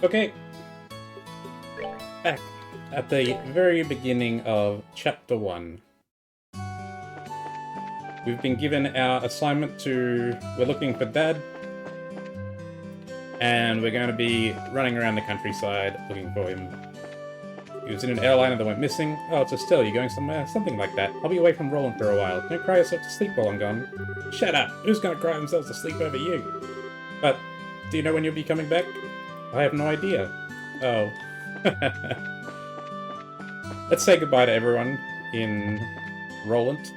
Okay, back at the very beginning of Chapter 1. We've been given our assignment to... We're looking for Dad, and we're going to be running around the countryside looking for him. He was in an airliner that went missing. Oh, it's Estelle, you going somewhere? Something like that. I'll be away from Roland for a while. Don't cry yourself to sleep while I'm gone. Shut up! Who's going to cry themselves to sleep over you? But, do you know when you'll be coming back? I have no idea. Oh. Let's say goodbye to everyone in Roland.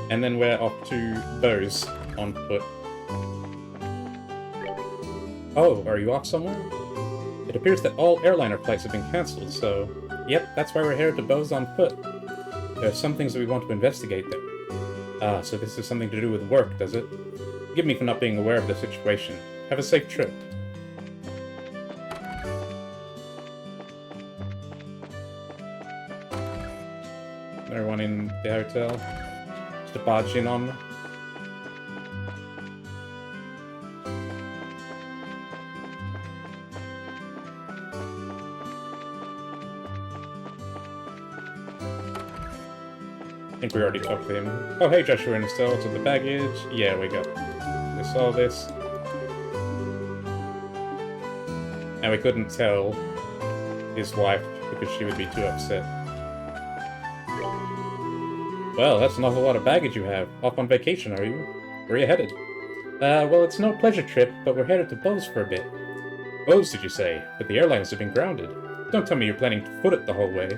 And then we're off to Bose on foot. Oh, are you off somewhere? It appears that all airliner flights have been cancelled, so... Yep, that's why we're headed to Bose on foot. There are some things that we want to investigate there. Ah, so this is something to do with work, does it? Forgive me for not being aware of the situation. Have a safe trip. Everyone in the hotel. Just to barge in on. I think we already talked to him. Oh, hey, Joshua and Estelle, what's with the baggage? Yeah, we got this, all this. And we couldn't tell his wife because she would be too upset. Well, that's an awful lot of baggage you have. Off on vacation, are you? Where are you headed? Well, it's no pleasure trip, but we're headed to Bose for a bit. Bose, did you say? But the airlines have been grounded. Don't tell me you're planning to foot it the whole way.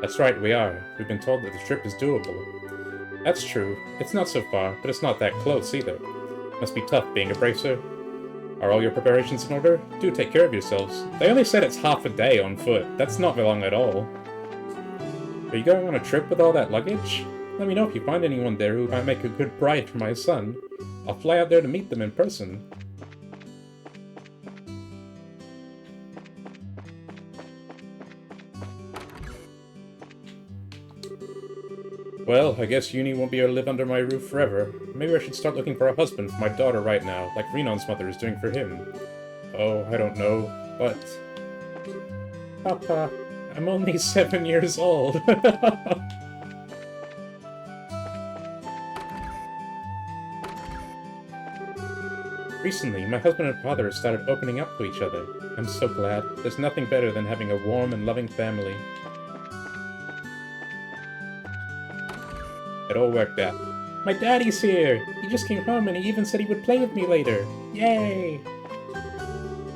That's right, we are. We've been told that the trip is doable. That's true. It's not so far, but it's not that close either. Must be tough being a bracer. Are all your preparations in order? Do take care of yourselves. They only said it's half a day on foot. That's not long at all. Are you going on a trip with all that luggage? Let me know if you find anyone there who might make a good bride for my son. I'll fly out there to meet them in person. Well, I guess Uni won't be able to live under my roof forever. Maybe I should start looking for a husband for my daughter right now, like Renon's mother is doing for him. Oh, I don't know, but... Papa, I'm only 7 years old. Recently, my husband and father have started opening up to each other. I'm so glad. There's nothing better than having a warm and loving family. It all worked out. My daddy's here! He just came home and he even said he would play with me later. Yay!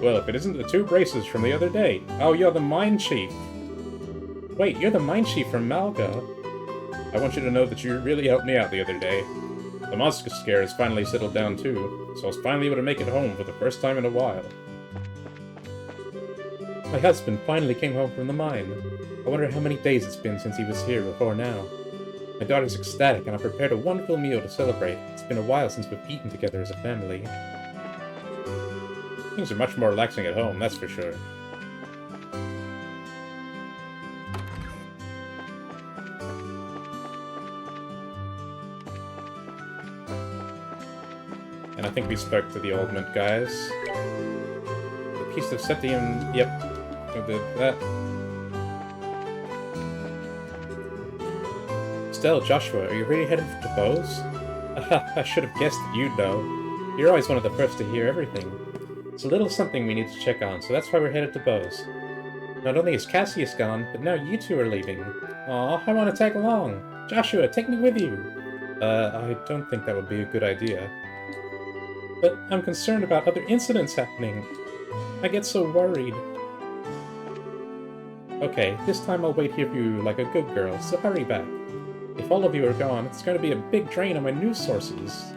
Well, if it isn't the two braces from the other day. Oh, you're the mine chief. Wait, you're the mine chief from Malga. I want you to know that you really helped me out the other day. The monster scare has finally settled down too, so I was finally able to make it home for the first time in a while. My husband finally came home from the mine. I wonder how many days it's been since he was here before now. My daughter's ecstatic, and I prepared a wonderful meal to celebrate. It's been a while since we've eaten together as a family. Things are much more relaxing at home, that's for sure. And I think we spoke to the old mint guys. The piece of septium... Yep. I did that. Estelle, Joshua, are you really headed to Bose? I should have guessed that you'd know. You're always one of the first to hear everything. It's a little something we need to check on, so that's why we're headed to Bose. Not only is Cassius gone, but now you two are leaving. Aw, I want to tag along. Joshua, take me with you. I don't think that would be a good idea. But I'm concerned about other incidents happening. I get so worried. Okay, this time I'll wait here for you like a good girl, so hurry back. If all of you are gone, it's going to be a big drain on my news sources.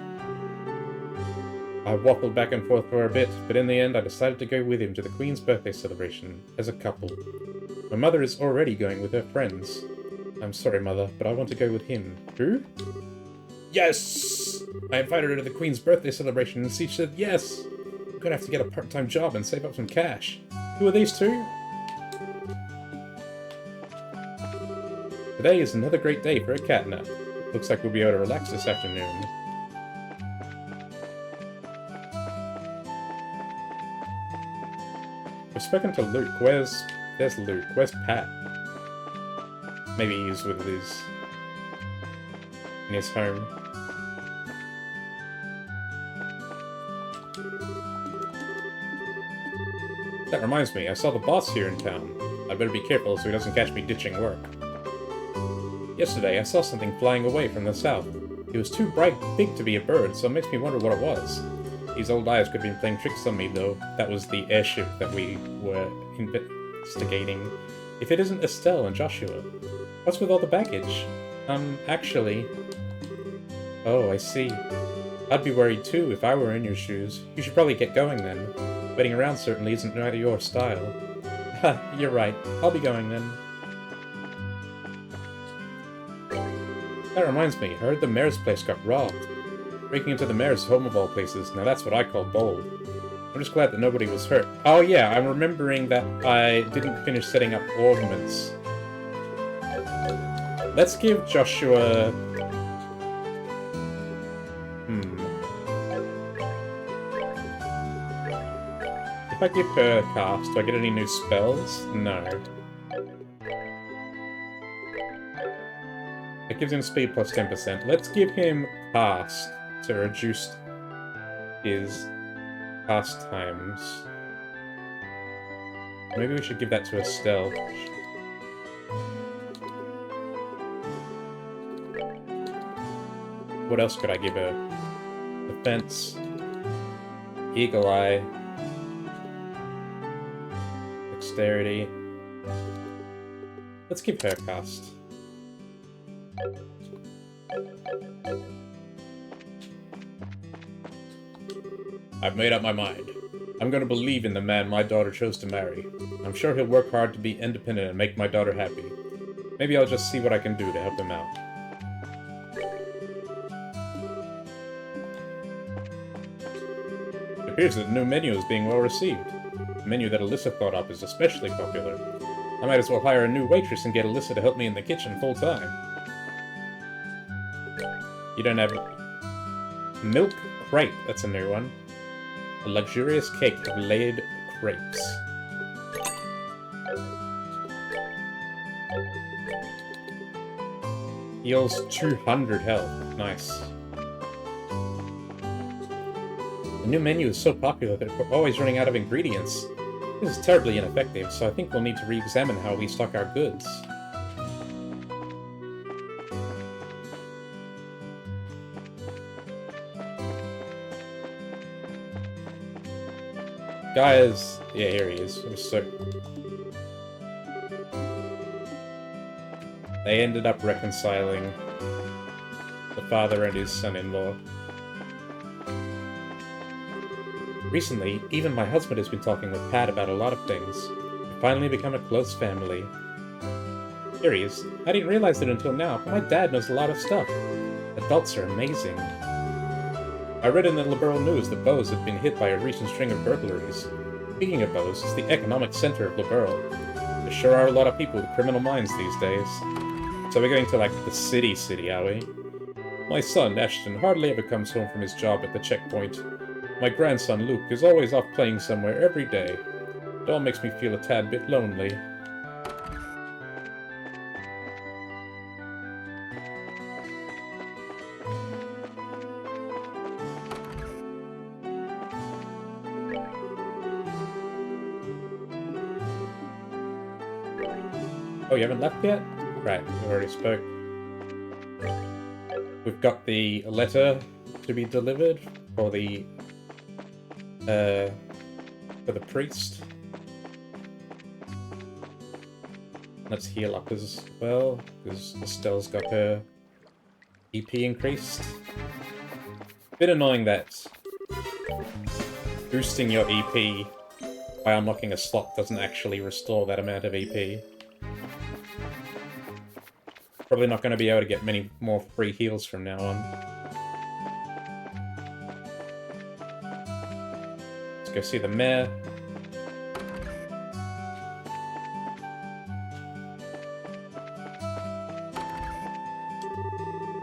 I waffled back and forth for a bit, but in the end I decided to go with him to the Queen's birthday celebration, as a couple. My mother is already going with her friends. I'm sorry, Mother, but I want to go with him. Who? Yes! I invited her to the Queen's birthday celebration, and she said yes! I'm gonna have to get a part-time job and save up some cash. Who are these two? Today is another great day for a cat nap. Looks like we'll be able to relax this afternoon. I've spoken to Luke. There's Luke? Where's Pat? Maybe he's with in his home. That reminds me, I saw the boss here in town. I better be careful so he doesn't catch me ditching work. Yesterday, I saw something flying away from the south. It was too big to be a bird, so it makes me wonder what it was. These old eyes could have been playing tricks on me, though. That was the airship that we were investigating. If it isn't Estelle and Joshua. What's with all the baggage? Actually... Oh, I see. I'd be worried too if I were in your shoes. You should probably get going then. Waiting around certainly isn't neither your style. Ha, you're right. I'll be going then. That reminds me, I heard the mayor's place got robbed. Breaking into the mayor's home of all places, now that's what I call bold. I'm just glad that nobody was hurt. Oh yeah, I'm remembering that I didn't finish setting up ornaments. Let's give Joshua... If I give her a cast, do I get any new spells? No. It gives him speed plus 10%. Let's give him cast to reduce his cast times. Maybe we should give that to Estelle. What else could I give her? Defense. Eagle Eye. Dexterity. Let's give her a cast. I've made up my mind. I'm going to believe in the man my daughter chose to marry. I'm sure he'll work hard to be independent and make my daughter happy. Maybe I'll just see what I can do to help him out. It appears that the new menu is being well received. The menu that Alyssa thought up is especially popular. I might as well hire a new waitress and get Alyssa to help me in the kitchen full-time. You don't have... Milk crepe, that's a new one. A luxurious cake of laid grapes. Heals 200 health. Nice. The new menu is so popular that we're always running out of ingredients. This is terribly ineffective, so I think we'll need to re-examine how we stock our goods. Guys, yeah, here he is. They ended up reconciling, the father and his son-in-law. Recently, even my husband has been talking with Pat about a lot of things. We've finally become a close family. Here he is. I didn't realize it until now, but my dad knows a lot of stuff. Adults are amazing. I read in the liberal news that Bose had been hit by a recent string of burglaries. Speaking of Bose, it's the economic center of Liberal. There sure are a lot of people with criminal minds these days. So we're going to, like, the city, are we? My son, Ashton, hardly ever comes home from his job at the checkpoint. My grandson, Luke, is always off playing somewhere every day. It all makes me feel a tad bit lonely. Oh, you haven't left yet? Right, we already spoke. We've got the letter to be delivered for the priest. Let's heal up as well, because Estelle's got her EP increased. Bit annoying that boosting your EP by unlocking a slot doesn't actually restore that amount of EP. Probably not going to be able to get many more free heals from now on. Let's go see the mayor.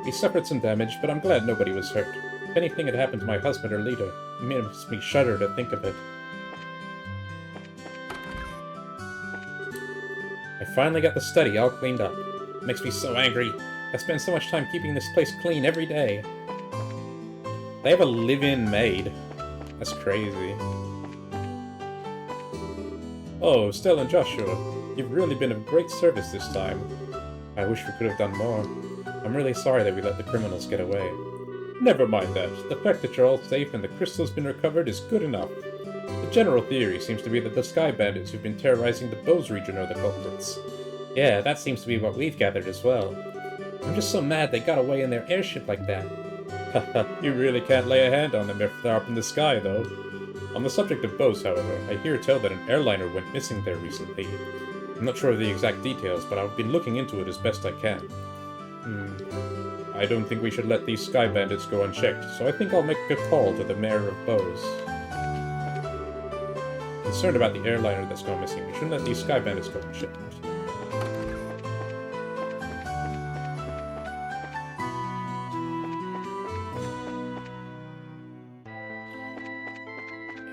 He suffered some damage, but I'm glad nobody was hurt. If anything had happened to my husband or Lita, it makes me shudder to think of it. finally got the study all cleaned up. It makes me so angry. I spend so much time keeping this place clean every day. They have a live-in maid. That's crazy. Oh, Stella and Joshua, you've really been of great service this time. I wish we could have done more. I'm really sorry that we let the criminals get away. Never mind that. The fact that you're all safe and the crystal's been recovered is good enough. The general theory seems to be that the Sky Bandits who've been terrorizing the Bose region are the culprits. Yeah, that seems to be what we've gathered as well. I'm just so mad they got away in their airship like that. Haha, you really can't lay a hand on them if they're up in the sky, though. On the subject of Bose, however, I hear tell that an airliner went missing there recently. I'm not sure of the exact details, but I've been looking into it as best I can. I don't think we should let these Sky Bandits go unchecked, so I think I'll make a call to the mayor of Bose. Concerned about the airliner that's gone missing, we shouldn't let these Sky Bandits go unchecked.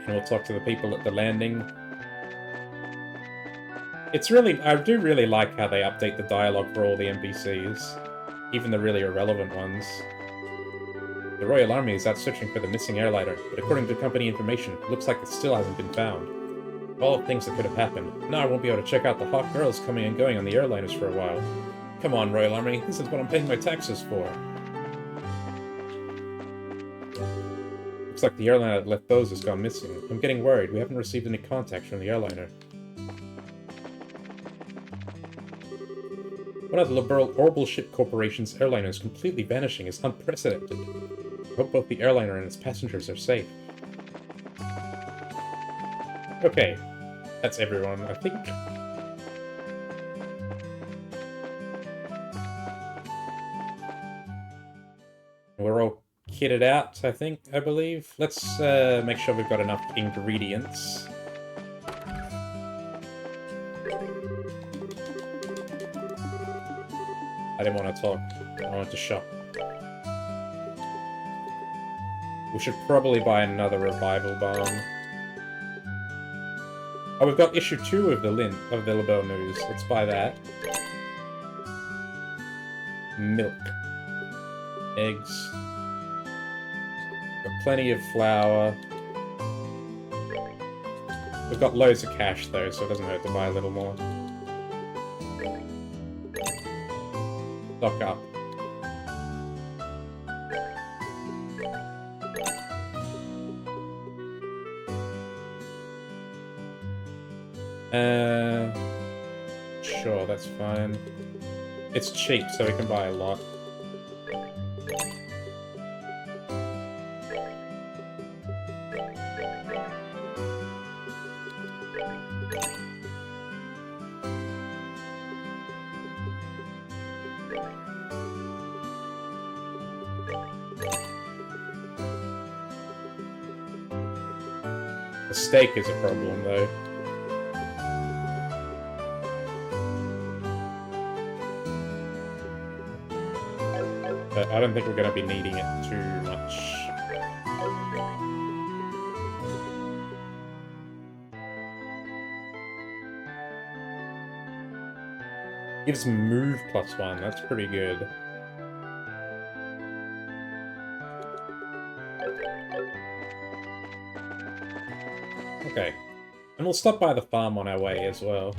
And we'll talk to the people at the landing. I do really like how they update the dialogue for all the NPCs. Even the really irrelevant ones. The Royal Army is out searching for the missing airliner, but according to company information, it looks like it still hasn't been found. All things that could have happened. Now I won't be able to check out the hot girls coming and going on the airliners for a while. Come on, Royal Army, this is what I'm paying my taxes for. Looks like the airliner that left Bose has gone missing. I'm getting worried. We haven't received any contact from the airliner. One of the liberal Orbital Ship Corporation's airliners completely vanishing is unprecedented. I hope both the airliner and its passengers are safe. Okay, that's everyone, I think. We're all kitted out, I believe. Let's make sure we've got enough ingredients. I didn't want to talk. I wanted to shop. We should probably buy another revival bomb. Oh, we've got issue 2 of the Libelle News. Let's buy that. Milk. Eggs. Got plenty of flour. We've got loads of cash though, so it doesn't hurt to buy a little more. Stock up. Sure, that's fine. It's cheap, so we can buy a lot. The steak is a problem, though. But I don't think we're going to be needing it too much. Gives move +1, that's pretty good. Okay. And we'll stop by the farm on our way as well.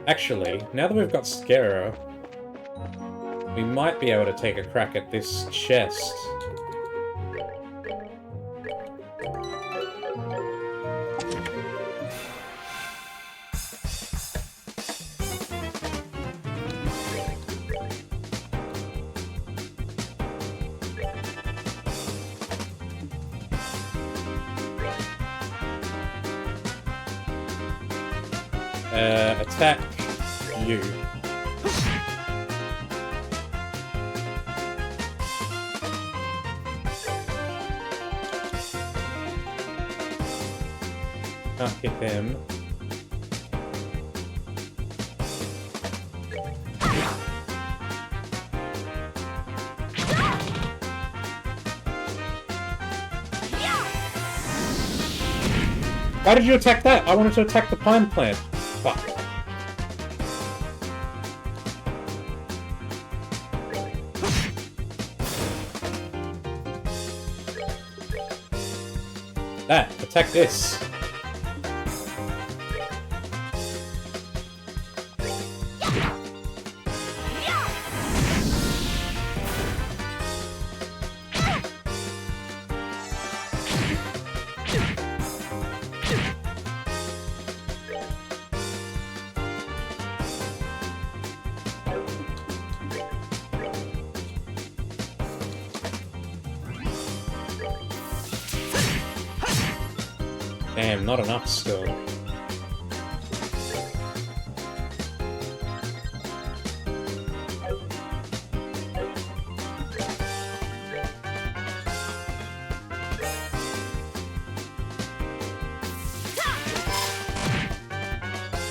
Actually, now that we've got Scarrow, we might be able to take a crack at this chest. Attack you. Can't hit him. Why did you attack that? I wanted to attack the pine plant. Fuck. That. Attack this. Damn, not enough still.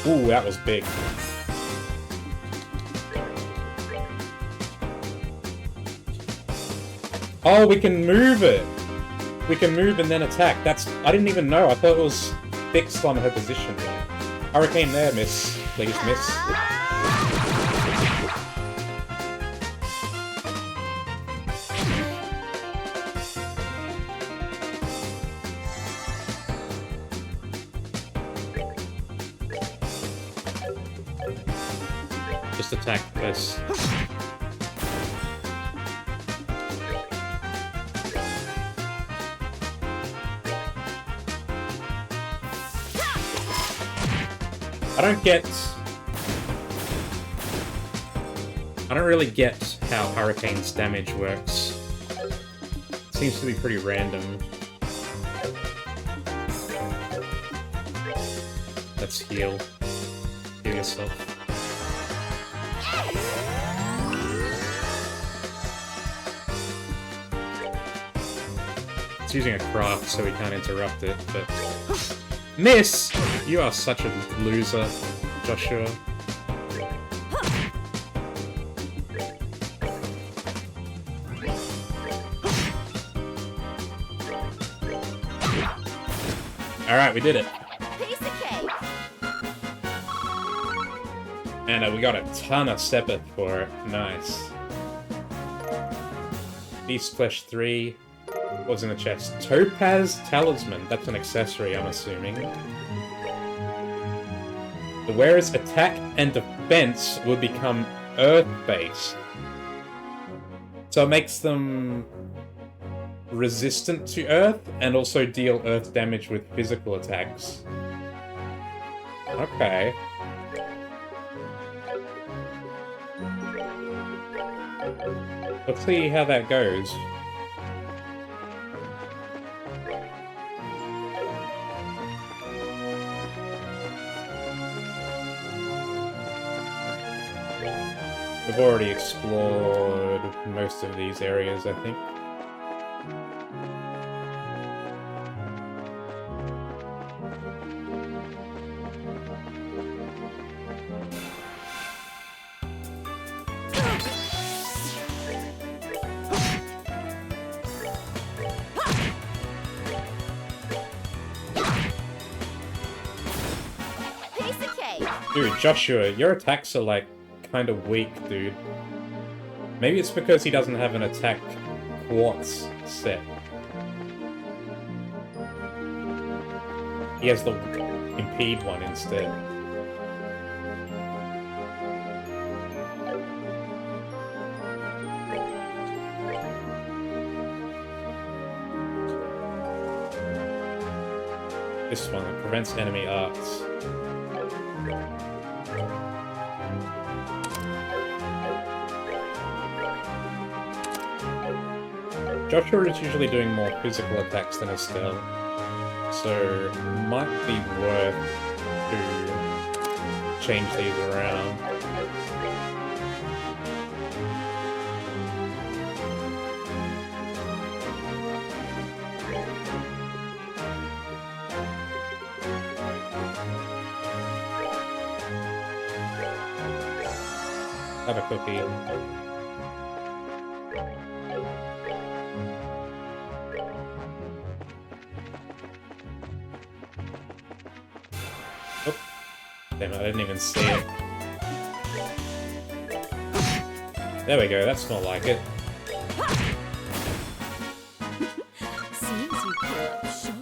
Ooh, that was big. Oh, we can move it! We can move and then attack. That's... I didn't even know. I thought it was fixed on her position. Hurricane there, miss. Please, miss. Just attack this. I don't really get how Hurricane's damage works. It seems to be pretty random. Let's heal. Heal yourself. It's using a craft, so we can't interrupt it, but... Miss! You are such a loser, Joshua. Alright, we did it. Piece of cake. And we got a ton of Sepith for it. Nice. Beast Flesh 3. What was in the chest? Topaz Talisman. That's an accessory, I'm assuming. The wearer's attack and defense will become Earth-based. So it makes them resistant to Earth, and also deal Earth damage with physical attacks. Okay. Let's see how that goes. We've already explored most of these areas, I think. Dude, Joshua, your attacks are like kind of weak, dude. Maybe it's because he doesn't have an attack quartz set. He has the impede one instead. This one, it prevents enemy arts. Joshua is usually doing more physical attacks than Estelle, so might be worth to change these around. Have a cookie. Damn it, I didn't even see it. There we go, that's more like it. Seems you came up short.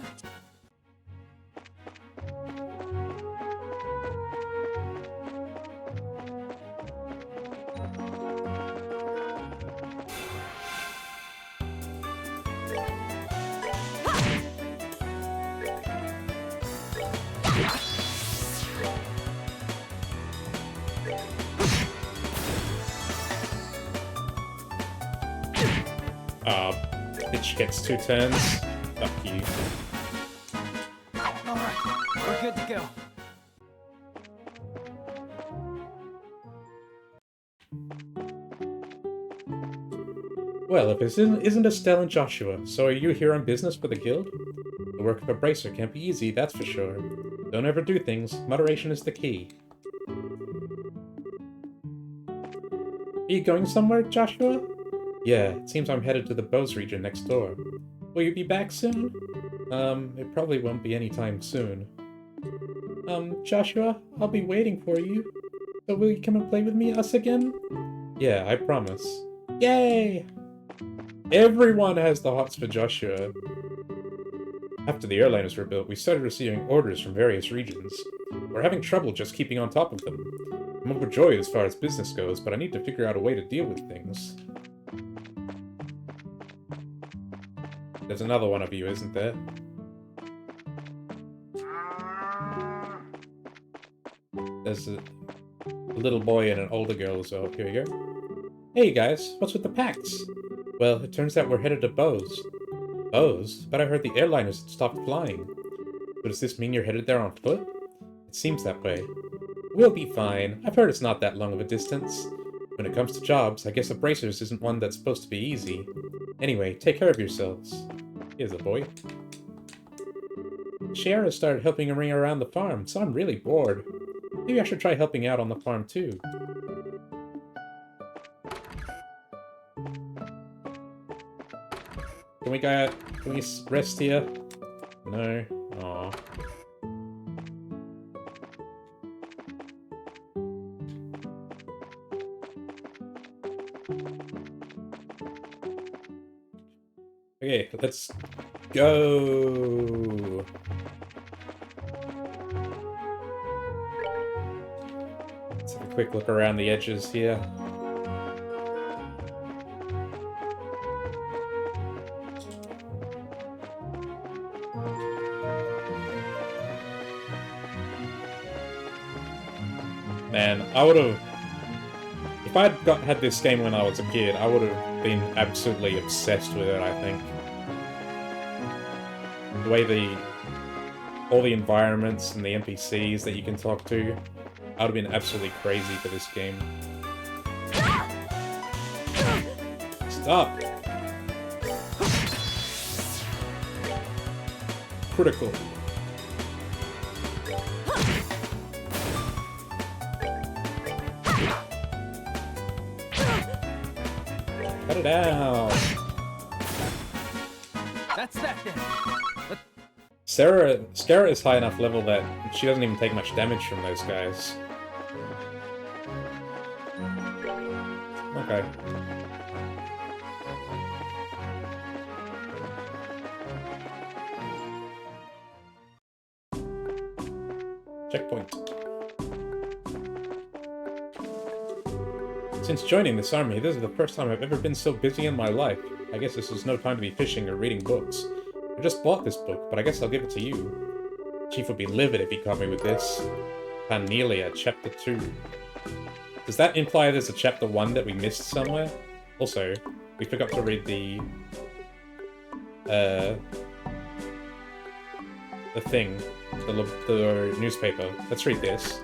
Bitch gets 2 turns. Fuck you. Alright, we're good to go. Well, if this isn't Estelle and Joshua, so are you here on business for the guild? The work of a bracer can't be easy, that's for sure. Don't overdo things. Moderation is the key. Are you going somewhere, Joshua? Yeah, it seems I'm headed to the Bose region next door. Will you be back soon? It probably won't be anytime soon. Joshua, I'll be waiting for you. So will you come and play with us again? Yeah, I promise. Yay! Everyone has the hots for Joshua. After the airliners were built, we started receiving orders from various regions. We're having trouble just keeping on top of them. I'm overjoyed as far as business goes, but I need to figure out a way to deal with things. There's another one of you, isn't there? There's a little boy and an older girl as well. Here we go. Hey guys, what's with the packs? Well, it turns out we're headed to Bose. Bose? But I heard the airliners had stopped flying. So does this mean you're headed there on foot? It seems that way. We'll be fine. I've heard it's not that long of a distance. When it comes to jobs, I guess a bracer's isn't one that's supposed to be easy. Anyway, take care of yourselves. Here's a boy. Shiera started helping me around the farm, so I'm really bored. Maybe I should try helping out on the farm too. Can we rest here? No? Aw. Okay, let's go! Let's have a quick look around the edges here. Man, I would've... If I'd had this game when I was a kid, I would've been absolutely obsessed with it, I think. The way all the environments and the NPCs that you can talk to, I would've been absolutely crazy for this game. Stop! Critical. Cut it out! That's that then. Scara is high enough level that she doesn't even take much damage from those guys. Okay. Checkpoint. Since joining this army, this is the first time I've ever been so busy in my life. I guess this is no time to be fishing or reading books. I just bought this book, but I guess I'll give it to you. Chief would be livid if he caught me with this. Panelia, Chapter 2. Does that imply there's a Chapter 1 that we missed somewhere? Also, we forgot to read the thing. The newspaper. Let's read this.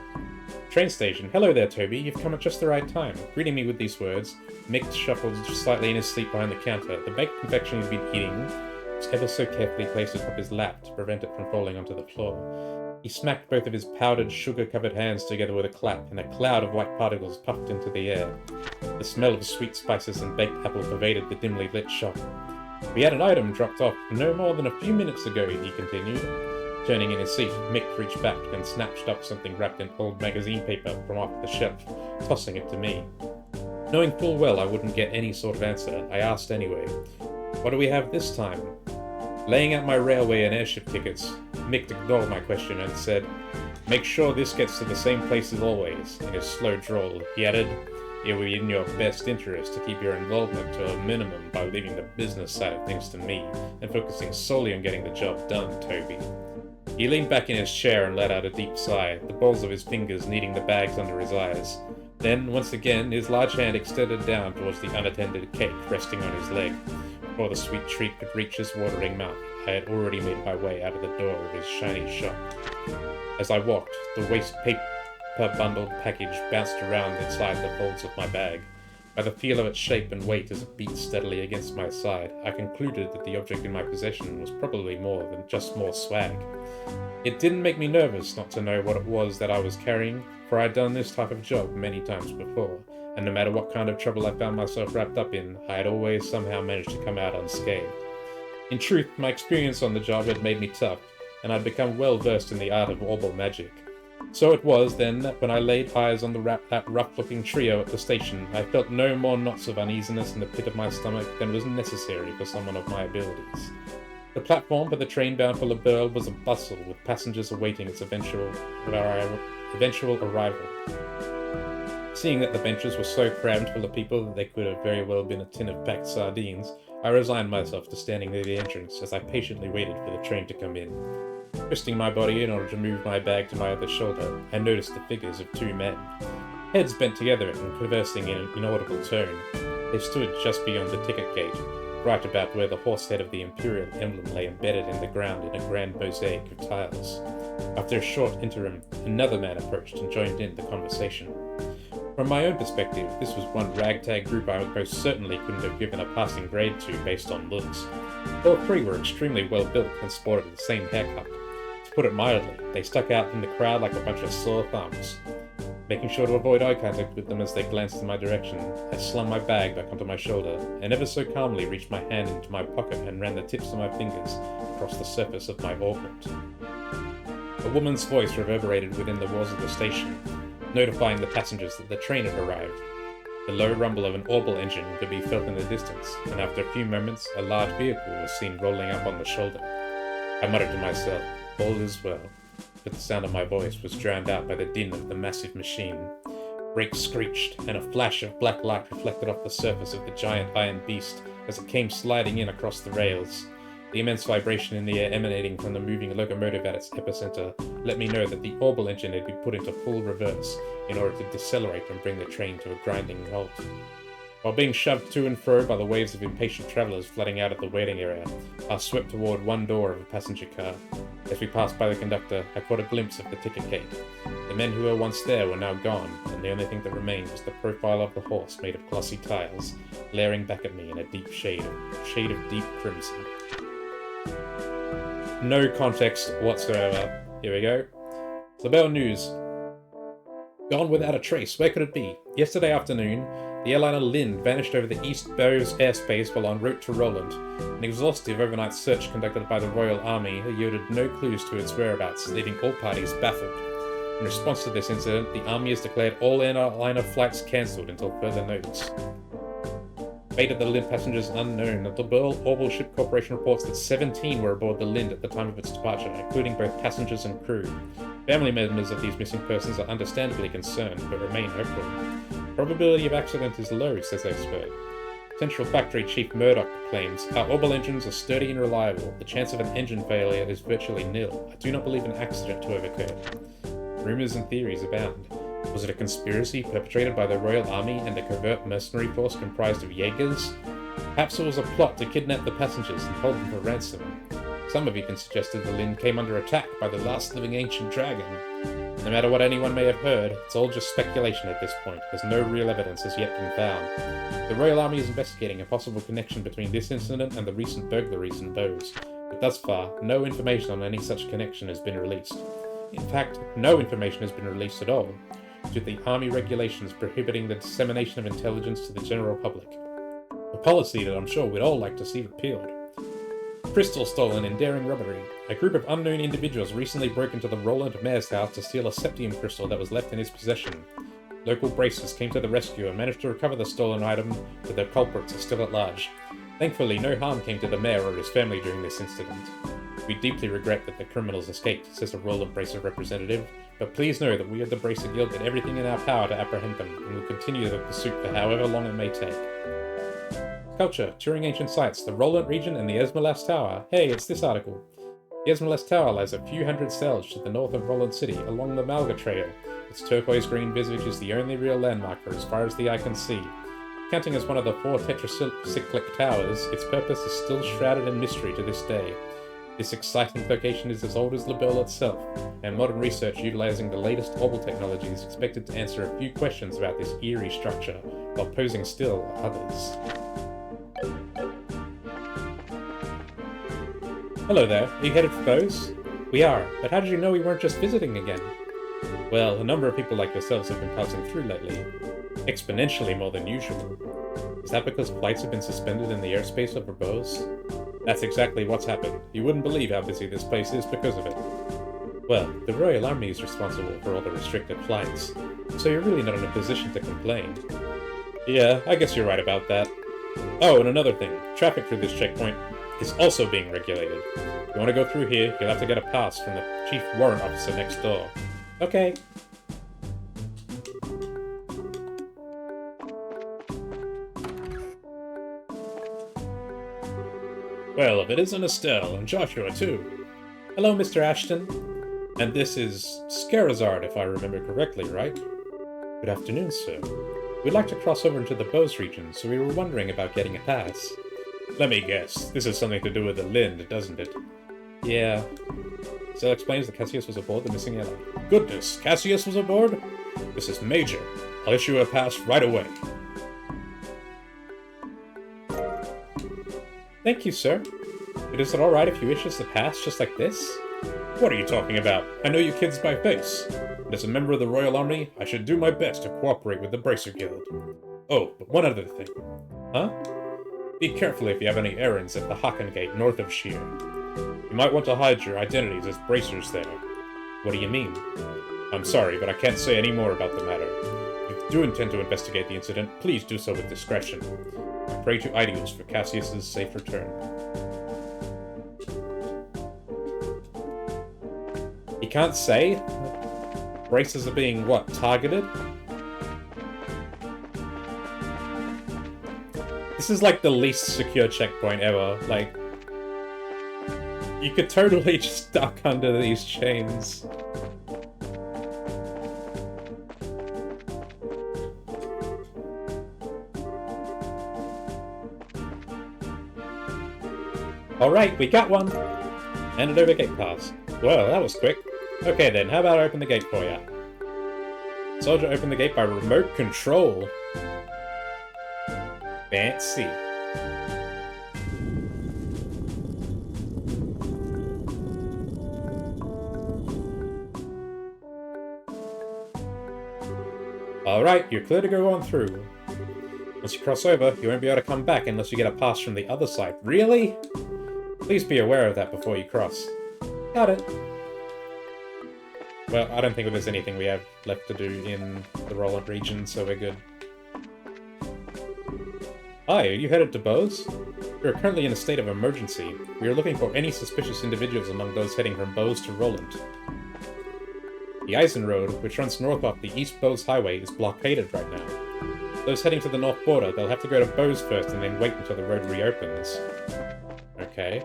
Train station. Hello there, Toby. You've come at just the right time. Greeting me with these words, Mick shuffled slightly in his seat behind the counter. The baked confection he'd been eating was ever so carefully placed atop his lap to prevent it from falling onto the floor. He smacked both of his powdered, sugar-covered hands together with a clap, and a cloud of white particles puffed into the air. The smell of sweet spices and baked apple pervaded the dimly lit shop. We had an item dropped off no more than a few minutes ago, he continued. Turning in his seat, Mick reached back and snatched up something wrapped in old magazine paper from off the shelf, tossing it to me. Knowing full well I wouldn't get any sort of answer, I asked anyway. What do we have this time? Laying out my railway and airship tickets, Mick ignored my question and said, "Make sure this gets to the same place as always." In his slow drawl, he added, "It will be in your best interest to keep your involvement to a minimum by leaving the business side of things to me and focusing solely on getting the job done, Toby." He leaned back in his chair and let out a deep sigh, the balls of his fingers kneading the bags under his eyes. Then, once again, his large hand extended down towards the unattended cake resting on his leg. Before the sweet treat could reach his watering mouth, I had already made my way out of the door of his shiny shop. As I walked, the waste paper bundled package bounced around inside the folds of my bag. By the feel of its shape and weight as it beat steadily against my side, I concluded that the object in my possession was probably more than just more swag. It didn't make me nervous not to know what it was that I was carrying, for I had done this type of job many times before, and no matter what kind of trouble I found myself wrapped up in, I had always somehow managed to come out unscathed. In truth, my experience on the job had made me tough, and I'd become well versed in the art of orbital magic. So it was, then, that when I laid eyes on that rough-looking trio at the station, I felt no more knots of uneasiness in the pit of my stomach than was necessary for someone of my abilities. The platform for the train bound for Burl was a bustle, with passengers awaiting its eventual arrival. Seeing that the benches were so crammed full of people that they could have very well been a tin of packed sardines, I resigned myself to standing near the entrance as I patiently waited for the train to come in. Twisting my body in order to move my bag to my other shoulder, I noticed the figures of two men. Heads bent together and conversing in an inaudible tone. They stood just beyond the ticket gate, right about where the horse head of the Imperial emblem lay embedded in the ground in a grand mosaic of tiles. After a short interim, another man approached and joined in the conversation. From my own perspective, this was one ragtag group I most certainly couldn't have given a passing grade to based on looks. All three were extremely well built and sported the same haircut. To put it mildly, they stuck out in the crowd like a bunch of sore thumbs. Making sure to avoid eye contact with them as they glanced in my direction, I slung my bag back onto my shoulder, and ever so calmly reached my hand into my pocket and ran the tips of my fingers across the surface of my orbit. A woman's voice reverberated within the walls of the station, notifying the passengers that the train had arrived. The low rumble of an orbital engine could be felt in the distance, and after a few moments, a large vehicle was seen rolling up on the shoulder. I muttered to myself, "All is well," but the sound of my voice was drowned out by the din of the massive machine. Brakes screeched, and a flash of black light reflected off the surface of the giant iron beast as it came sliding in across the rails. The immense vibration in the air emanating from the moving locomotive at its epicenter let me know that the orbital engine had been put into full reverse in order to decelerate and bring the train to a grinding halt. While being shoved to and fro by the waves of impatient travellers flooding out of the waiting area, I swept toward one door of a passenger car. As we passed by the conductor, I caught a glimpse of the ticket gate. The men who were once there were now gone, and the only thing that remained was the profile of the horse made of glossy tiles, glaring back at me in a deep shade of deep crimson. No context whatsoever. Here we go. Labelle News. Gone without a trace. Where could it be? Yesterday afternoon, the airliner Lind vanished over the East Bowes airspace while en route to Roland. An exhaustive overnight search conducted by the Royal Army yielded no clues to its whereabouts, leaving all parties baffled. In response to this incident, the Army has declared all airliner flights cancelled until further notice. Fate of the Lind passengers unknown. The World Orbital Ship Corporation reports that 17 were aboard the Lind at the time of its departure, including both passengers and crew. Family members of these missing persons are understandably concerned, but remain hopeful. Probability of accident is low, says expert. Central Factory Chief Murdoch claims, "Our orbital engines are sturdy and reliable. The chance of an engine failure is virtually nil. I do not believe an accident to have occurred." Rumours and theories abound. Was it a conspiracy perpetrated by the Royal Army and a covert mercenary force comprised of Jaegers? Perhaps it was a plot to kidnap the passengers and hold them for ransom. Some have even suggested the Lind came under attack by the last living ancient dragon. No matter what anyone may have heard, it's all just speculation at this point, as no real evidence has yet been found. The Royal Army is investigating a possible connection between this incident and the recent burglaries in Bowes, but thus far, no information on any such connection has been released. In fact, no information has been released at all, due to the Army regulations prohibiting the dissemination of intelligence to the general public. A policy that I'm sure we'd all like to see repealed. Crystal stolen in daring robbery. A group of unknown individuals recently broke into the Roland Mayor's house to steal a septium crystal that was left in his possession. Local bracers came to the rescue and managed to recover the stolen item, but the culprits are still at large. Thankfully, no harm came to the mayor or his family during this incident. We deeply regret that the criminals escaped, says a Roland Bracer representative, but please know that we at the Bracer Guild did everything in our power to apprehend them, and will continue the pursuit for however long it may take. Culture, touring ancient sites, the Roland region and the Esmeralda Tower. Hey, it's this article. The Esmeralda Tower lies a few hundred cells to the north of Roland City, along the Malga Trail. Its turquoise-green visage is the only real landmark for as far as the eye can see. Counting as one of the 4 tetracyclic towers, its purpose is still shrouded in mystery to this day. This exciting location is as old as Labelle itself, and modern research utilizing the latest orbital technology is expected to answer a few questions about this eerie structure, while posing still others. Hello there, are you headed for Bose? We are, but how did you know we weren't just visiting again? Well, a number of people like yourselves have been passing through lately. Exponentially more than usual. Is that because flights have been suspended in the airspace over Bose? That's exactly what's happened. You wouldn't believe how busy this place is because of it. Well, the Royal Army is responsible for all the restricted flights, so you're really not in a position to complain. Yeah, I guess you're right about that. Oh, and another thing, traffic through this checkpoint is also being regulated. If you want to go through here, you'll have to get a pass from the Chief Warrant Officer next door. Okay. Well, if it isn't Estelle, and Joshua too. Hello, Mr. Ashton. And this is Scarazard, if I remember correctly, right? Good afternoon, sir. We'd like to cross over into the Bose region, so we were wondering about getting a pass. Let me guess, this is something to do with the Lind, doesn't it? Yeah. Estelle explains that Cassius was aboard the missing airline. Goodness, Cassius was aboard? This is major. I'll issue a pass right away. Thank you, sir. But is it alright if you issue us a pass just like this? What are you talking about? I know you kids by face. And as a member of the Royal Army, I should do my best to cooperate with the Bracer Guild. Oh, but one other thing. Huh? Be careful if you have any errands at the Haken Gate north of Sheer. You might want to hide your identities as bracers there. What do you mean? I'm sorry, but I can't say any more about the matter. If you do intend to investigate the incident, please do so with discretion. I pray to Ideals for Cassius's safe return. You can't say? Bracers are being, what, targeted? This is like the least secure checkpoint ever. Like, you could totally just duck under these chains. Alright, we got one! Handed over gate pass. Well, that was quick. Okay then, how about I open the gate for ya? Soldier opened the gate by remote control. Fancy. Alright, you're clear to go on through. Once you cross over, you won't be able to come back unless you get a pass from the other side. Really? Please be aware of that before you cross. Got it. Well, I don't think there's anything we have left to do in the Roland region, so we're good. Hi, are you headed to Bose? We are currently in a state of emergency. We are looking for any suspicious individuals among those heading from Bose to Roland. The Eisen Road, which runs north off the East Bose Highway, is blockaded right now. Those heading to the north border, they'll have to go to Bose first and then wait until the road reopens. Okay.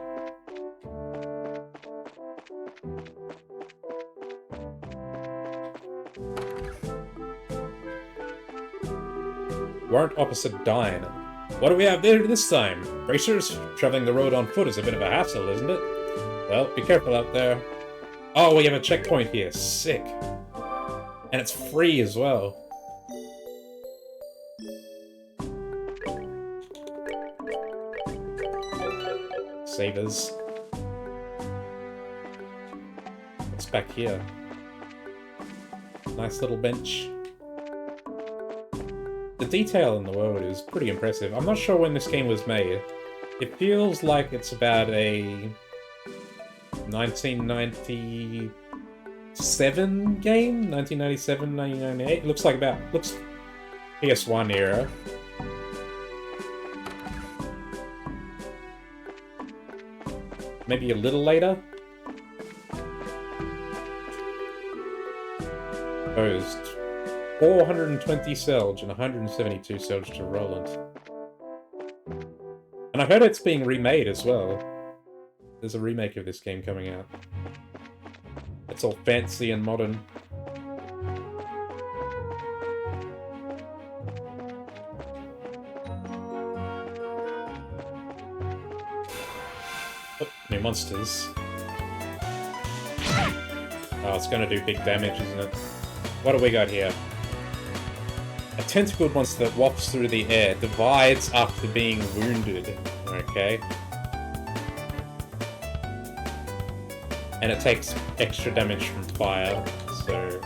Warrant Officer Dine. What do we have there this time? Bracers? Traveling the road on foot is a bit of a hassle, isn't it? Well, be careful out there. Oh, we have a checkpoint here. Sick. And it's free as well. Savers. What's back here? Nice little bench. The detail in the world is pretty impressive. I'm not sure when this game was made. It feels like it's about a 1997 game? 1997, 1998? Looks like looks PS1 era. Maybe a little later? Posed. 420 Selge and 172 Selge to Roland. And I heard it's being remade as well. There's a remake of this game coming out. It's all fancy and modern. Oh, new monsters. Oh, it's gonna do big damage, isn't it? What do we got here? A tentacled monster that wafts through the air, divides after being wounded. Okay. And it takes extra damage from fire, so...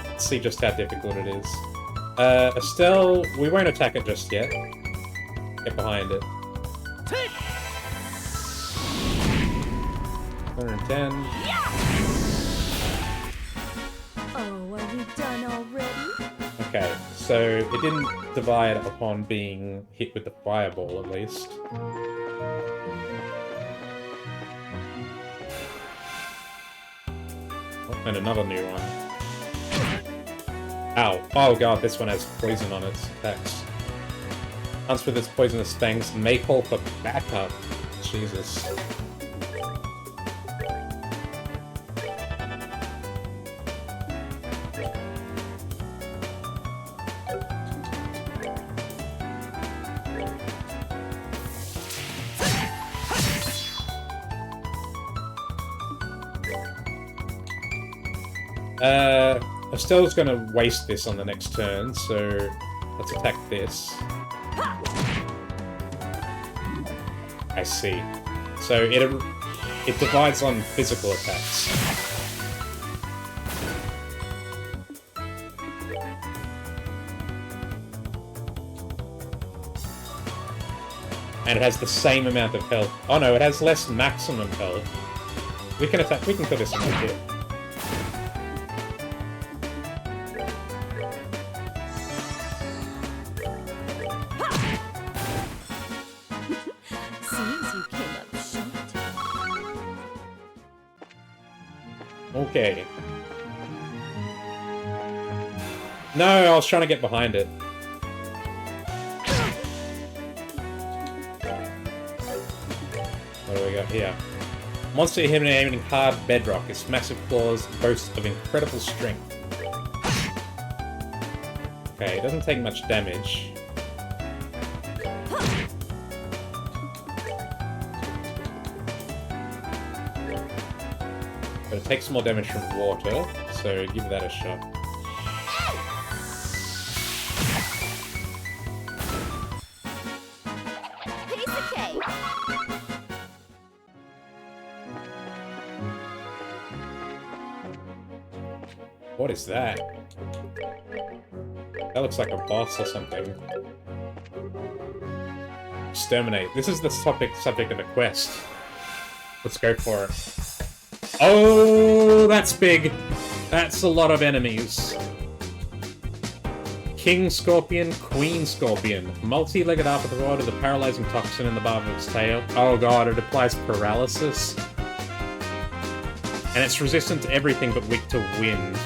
Let's see just how difficult it is. Estelle, we won't attack it just yet. Get behind it. 110. Oh, are we done already? Okay, so it didn't divide upon being hit with the fireball, at least. Oh, and another new one. Ow. Oh god, this one has poison on its attacks. Hunts with its poisonous fangs may call for backup. Jesus. Estelle's gonna waste this on the next turn, so let's attack this. I see. So it divides on physical attacks. And it has the same amount of health. Oh no, it has less maximum health. We can attack. We can kill this in a bit. Okay. No, I was trying to get behind it. What do we got here? Monster inhabiting hard bedrock. Its massive claws boast of incredible strength. Okay, it doesn't take much damage. But it takes more damage from water, so give that a shot. Piece of cake. What is that? That looks like a boss or something. Exterminate. This is the subject of a quest. Let's go for it. Oh, that's big. That's a lot of enemies. King Scorpion, Queen Scorpion. Multi-legged arthropod with a paralyzing toxin in the barb of its tail. Oh god, it applies paralysis. And it's resistant to everything but weak to wind.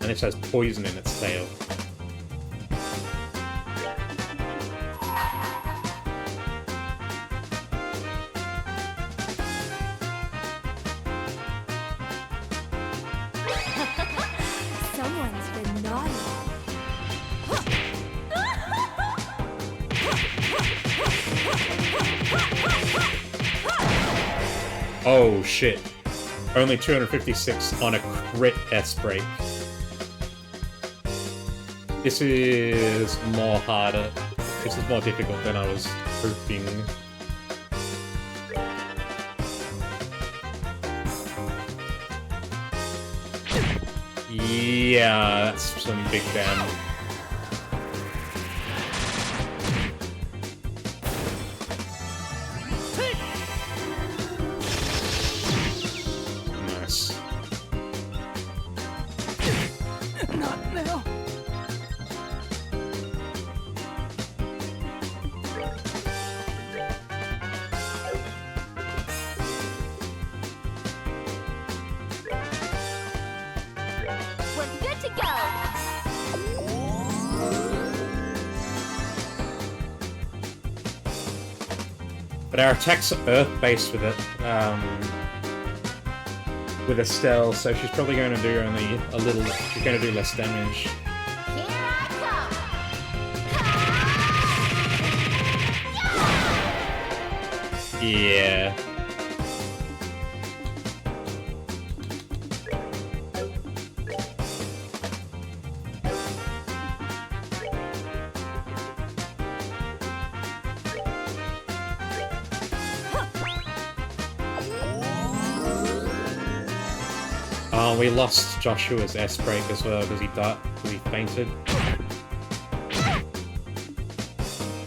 And it has poison in its tail. Someone's been naughty. Oh shit. Only 256 on a crit S-break. This is more harder. This is more difficult than I was hoping. Yeah, that's some big damage. Nice. Not now. We're good to go. But our attacks are Earth-based with Estelle, so she's probably going to do only a little. She's going to do less damage. Here I come. Yeah. Oh, we lost Joshua's S-break as well because he died, because he fainted.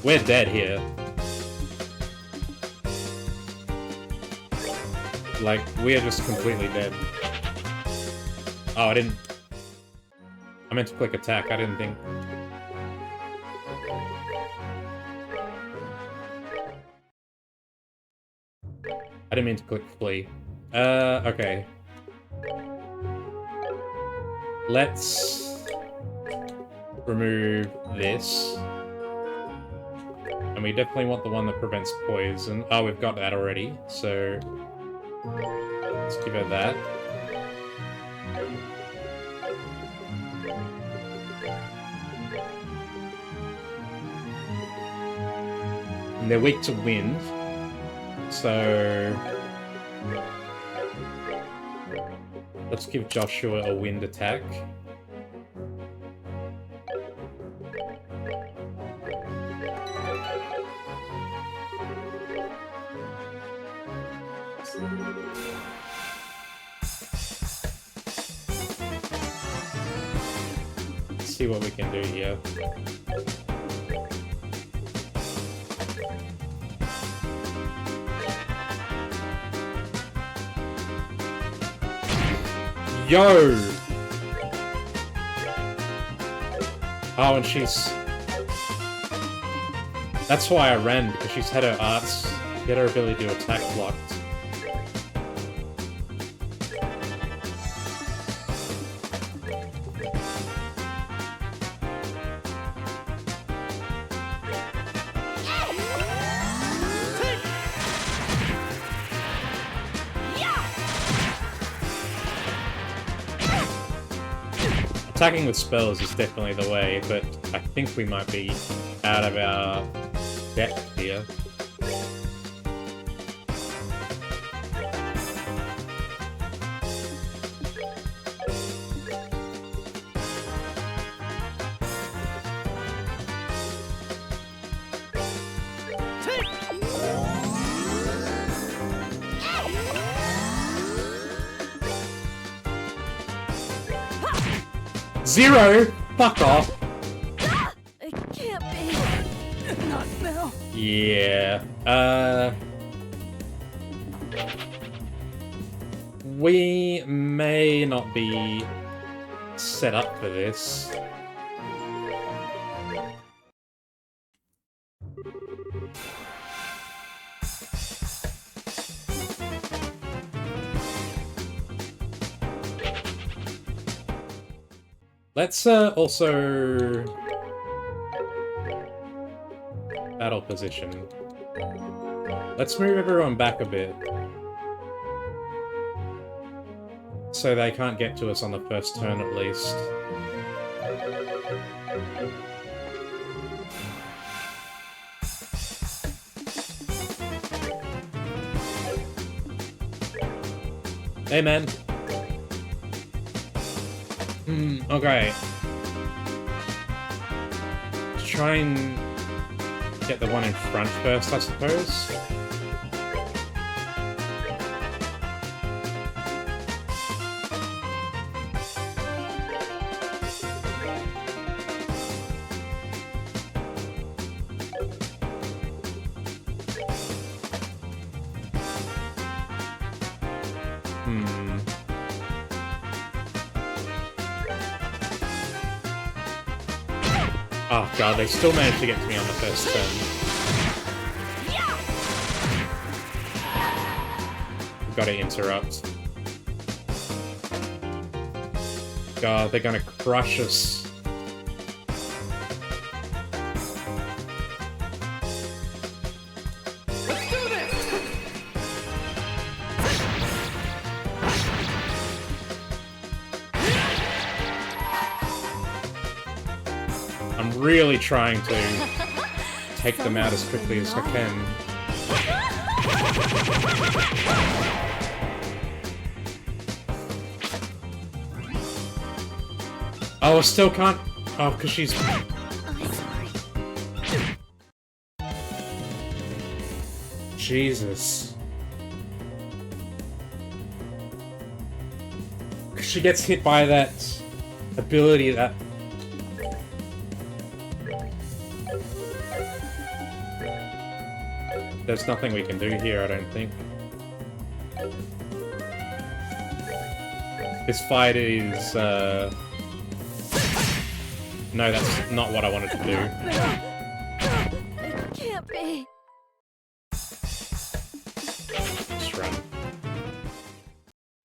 We're dead here. Like, we are just completely dead. Oh, I didn't... I meant to click attack, I didn't think... I didn't mean to click flee. Okay. Let's remove this. And we definitely want the one that prevents poison. Oh, we've got that already, so... Let's give her that. And they're weak to wind, so... Let's give Joshua a wind attack. Let's see what we can do here. Yo! Oh, and she's... That's why I ran, because she's had her arts, get her ability to attack blocked. Attacking with spells is definitely the way, but I think we might be out of our depth here. Zero! Fuck off! It can't be. Not now. Yeah, we may not be set up for this. Let's also battle position. Let's move everyone back a bit so they can't get to us on the first turn at least. Hey man. Okay. Try and Get the one in front first, I suppose. Oh god, they still managed to get to me on the first turn. We've got to interrupt. God, they're gonna crush us. Let's do this! I'm really trying to take them out as quickly as I can. Oh, I still can't. Oh, because she's. I'm sorry. Jesus. She gets hit by that ability that. There's nothing we can do here, I don't think. This fight is, No, that's not what I wanted to do. It can't be. Just run.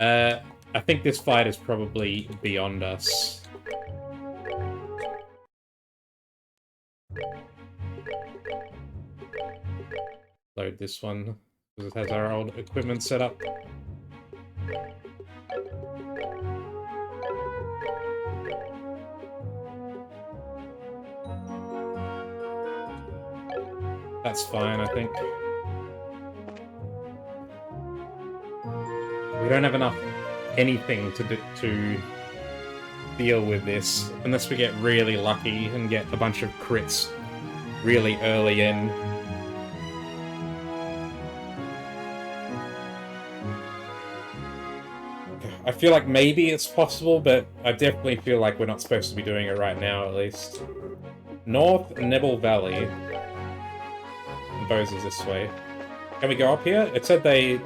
I think this fight is probably beyond us. Load this one, because it has our old equipment set up. That's fine, I think. We don't have enough anything to deal with this, unless we get really lucky and get a bunch of crits really early in. I feel like maybe it's possible, but I definitely feel like we're not supposed to be doing it right now, at least. North Nibble Valley. Bose is this way. Can we go up here? It said they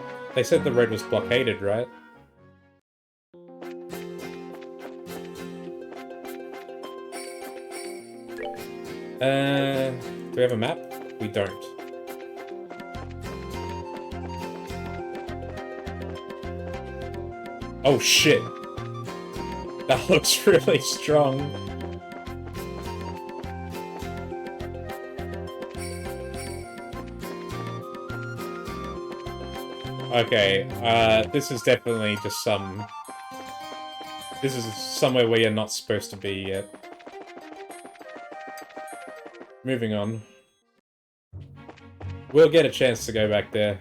said the road was blockaded, right? Do we have a map? We don't. Oh shit! That looks really strong. Okay, this is definitely just some... This is somewhere we are not supposed to be yet. Moving on. We'll get a chance to go back there.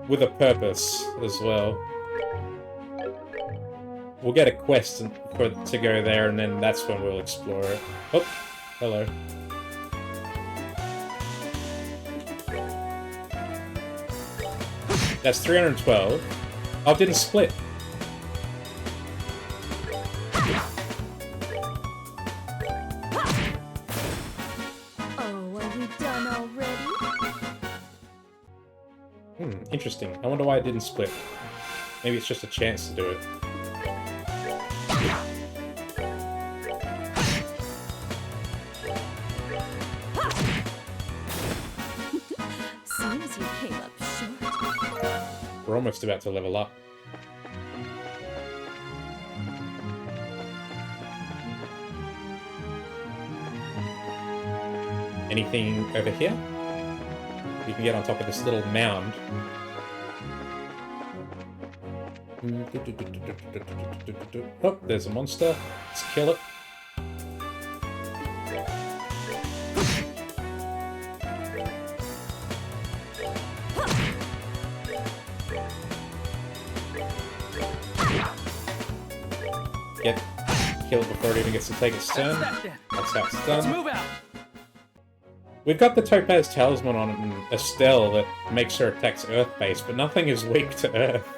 With a purpose, as well. We'll get a quest to go there, and then that's when we'll explore it. Oh, hello. That's 312. Oh, it didn't split. Oh, are we done already? Interesting. I wonder why it didn't split. Maybe it's just a chance to do it. Seems you came up short. We're almost about to level up. Anything over here? You can get on top of this little mound. Oh, there's a monster. Let's kill it. Kill it before it even gets to take its turn. That's that then. That's how it's Let's done. move out. We've got the Topaz Talisman on Estelle that makes her attacks Earth-based, but nothing is weak to Earth.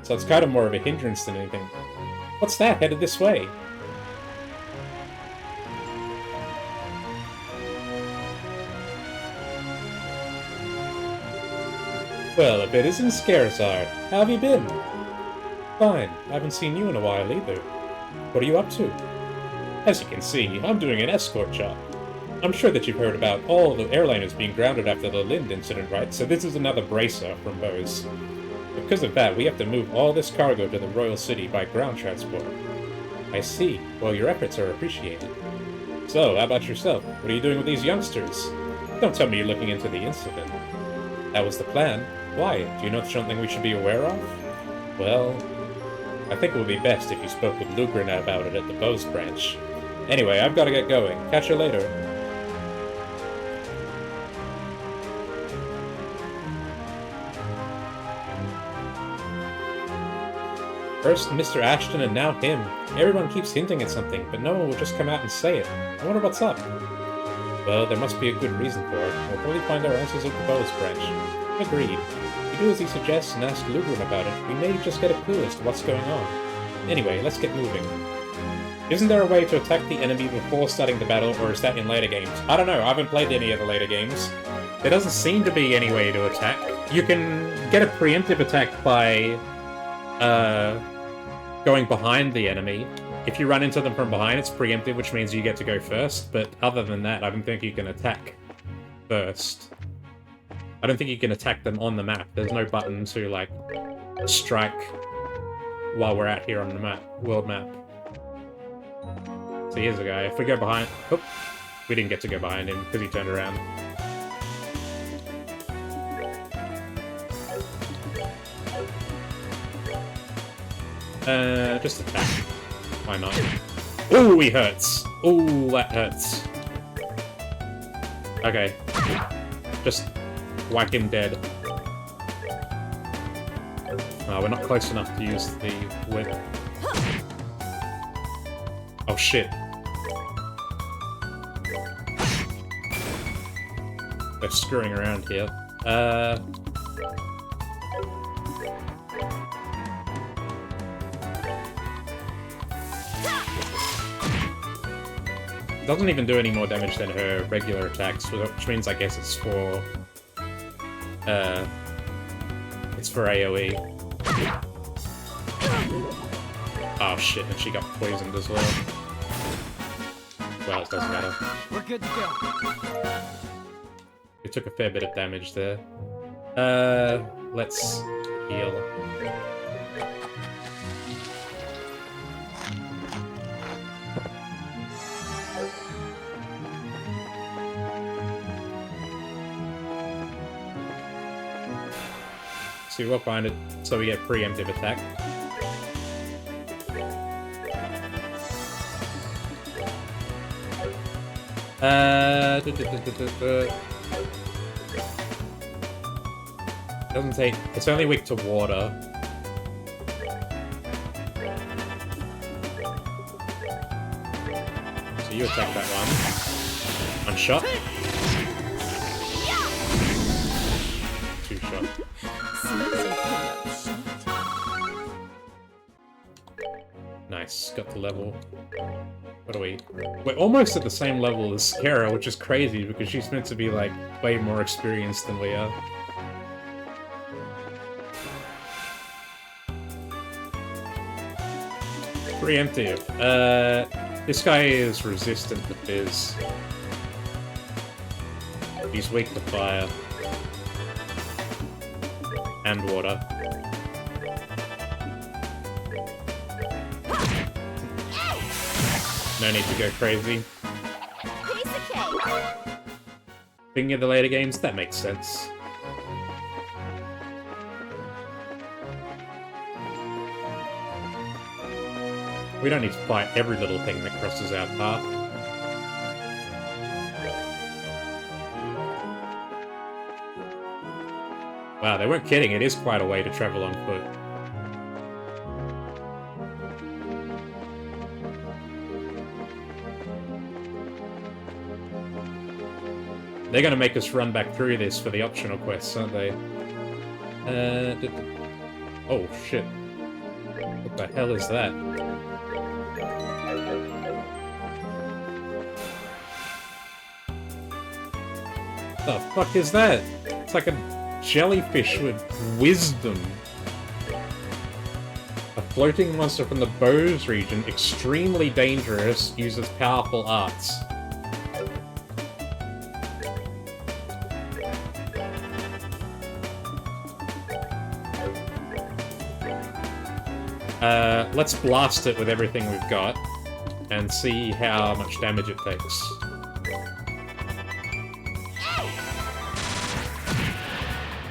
So it's kind of more of a hindrance than anything. What's that headed this way? Well, if it isn't Scarizard, how have you been? Fine. I haven't seen you in a while either. What are you up to? As you can see, I'm doing an escort job. I'm sure that you've heard about all the airliners being grounded after the Lind incident, right? So this is another bracer from Bose. Because of that, we have to move all this cargo to the Royal City by ground transport. I see. Well, your efforts are appreciated. So, how about yourself? What are you doing with these youngsters? Don't tell me you're looking into the incident. That was the plan. Why? Do you know something we should be aware of? Well, I think it would be best if you spoke with Lugrin about it at the Bose branch. Anyway, I've got to get going. Catch you later. First Mr. Ashton and now him. Everyone keeps hinting at something, but no one will just come out and say it. I wonder what's up. Well, there must be a good reason for it. We'll probably find our answers at the Bose branch. Agreed. If you do as he suggests and ask Lugrin about it, we may just get a clue as to what's going on. Anyway, let's get moving. Isn't there a way to attack the enemy before starting the battle, or is that in later games? I don't know, I haven't played any of the later games. There doesn't seem to be any way to attack. You can get a preemptive attack by going behind the enemy. If you run into them from behind, it's preemptive, which means you get to go first, but other than that, I don't think you can attack first. I don't think you can attack them on the map. There's no button to, like, strike while we're out here on the map, world map. So here's the guy. If we go behind... Oh, we didn't get to go behind him because he turned around. Just attack. Why not? Ooh, he hurts! Ooh, that hurts. Okay. Just whack him dead. We're not close enough to use the whip. Oh shit. They're screwing around here. Doesn't even do any more damage than her regular attacks, which means I guess it's for... it's for AoE. Oh shit, and she got poisoned as well. Well, it doesn't matter. We're good to go. It took a fair bit of damage there. Let's heal. See, we'll find it so we get preemptive attack. Doesn't take... It's only weak to water. So you attack that one. One shot. Two shot. Nice, got the level. What are we? We're almost at the same level as Kara, which is crazy because she's meant to be like way more experienced than we are. Preemptive. This guy is resistant to fizz. He's weak to fire. And water. No need to go crazy. Thinking of the later games, that makes sense. We don't need to fight every little thing that crosses our path. Wow, they weren't kidding, it is quite a way to travel on foot. They're gonna make us run back through this for the optional quests, aren't they? Oh, shit. What the hell is that? The fuck is that? It's like a jellyfish with wisdom. A floating monster from the Bose region, extremely dangerous, uses powerful arts. Let's blast it with everything we've got, and see how much damage it takes.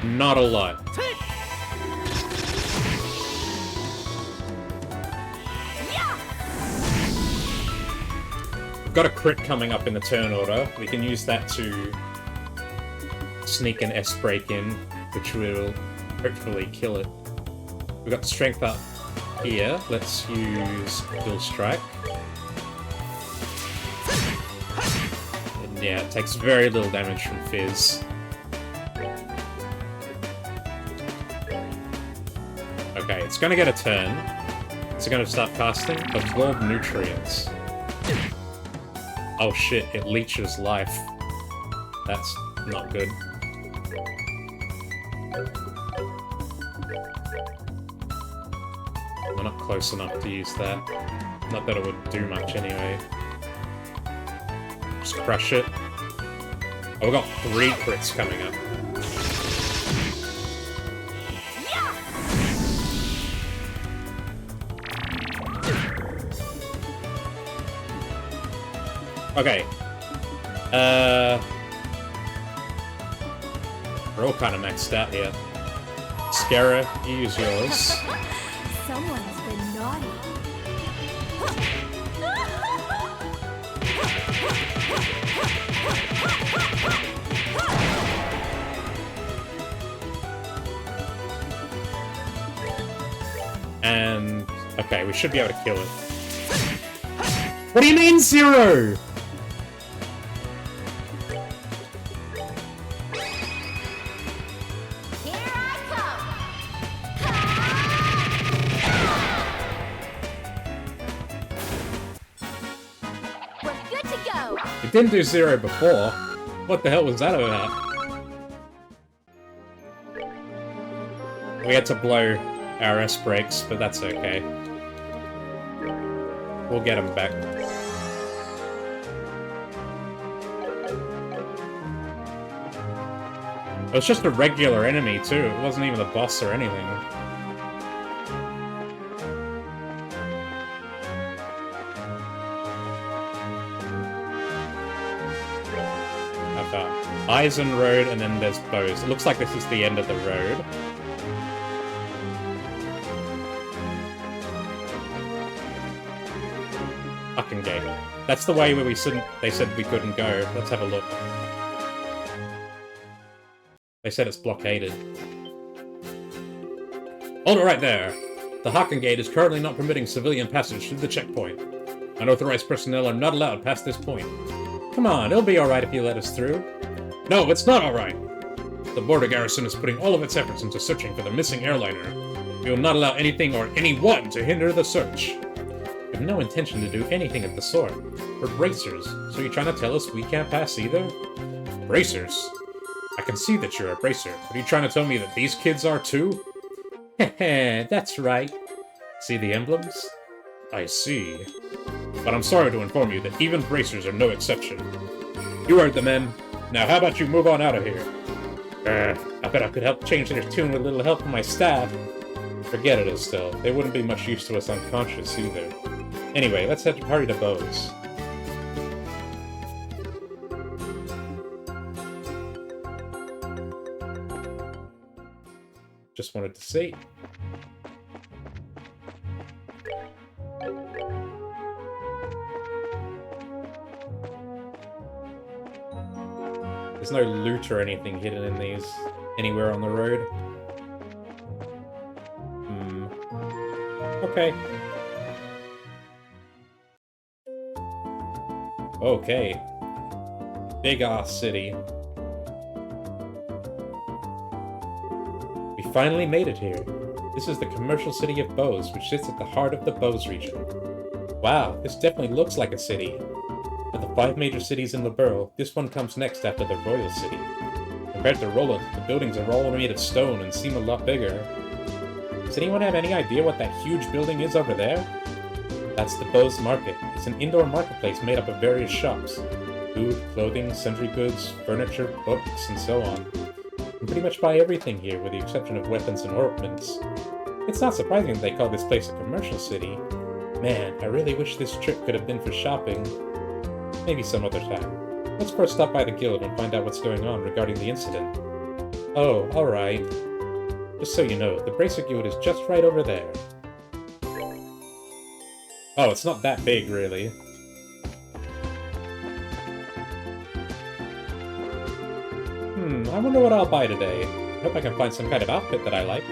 Not a lot. We've got a crit coming up in the turn order. We can use that to sneak an S-break in, which will hopefully kill it. We've got strength up here. Let's use Dual Strike. And yeah, it takes very little damage from Fizz. Okay, it's gonna get a turn. It's gonna start casting Absorb Nutrients. Oh shit, it leeches life. That's not good. We're not close enough to use that. Not that it would do much anyway. Just crush it. Oh, we've got 3 crits coming up. Okay. We're all kind of maxed out here. Scara, you use yours. Someone's been naughty. And... okay, we should be able to kill it. What do you mean, 0?! It didn't do 0 before. What the hell was that about? We had to blow our S-brakes, but that's okay. We'll get them back. It was just a regular enemy, too. It wasn't even a boss or anything. Eisen Road, and then there's Bose. It looks like this is the end of the road. Fucking gate. That's the way where they said we couldn't go. Let's have a look. They said it's blockaded. Hold it right there! The Haken Gate is currently not permitting civilian passage through the checkpoint. Unauthorized personnel are not allowed past this point. Come on, it'll be alright if you let us through. No, it's not alright! The border garrison is putting all of its efforts into searching for the missing airliner. We will not allow anything or anyone to hinder the search. We have no intention to do anything of the sort. We're bracers, so you're trying to tell us we can't pass either? Bracers? I can see that you're a bracer, but are you trying to tell me that these kids are too? Heh, that's right. See the emblems? I see. But I'm sorry to inform you that even bracers are no exception. You heard the men. Now how about you move on out of here? I bet I could help change their tune with a little help from my staff. Forget it, Estelle. They wouldn't be much use to us unconscious either. Anyway, let's hurry to Bose. Just wanted to see. There's no loot or anything hidden in these anywhere on the road. Okay. Okay. Big ass city. finally made it here. This is the commercial city of Bose, which sits at the heart of the Bose region. Wow, this definitely looks like a city. Of the 5 major cities in the borough, this one comes next after the Royal City. Compared to Roland, the buildings are all made of stone and seem a lot bigger. Does anyone have any idea what that huge building is over there? That's the Bose Market. It's an indoor marketplace made up of various shops. Food, clothing, sundry goods, furniture, books, and so on. You can pretty much buy everything here, with the exception of weapons and ornaments. It's not surprising that they call this place a commercial city. Man, I really wish this trip could have been for shopping. Maybe some other time. Let's first stop by the guild and find out what's going on regarding the incident. Oh, alright. Just so you know, the Bracer Guild is just right over there. Oh, it's not that big, really. I wonder what I'll buy today. I hope I can find some kind of outfit that I like.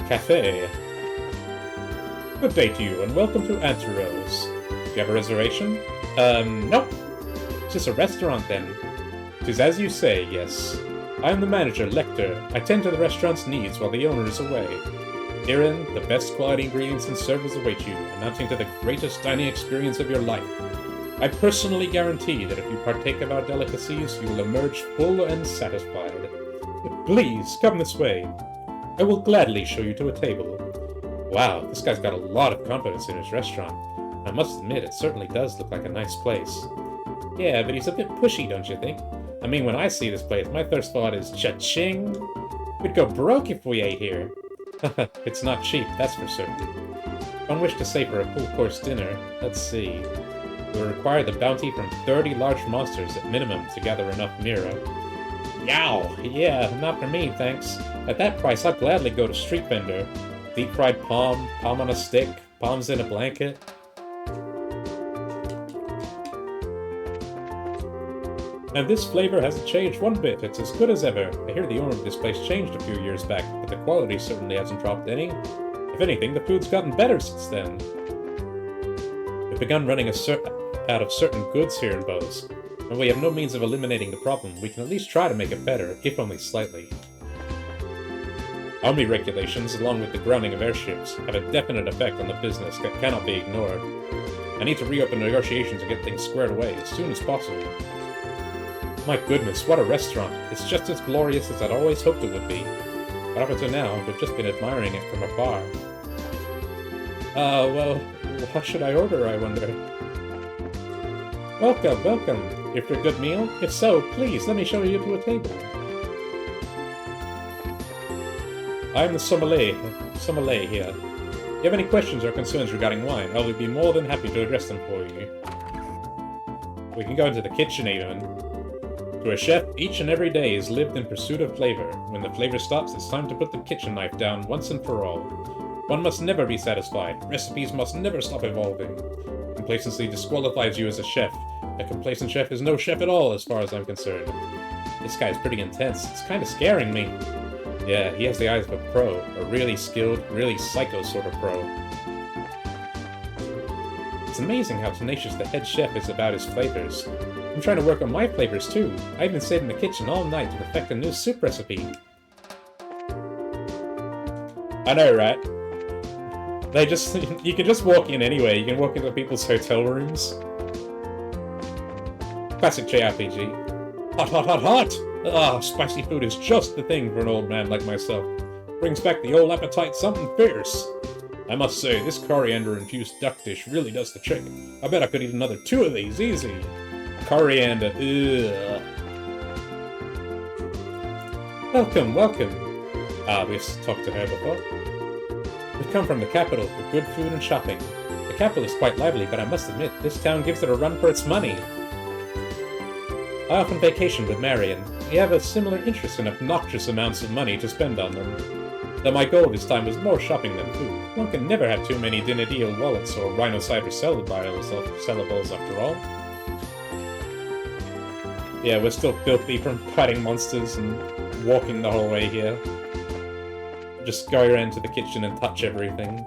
Cafe. Good day to you, and welcome to Anteros. Do you have a reservation? Nope. It's just a restaurant, then. 'Tis as you say, yes. I am the manager, Lecter. I tend to the restaurant's needs while the owner is away. Herein, the best quality ingredients and service await you, amounting to the greatest dining experience of your life. I personally guarantee that if you partake of our delicacies, you will emerge full and satisfied. Please, come this way. I will gladly show you to a table. Wow, this guy's got a lot of confidence in his restaurant. I must admit, it certainly does look like a nice place. Yeah, but he's a bit pushy, don't you think? I mean, when I see this place, my first thought is cha-ching! We'd go broke if we ate here. It's not cheap, that's for certain. One wish to say for a full-course dinner, let's see. We will require the bounty from 30 large monsters at minimum to gather enough Mira. Yow! Yeah, not for me, thanks. At that price, I'll gladly go to street vendor. Deep-fried palm, palm on a stick, palms in a blanket. And this flavor hasn't changed one bit. It's as good as ever. I hear the owner of this place changed a few years back, but the quality certainly hasn't dropped any. If anything, the food's gotten better since then. We've begun running out of certain goods here in Bose. When we have no means of eliminating the problem, we can at least try to make it better, if only slightly. Army regulations, along with the grounding of airships, have a definite effect on the business that cannot be ignored. I need to reopen negotiations and get things squared away as soon as possible. My goodness, what a restaurant! It's just as glorious as I'd always hoped it would be. But up until now, we've just been admiring it from afar. Well, what should I order, I wonder? Welcome, welcome! Here for a good meal? If so, please, let me show you to a table. I'm the sommelier here. If you have any questions or concerns regarding wine, I will be more than happy to address them for you. We can go into the kitchen even. To a chef, each and every day is lived in pursuit of flavor. When the flavor stops, it's time to put the kitchen knife down once and for all. One must never be satisfied. Recipes must never stop evolving. Complacency disqualifies you as a chef. A complacent chef is no chef at all, as far as I'm concerned. This guy's pretty intense. It's kind of scaring me. Yeah, he has the eyes of a pro. A really skilled, really psycho sort of pro. It's amazing how tenacious the head chef is about his flavors. I'm trying to work on my flavors too. I've been sitting in the kitchen all night to perfect a new soup recipe. I know, right? You can just walk in anyway. You can walk into people's hotel rooms. Classic JRPG. Hot, hot, hot, hot! Ah, spicy food is just the thing for an old man like myself. Brings back the old appetite something fierce. I must say, this coriander-infused duck dish really does the trick. I bet I could eat another 2 of these, easy. Coriander, ugh. Welcome, welcome. Ah, we've talked to her before. We've come from the capital for good food and shopping. The capital is quite lively, but I must admit, this town gives it a run for its money. I often vacation with Marion. We have a similar interest in obnoxious amounts of money to spend on them. Though my goal this time was more shopping than food. One can never have too many Dinadil wallets or Rhino Cider sellables after all. Yeah, we're still filthy from fighting monsters and walking the whole way here. Just go around to the kitchen and touch everything.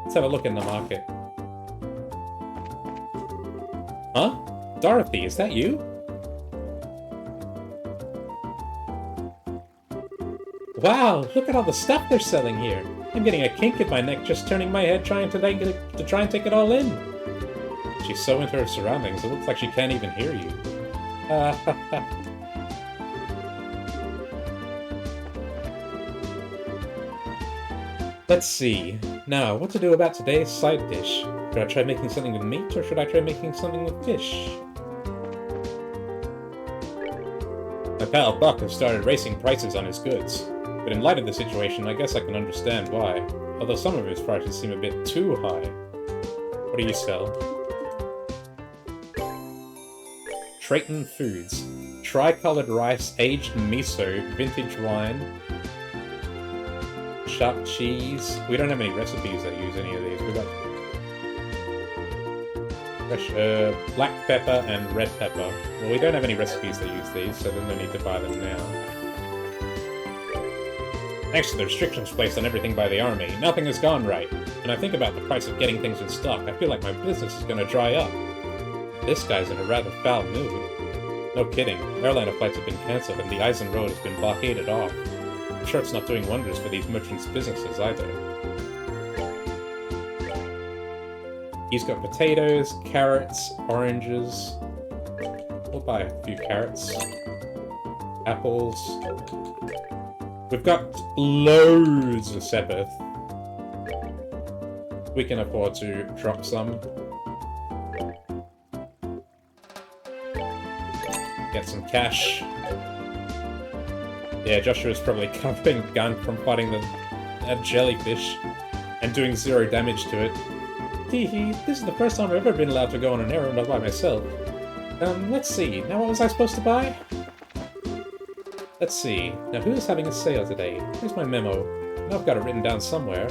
Let's have a look in the market. Huh? Dorothy, is that you? Wow, look at all the stuff they're selling here. I'm getting a kink in my neck just turning my head trying to try and take it all in. She's so into her surroundings, it looks like she can't even hear you. Let's see. Now, what to do about today's side dish? Should I try making something with meat, or should I try making something with fish? My pal Buck has started raising prices on his goods, but in light of the situation, I guess I can understand why, although some of his prices seem a bit too high. What do you sell? Trayton Foods. Tri-colored rice, aged miso, vintage wine, sharp cheese. We don't have any recipes that use any of these. We got fresh black pepper and red pepper. Well, we don't have any recipes that use these, so there's no need to buy them now. Thanks to the restrictions placed on everything by the army, nothing has gone right. When I think about the price of getting things in stock, I feel like my business is going to dry up. This guy's in a rather foul mood. No kidding, airliner flights have been cancelled and the Eisen Road has been blockaded off. I'm sure it's not doing wonders for these merchants' businesses either. He's got potatoes, carrots, oranges. We'll buy a few carrots. Apples. We've got loads of Sepith. We can afford to drop some. Get some cash. Yeah, Joshua's probably covering gunk from fighting that jellyfish and doing 0 damage to it. Teehee, this is the first time I've ever been allowed to go on an errand all by myself. Let's see. Now what was I supposed to buy? Let's see. Now who is having a sale today? Here's my memo. I know I've got it written down somewhere.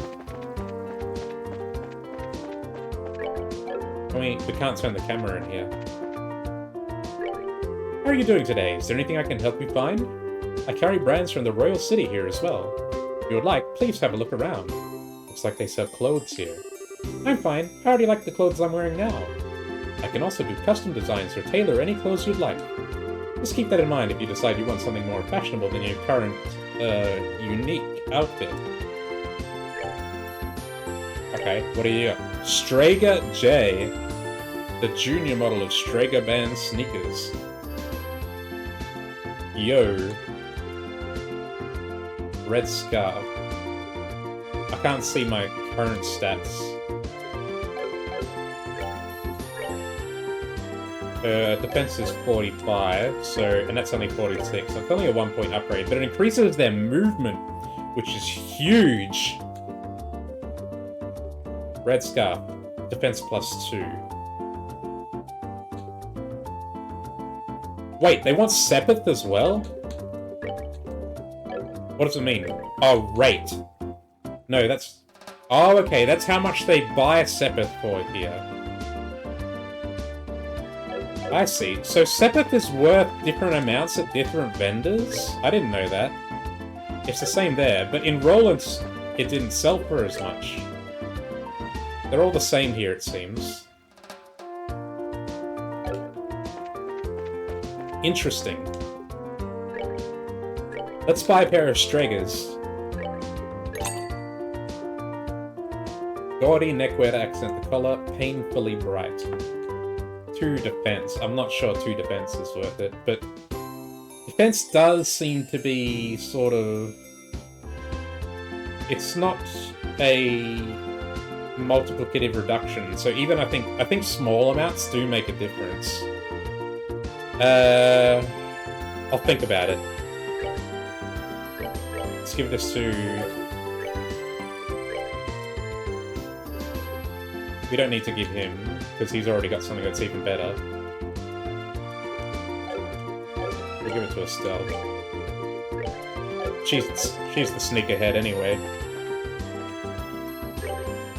I mean, we can't turn the camera in here. How are you doing today? Is there anything I can help you find? I carry brands from the Royal City here as well. If you would like, please have a look around. Looks like they sell clothes here. I'm fine. I already like the clothes I'm wearing now. I can also do custom designs or tailor any clothes you'd like. Just keep that in mind if you decide you want something more fashionable than your current, unique outfit. Okay, what do you got? Strager J. The junior model of Strager band sneakers. Yo. Red scarf. I can't see my current stats. Defense is 45, and that's only 46, so it's only a 1-point upgrade, but it increases their movement, which is huge. Red scarf. Defense +2. Wait, they want Sepith as well? What does it mean? Oh, rate. No, that's... Oh, okay, that's how much they buy Sepith for here. I see. So Sepith is worth different amounts at different vendors? I didn't know that. It's the same there, but in Roland's, it didn't sell for as much. They're all the same here, it seems. Interesting. Let's buy a pair of Stregers. Gaudy neckwear to accent the collar, painfully bright. 2 defense. I'm not sure 2 defense is worth it, but defense does seem to be sort of... It's not a multiplicative reduction, so even I think small amounts do make a difference. I'll think about it. Let's give this to... We don't need to give him, because he's already got something that's even better. We'll give it to Estelle. She's the sneakerhead anyway.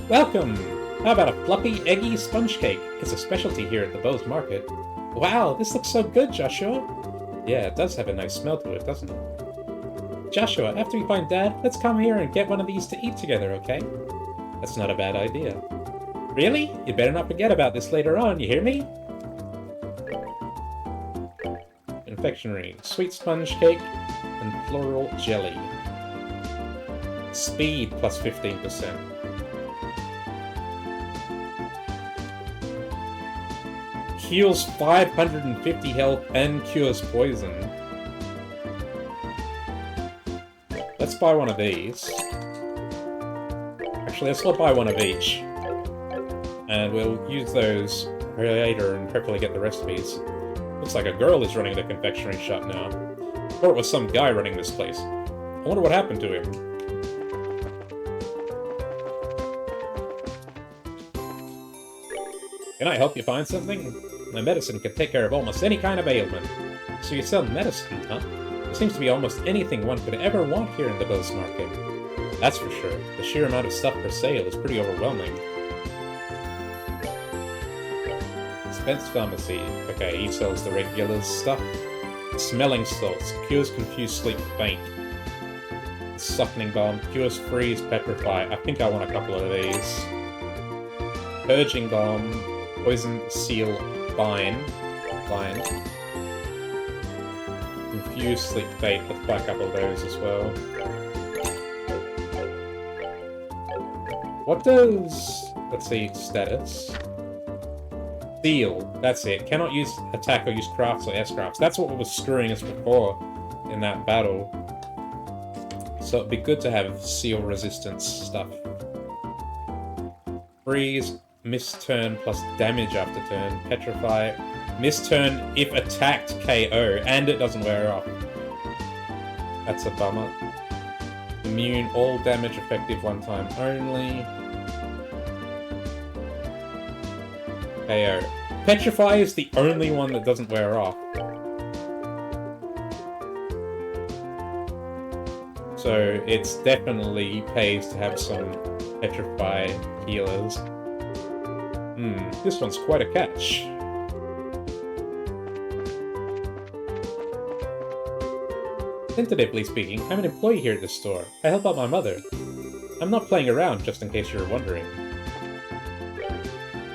Welcome! How about a fluffy, eggy sponge cake? It's a specialty here at the Bowes Market. Wow, this looks so good, Joshua! Yeah, it does have a nice smell to it, doesn't it? Joshua, after we find Dad, let's come here and get one of these to eat together, okay? That's not a bad idea. Really? You better not forget about this later on, you hear me? confectionery, sweet sponge cake, and floral jelly. Speed plus 15%. Heals 550 health and cures poison. Let's buy one of these. Actually, let's buy one of each. And we'll use those later and hopefully get the recipes. Looks like a girl is running the confectionery shop now. Or it was some guy running this place. I wonder what happened to him. Can I help you find something? My medicine can take care of almost any kind of ailment. So you sell medicine, huh? There seems to be almost anything one could ever want here in the Bill's Market. That's for sure. The sheer amount of stuff for sale is pretty overwhelming. Spence Pharmacy. Okay, he sells the regular stuff. Smelling salts. Cures confused sleep faint. Softening balm. Cures freeze petrify. I think I want a couple of these. Purging balm. Poison seal bind. Confused sleep faint. Let's buy a couple of those as well. What does... let's see, status. Seal, that's it. Cannot use attack or use crafts or S-crafts. That's what was screwing us before in that battle. So it'd be good to have seal resistance stuff. Freeze, miss turn plus damage after turn. Petrify, miss turn if attacked KO, and it doesn't wear off. That's a bummer. Immune, all damage effective one time only. KO. Petrify is the only one that doesn't wear off. So it's definitely pays to have some Petrify healers. This one's quite a catch. Tentatively speaking, I'm an employee here at this store. I help out my mother. I'm not playing around, just in case you were wondering.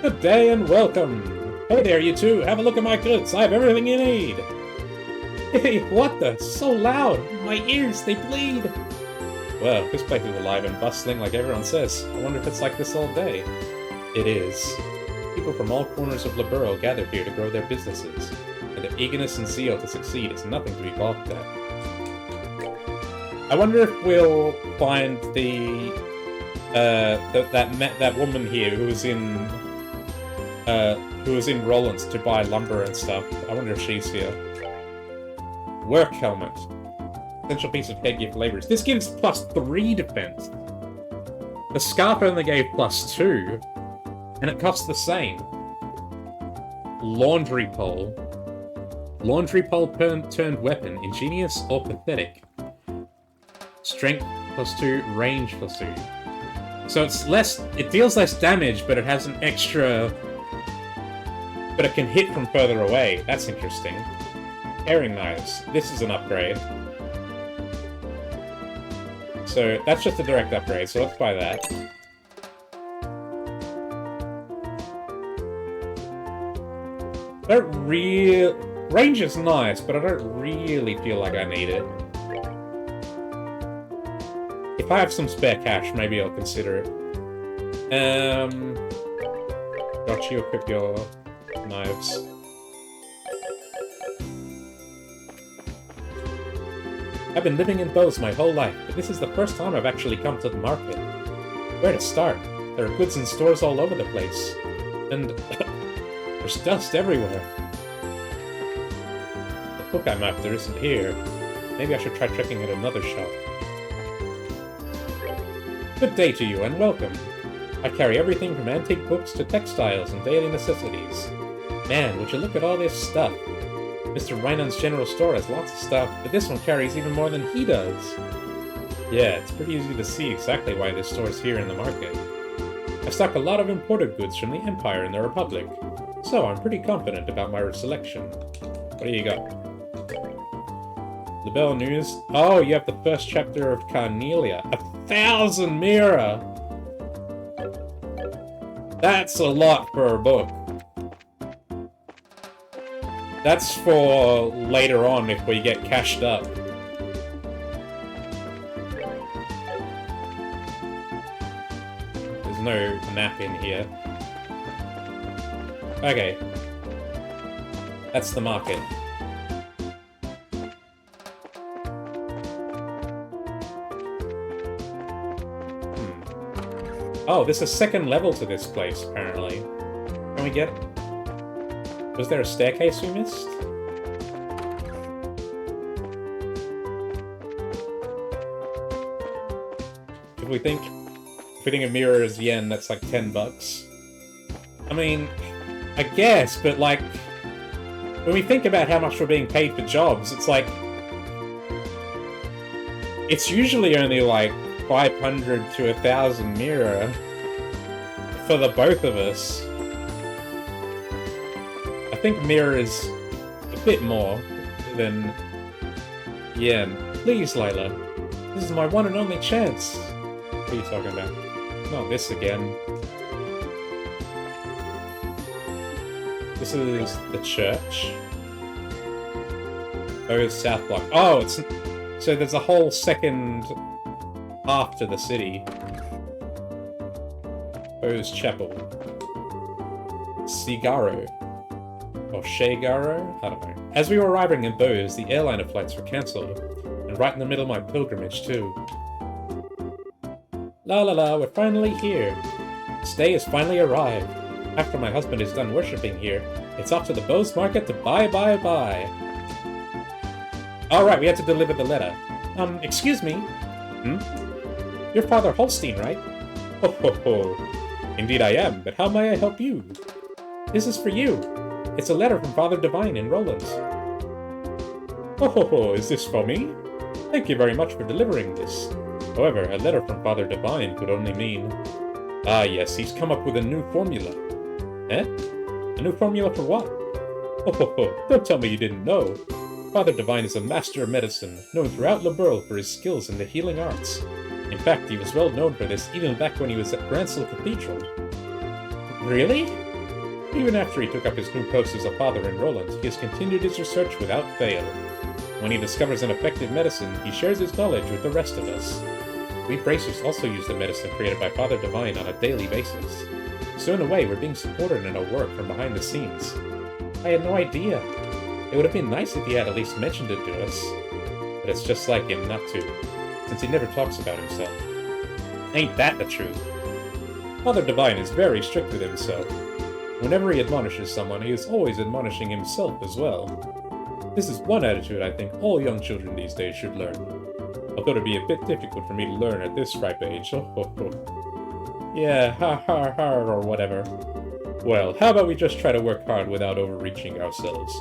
Good day and welcome! Hey there, you two! Have a look at my goods! I have everything you need! Hey, what the? So loud! My ears, they bleed! Well, this place is alive and bustling like everyone says. I wonder if it's like this all day. It is. People from all corners of Libero gather here to grow their businesses, and their eagerness and zeal to succeed is nothing to be balked at. I wonder if we'll find that woman here who was in Rollins to buy lumber and stuff. I wonder if she's here. Work helmet. Essential piece of headgear for laborers. This gives +3 defense. The scarf only gave +2, and it costs the same. Laundry pole. Laundry pole turned weapon. Ingenious or pathetic. Strength +2, range +2. So it's less. It deals less damage, but it has an extra. But it can hit from further away. That's interesting. Paring knives. This is an upgrade. So that's just a direct upgrade, so let's buy that. Range is nice, but I don't really feel like I need it. If I have some spare cash, maybe I'll consider it. Got you equip your knives. I've been living in Bose my whole life, but this is the first time I've actually come to the market. Where to start? There are goods in stores all over the place. And there's dust everywhere. The book I'm after isn't here. Maybe I should try checking at another shop. Good day to you and welcome. I carry everything from antique books to textiles and daily necessities. Man, would you look at all this stuff. Mr. Reinan's general store has lots of stuff, but this one carries even more than he does. Yeah, it's pretty easy to see exactly why this store's here in the market. I stock a lot of imported goods from the Empire and the Republic, so I'm pretty confident about my selection. What do you got? Libelle News. Oh, you have the first chapter of Carnelia. 1,000 Mira! That's a lot for a book. That's for later on if we get cashed up. There's no map in here. Okay. That's the market. Oh, there's a second level to this place, apparently. Can we get... Was there a staircase we missed? If we think of mirror as yen, that's like 10 bucks. I mean, I guess, but like... When we think about how much we're being paid for jobs, it's like... It's usually only like 500 to 1,000 mirror for the both of us. I think mirror is a bit more than yen. Please, Lila. This is my one and only chance. What are you talking about? Not this again. This is the church. Oh, it's South Block. Oh, it's... So there's a whole second half to the city. Bose Chapel. Cigaro. Or Shagaro? I don't know. As we were arriving in Bose, the airliner flights were cancelled. And right in the middle of my pilgrimage, too. La la la, we're finally here. This day has finally arrived. After my husband is done worshipping here, it's off to the Bose market to buy. Alright, we had to deliver the letter. Excuse me? You're Father Holstein, right? Ho ho ho. Indeed I am, but how may I help you? This is for you. It's a letter from Father Divine in Roland. Ho ho ho, is this for me? Thank you very much for delivering this. However, a letter from Father Divine could only mean... Ah yes, he's come up with a new formula. Eh? A new formula for what? Ho ho ho, don't tell me you didn't know. Father Divine is a master of medicine, known throughout Liberl for his skills in the healing arts. In fact, he was well known for this even back when he was at Gransel Cathedral. Really? Even after he took up his new post as a father in Roland, he has continued his research without fail. When he discovers an effective medicine, he shares his knowledge with the rest of us. We bracers also use the medicine created by Father Divine on a daily basis. So in a way, we're being supported in our work from behind the scenes. I had no idea. It would have been nice if he had at least mentioned it to us. But it's just like him not to, since he never talks about himself. Ain't that the truth? Father Divine is very strict with himself. Whenever he admonishes someone, he is always admonishing himself as well. This is one attitude I think all young children these days should learn. Although it'd be a bit difficult for me to learn at this ripe age. Yeah, ha ha ha, or whatever. Well, how about we just try to work hard without overreaching ourselves?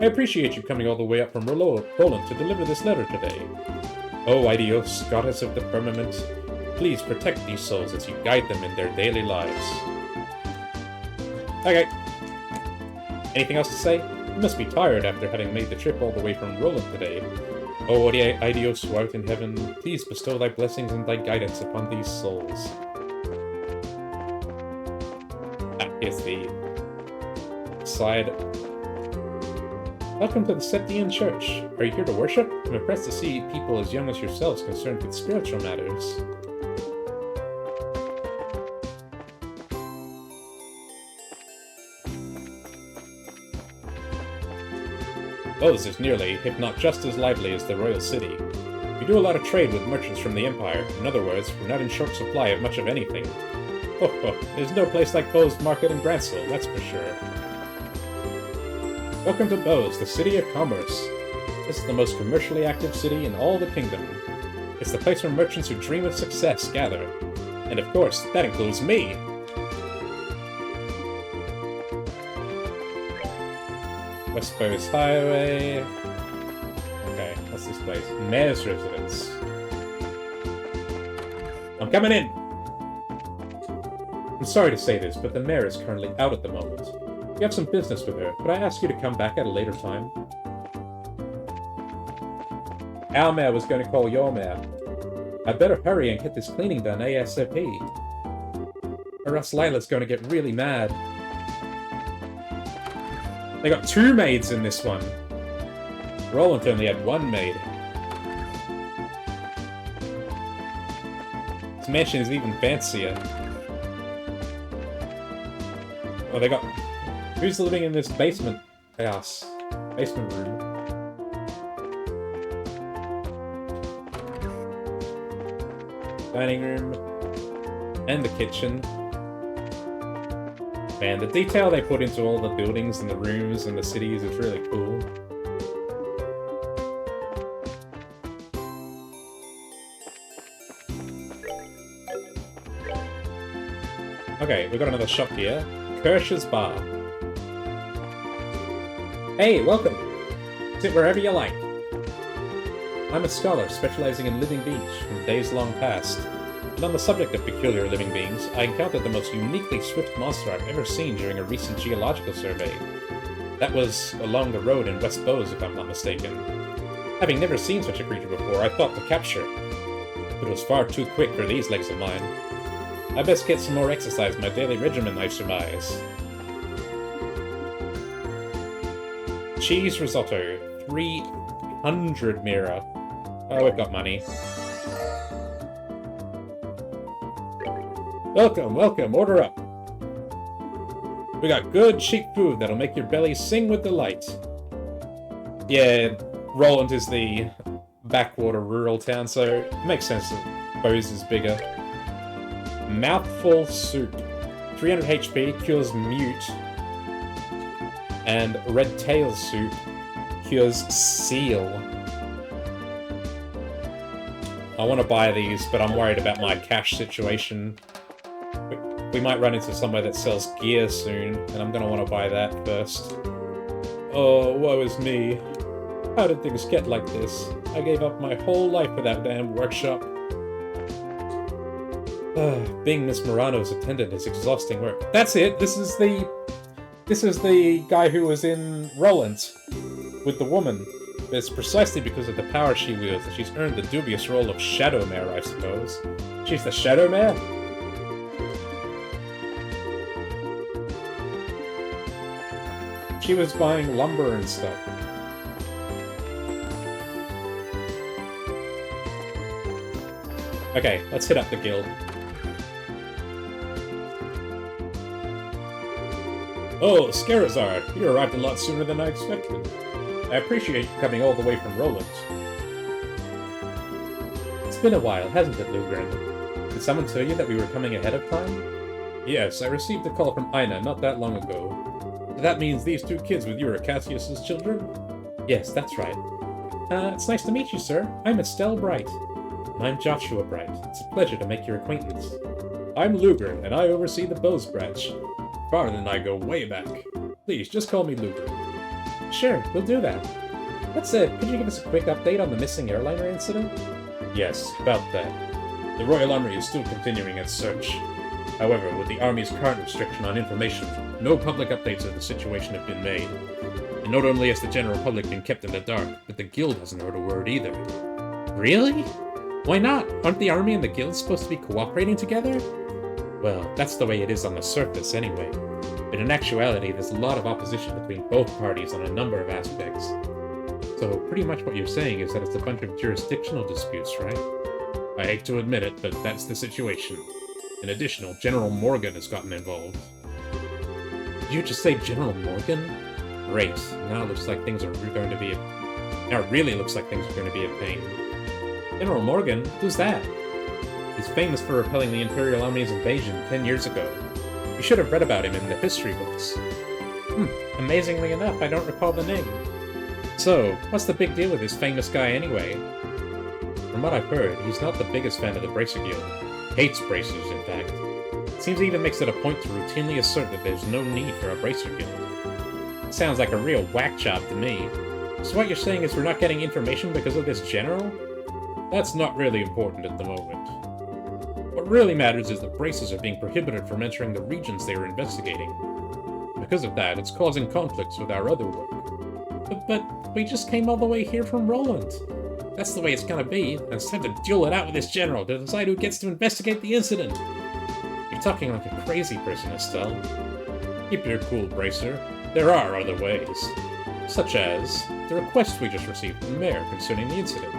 I appreciate you coming all the way up from Roland to deliver this letter today. Oh, Idios, goddess of the firmament, please protect these souls as you guide them in their daily lives. Okay. Anything else to say? You must be tired after having made the trip all the way from Roland today. Oh, Idios who art in heaven, please bestow thy blessings and thy guidance upon these souls. Here's the slide. Welcome to the Septian Church. Are you here to worship? I'm impressed to see people as young as yourselves concerned with spiritual matters. Bose is nearly, if not just as lively as the royal city. We do a lot of trade with merchants from the Empire. In other words, we're not in short supply of much of anything. There's no place like Bose Market in Gransel, that's for sure. Welcome to Bose, the city of commerce. This is the most commercially active city in all the kingdom. It's the place where merchants who dream of success gather. And of course, that includes me! West Bose Highway... Okay, what's this place? Mayor's Residence. I'm coming in! I'm sorry to say this, but the mayor is currently out at the moment. We have some business with her. Could I ask you to come back at a later time? Our mayor was going to call your mayor. I'd better hurry and get this cleaning done ASAP. Or else Lila's going to get really mad. They got 2 maids in this one. Roland only had 1 maid. This mansion is even fancier. Oh, they got... Who's living in this basement house? Basement room. Dining room. And the kitchen. Man, the detail they put into all the buildings and the rooms and the cities is really cool. Okay, we've got another shop here. Kirsch's Bar. Hey, welcome! Sit wherever you like. I'm a scholar specializing in living beings from days long past. And on the subject of peculiar living beings, I encountered the most uniquely swift monster I've ever seen during a recent geological survey. That was along the road in West Bowes, if I'm not mistaken. Having never seen such a creature before, I thought to capture it. But it was far too quick for these legs of mine. I best get some more exercise in my daily regimen, I surmise. Cheese risotto. 300 mira. Oh, we've got money. Welcome, welcome, order up. We got good, cheap food that'll make your belly sing with delight. Yeah, Roland is the backwater rural town, so it makes sense that Bowes is bigger. Mouthful soup. 300 HP, cures mute. And red tail soup cures seal. I want to buy these, but I'm worried about my cash situation. We might run into somewhere that sells gear soon, and I'm going to want to buy that first. Oh, woe is me. How did things get like this? I gave up my whole life for that damn workshop. Being Miss Morano's attendant is exhausting work. That's it! This is the guy who was in Roland with the woman. It's precisely because of the power she wields that she's earned the dubious role of Shadow Mare, I suppose. She's the Shadow Mare? She was buying lumber and stuff. Okay, let's hit up the guild. Oh, Scarazard, you arrived a lot sooner than I expected. I appreciate you coming all the way from Roland. It's been a while, hasn't it, Lugren? Did someone tell you that we were coming ahead of time? Yes, I received a call from Ina not that long ago. That means these 2 kids with you are Cassius's children? Yes, that's right. It's nice to meet you, sir. I'm Estelle Bright. And I'm Joshua Bright. It's a pleasure to make your acquaintance. I'm Lugren, and I oversee the Bowes branch. Farther than I go way back. Please, just call me Lugren. Sure, we'll do that. That said, could you give us a quick update on the missing airliner incident? Yes, about that. The Royal Army is still continuing its search. However, with the Army's current restriction on information, no public updates of the situation have been made. And not only has the general public been kept in the dark, but the Guild hasn't heard a word either. Really? Why not? Aren't the Army and the Guild supposed to be cooperating together? Well, that's the way it is on the surface anyway. But in actuality, there's a lot of opposition between both parties on a number of aspects. So pretty much what you're saying is that it's a bunch of jurisdictional disputes, right? I hate to admit it, but that's the situation. In addition, General Morgan has gotten involved. Did you just say General Morgan? Great. Now it looks like things are going to be Now it really looks like things are going to be a pain. General Morgan? Who's that? He's famous for repelling the Imperial Army's invasion 10 years ago. You should have read about him in the history books. Amazingly enough, I don't recall the name. So, what's the big deal with this famous guy anyway? From what I've heard, he's not the biggest fan of the Bracer Guild. Hates bracers, in fact. Seems he even makes it a point to routinely assert that there's no need for a Bracer Guild. Sounds like a real whack job to me. So what you're saying is we're not getting information because of this general? That's not really important at the moment. What really matters is that bracers are being prohibited from entering the regions they are investigating. Because of that, it's causing conflicts with our other work. But we just came all the way here from Roland. That's the way it's gonna be, and it's time to duel it out with this general to decide who gets to investigate the incident. You're talking like a crazy person, Estelle. Keep your cool, Bracer. There are other ways, such as the request we just received from the mayor concerning the incident.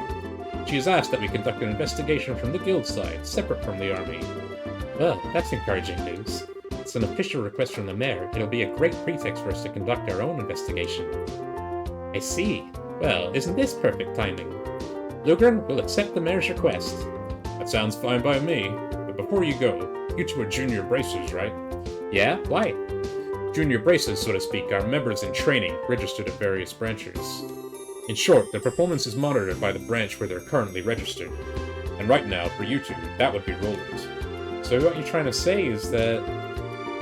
She has asked that we conduct an investigation from the guild side, separate from the army. Well, that's encouraging news. It's an official request from the mayor. It'll be a great pretext for us to conduct our own investigation. I see. Well, isn't this perfect timing? Lugren will accept the mayor's request. That sounds fine by me. But before you go, you two are junior bracers, right? Yeah? Why? Junior bracers, so to speak, are members in training, registered at various branches. In short, their performance is monitored by the branch where they're currently registered. And right now, for you two, that would be Roland. So what you're trying to say is that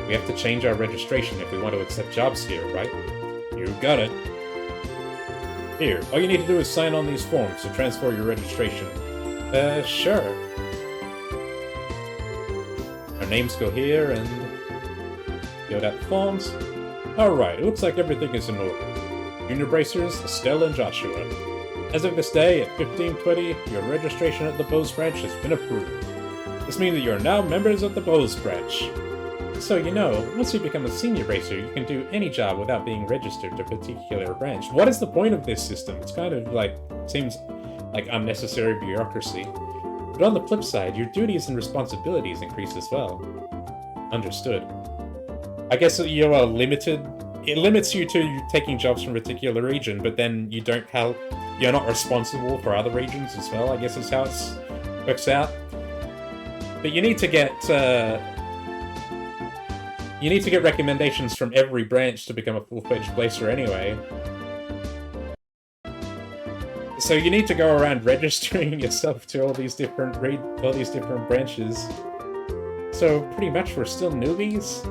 we have to change our registration if we want to accept jobs here, right? You got it. Here, all you need to do is sign on these forms to transfer your registration. Sure. Our names go here, and fill out the forms. Alright, it looks like everything is in order. Junior Bracers, Estelle and Joshua. As of this day, at 15:20, your registration at the Bose branch has been approved. This means that you are now members of the Bose branch. So, you know, once you become a senior bracer, you can do any job without being registered to a particular branch. What is the point of this system? It's kind of like, seems like unnecessary bureaucracy. But on the flip side, your duties and responsibilities increase as well. Understood. I guess you are limited. It limits you to taking jobs from a particular region, but then you don't have, you're not responsible for other regions as well, I guess is how it works out. But you need to get recommendations from every branch to become a full-fledged Blazer anyway. So you need to go around registering yourself to all these different branches. So pretty much we're still newbies?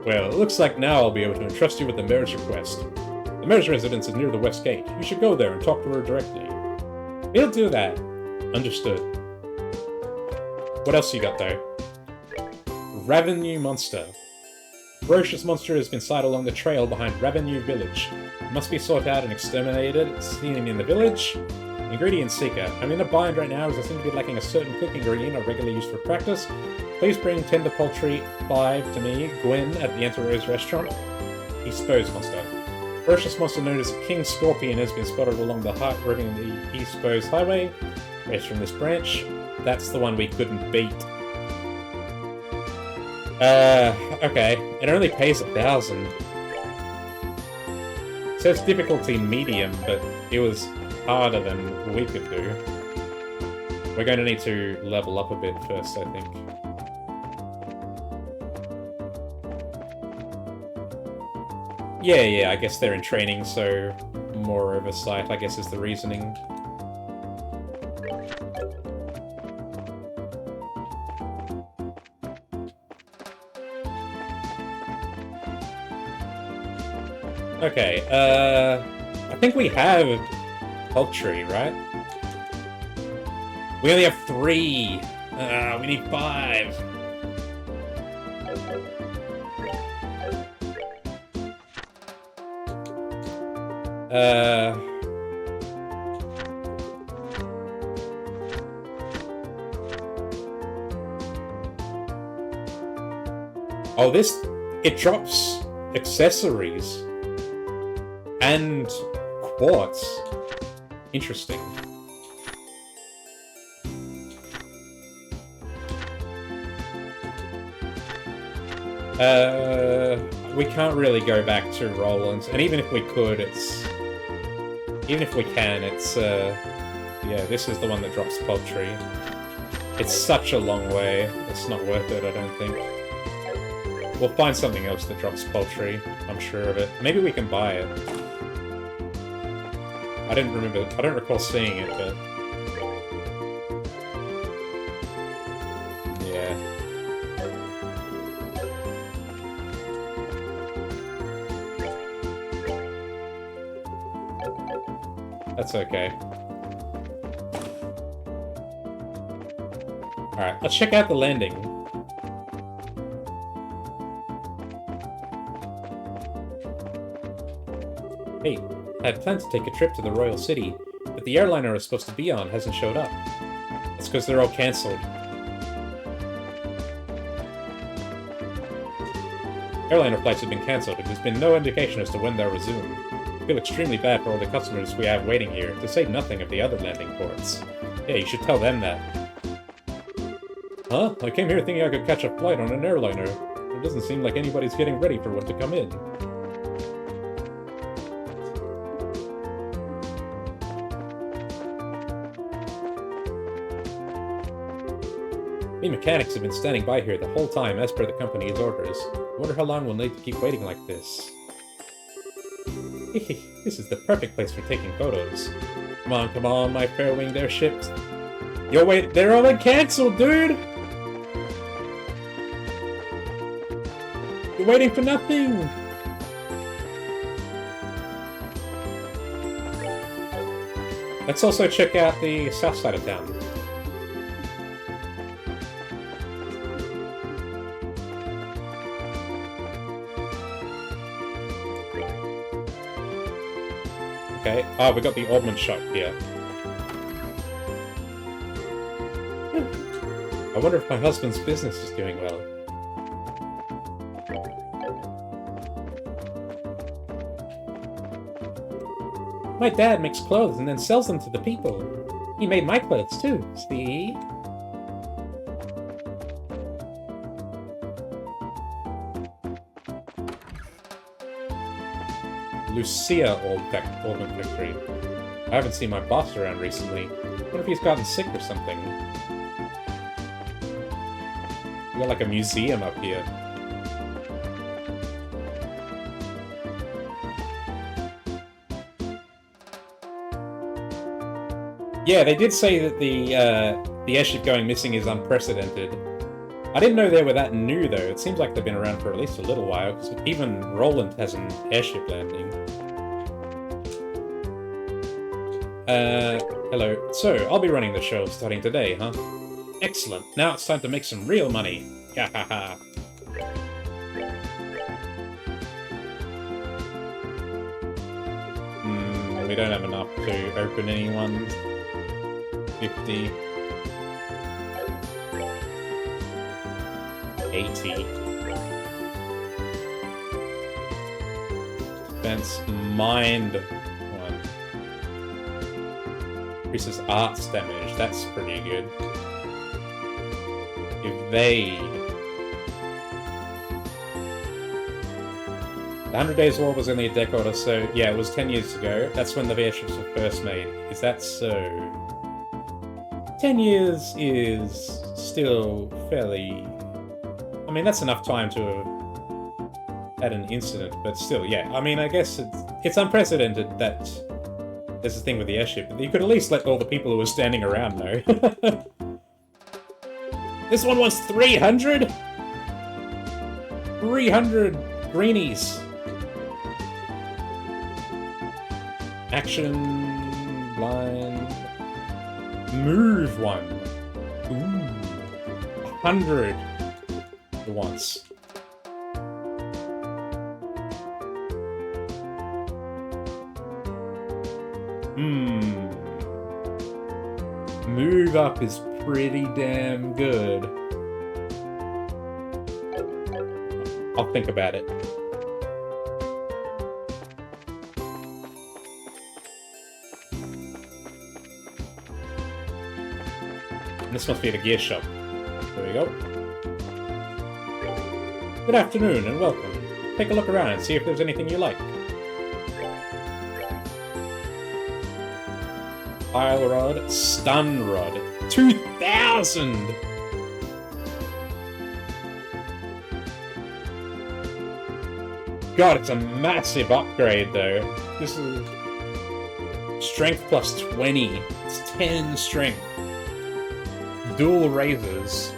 Well, it looks like now I'll be able to entrust you with the mayor's request. The mayor's residence is near the west gate. You should go there and talk to her directly. We'll do that. Understood. What else you got there? Revenue Monster. Ferocious monster has been sighted along the trail behind Revenue Village. It must be sought out and exterminated. It's seen in the village. Ingredient Seeker. I'm in a bind right now as I seem to be lacking a certain cooking ingredient I regularly use for practice. Please bring Tender Poultry 5 to me, Gwen, at the Anti-Rose restaurant. East Bose Monster. Ferocious monster known as King Scorpion has been spotted along the East Bose Highway. Raised from this branch. That's the one we couldn't beat. Okay. It only pays 1,000. It says difficulty medium, but it was harder than we could do. We're going to need to level up a bit first, I think. Yeah, I guess they're in training, so more oversight, I guess, is the reasoning. Okay, I think we have poultry, right? We only have 3! We need 5! Oh, it drops accessories and quartz. Interesting. We can't really go back to Roland's, and even if we could, even if we can, yeah, this is the one that drops poultry. It's such a long way, it's not worth it, I don't think. We'll find something else that drops poultry, I'm sure of it. Maybe we can buy it. I don't recall seeing it, but... yeah. That's okay. Alright, let's check out the landing. Hey, I had planned to take a trip to the Royal City, but the airliner I was supposed to be on hasn't showed up. That's because they're all cancelled. Airliner flights have been cancelled, and there's been no indication as to when they'll resume. I feel extremely bad for all the customers we have waiting here, to say nothing of the other landing ports. Yeah, you should tell them that. Huh? I came here thinking I could catch a flight on an airliner. It doesn't seem like anybody's getting ready for one to come in. We mechanics have been standing by here the whole time as per the company's orders. I wonder how long we'll need to keep waiting like this. This is the perfect place for taking photos. Come on, my fair-winged airships. Yo, wait, they're all cancelled, dude! You're waiting for nothing! Let's also check out the south side of town. Okay. Oh, we got the Oddman shop here. I wonder if my husband's business is doing well. My dad makes clothes and then sells them to the people. He made my clothes too, see? Lucia Oldman Factory. I haven't seen my boss around recently. What if he's gotten sick or something? We got like a museum up here. Yeah, they did say that the airship going missing is unprecedented. I didn't know they were that new, though. It seems like they've been around for at least a little while, because even Roland has an airship landing. Hello. So, I'll be running the show starting today, huh? Excellent. Now it's time to make some real money. Ha ha ha. We don't have enough to open any ones. 50. 80. Defense Mind 1. Increases arts damage, that's pretty good. Evade. The 100 Days War was only a decade or so. Yeah, it was 10 years ago. That's when the airships were first made. Is that so? 10 years is still fairly... I mean, that's enough time to have had an incident, but still, yeah. I mean, I guess it's unprecedented that there's a thing with the airship. You could at least let all the people who were standing around know. This one wants 300? 300 greenies. Action... blind... Move one. Ooh. 100 at once. Move up is pretty damn good. I'll think about it. And this must be the gear shop. There we go. Good afternoon and welcome. Take a look around and see if there's anything you like. Pile rod, stun rod. 2,000! God, it's a massive upgrade though. This is... Strength plus 20. It's 10 strength. Dual razors.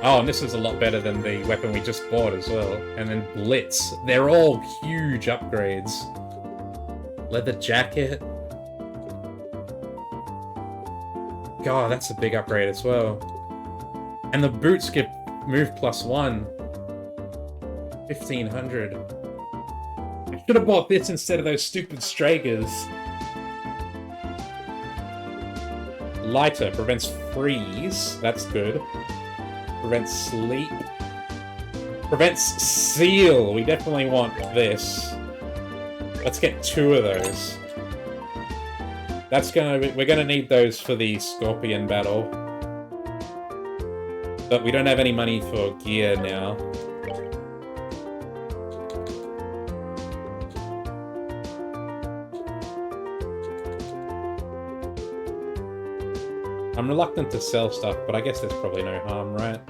Oh, and this is a lot better than the weapon we just bought as well. And then Blitz. They're all huge upgrades. Leather jacket. God, that's a big upgrade as well. And the boots get move plus 1. 1,500. I should have bought this instead of those stupid Stragers. Lighter prevents freeze. That's good. Prevents sleep. Prevents seal. We definitely want this. Let's get 2 of those. That's gonna be, we're gonna need those for the Scorpion battle. But we don't have any money for gear now. I'm reluctant to sell stuff, but I guess there's probably no harm, right?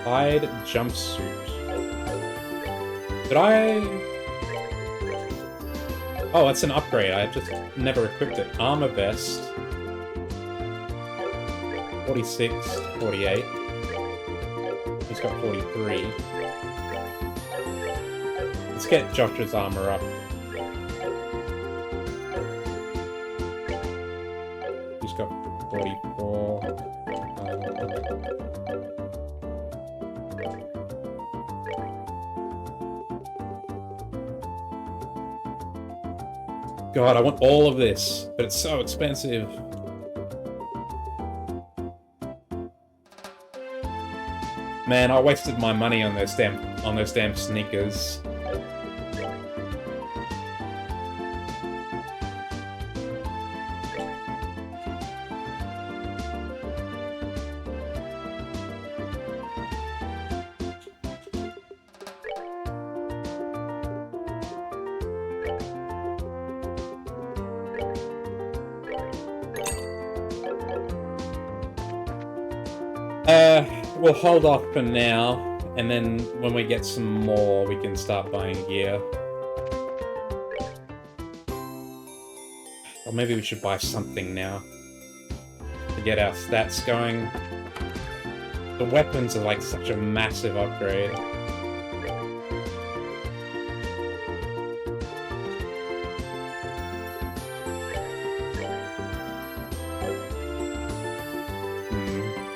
Hide jumpsuit. Did I... Oh, that's an upgrade. I just never equipped it. Armor vest. 46, 48. He's got 43. Let's get Josh's armor up. He's got 44. God, I want all of this, but it's so expensive. Man, I wasted my money on those damn sneakers. We'll hold off for now, and then when we get some more, we can start buying gear. Or maybe we should buy something now to get our stats going. The weapons are like such a massive upgrade.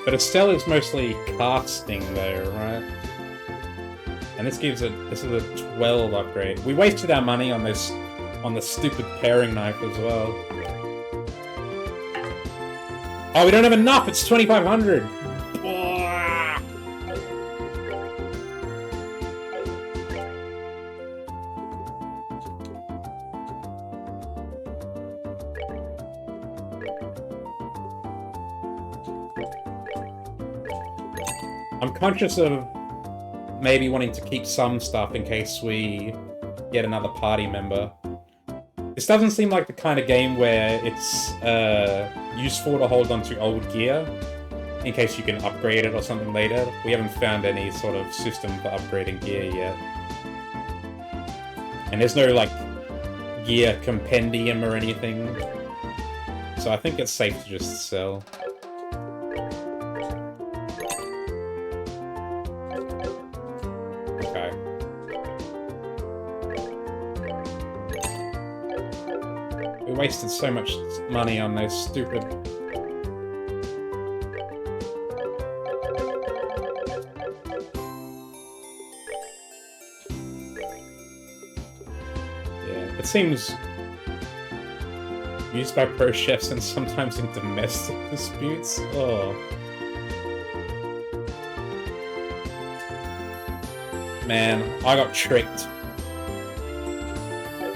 But Estelle is mostly casting though, right? And this gives it, this is a 12 upgrade. We wasted our money on this, on the stupid paring knife as well. Oh, we don't have enough! It's 2,500! I'm conscious of maybe wanting to keep some stuff in case we get another party member. This doesn't seem like the kind of game where it's useful to hold onto old gear in case you can upgrade it or something later. We haven't found any sort of system for upgrading gear yet. And there's no, like, gear compendium or anything. So I think it's safe to just sell. We wasted so much money on those stupid... Yeah, it seems used by pro chefs and sometimes in domestic disputes. Oh. Man, I got tricked.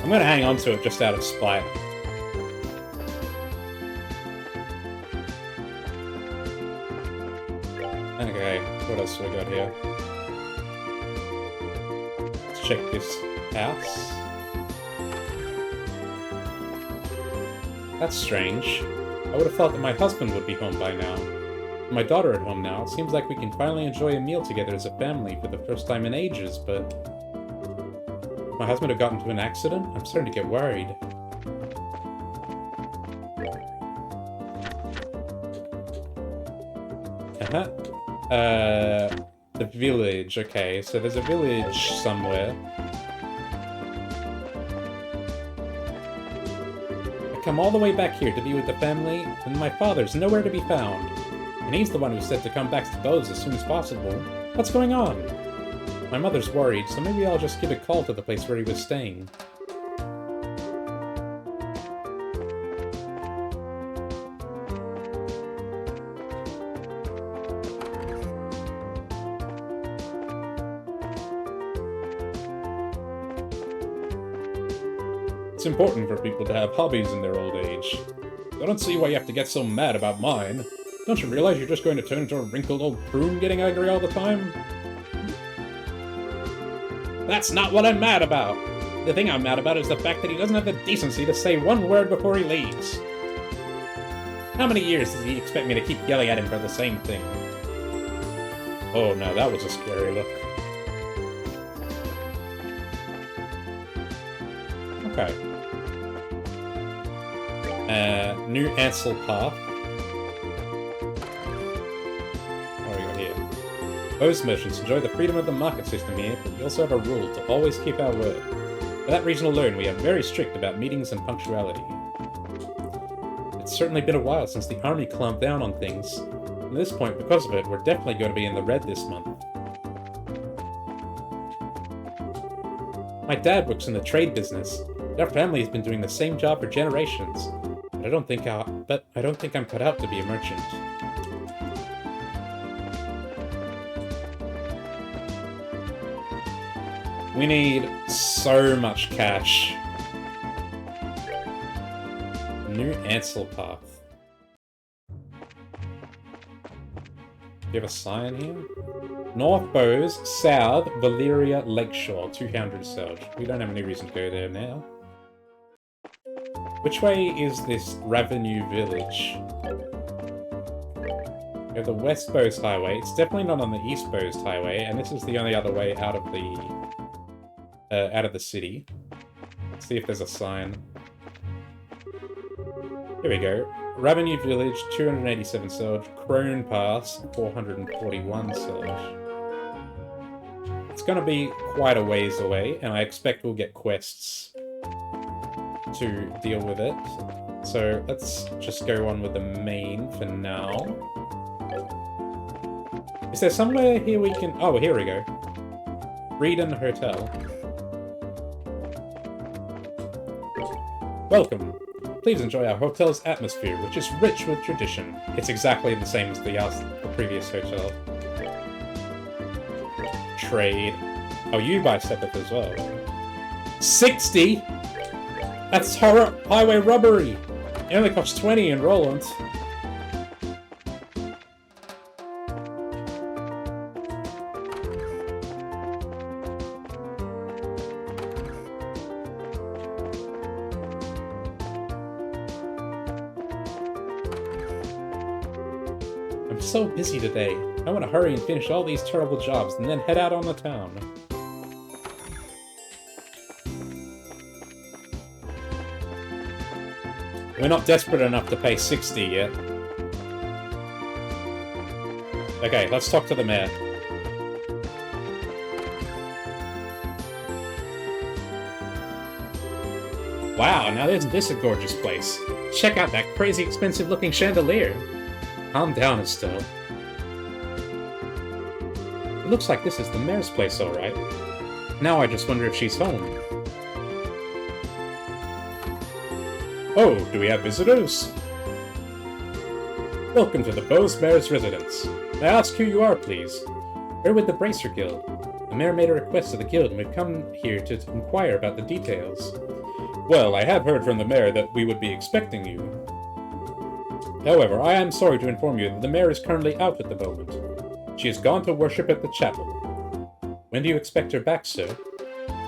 I'm gonna hang on to it just out of spite. Okay, what else we got here? Let's check this house. That's strange. I would have thought that my husband would be home by now. My daughter at home now. It seems like we can finally enjoy a meal together as a family for the first time in ages, but... Would my husband have gotten into an accident? I'm starting to get worried. The village. Okay, so there's a village somewhere. I come all the way back here to be with the family, and my father's nowhere to be found. And he's the one who said to come back to Bose as soon as possible. What's going on? My mother's worried, so maybe I'll just give a call to the place where he was staying. It's important for people to have hobbies in their old age. I don't see why you have to get so mad about mine. Don't you realize you're just going to turn into a wrinkled old prune getting angry all the time? That's not what I'm mad about! The thing I'm mad about is the fact that he doesn't have the decency to say one word before he leaves. How many years does he expect me to keep yelling at him for the same thing? Oh no, that was a scary look. Okay. New Ansel Path. What do we got here? Most merchants enjoy the freedom of the market system here, but we also have a rule to always keep our word. For that reason alone, we are very strict about meetings and punctuality. It's certainly been a while since the army clamped down on things. At this point, because of it, we're definitely going to be in the red this month. My dad works in the trade business. Our family has been doing the same job for generations. But I don't think I'm cut out to be a merchant. We need so much cash. New Ansel Path. Do you have a sign here? North Bose, South, Valeria Lakeshore, 200 Selge. We don't have any reason to go there now. Which way is this Ravenue Village? We have the West Bose Highway. It's definitely not on the East Bose Highway, and this is the only other way out of the city. Let's see if there's a sign. Here we go. Ravenue Village, 287 Selge. Crone Pass, 441 Selge. It's going to be quite a ways away, and I expect we'll get quests to deal with it. So let's just go on with the main for now. Is there somewhere here we can... Oh, here we go. Reedon Hotel. Welcome. Please enjoy our hotel's atmosphere, which is rich with tradition. It's exactly the same as the previous hotel. Trade. Oh, you buy Sepith as well. 60? That's highway robbery! It only costs 20 in Roland. I'm so busy today. I want to hurry and finish all these terrible jobs and then head out on the town. We're not desperate enough to pay 60 yet. Okay, let's talk to the mayor. Wow, now isn't this a gorgeous place? Check out that crazy expensive looking chandelier. Calm down, Estelle. It looks like this is the mayor's place, alright. Now I just wonder if she's home. Oh, do we have visitors? Welcome to the Bose Mayor's residence. May I ask who you are, please? We're with the Bracer Guild. The mayor made a request to the guild and we've come here to inquire about the details. Well, I have heard from the mayor that we would be expecting you. However, I am sorry to inform you that the mayor is currently out at the moment. She has gone to worship at the chapel. When do you expect her back, sir?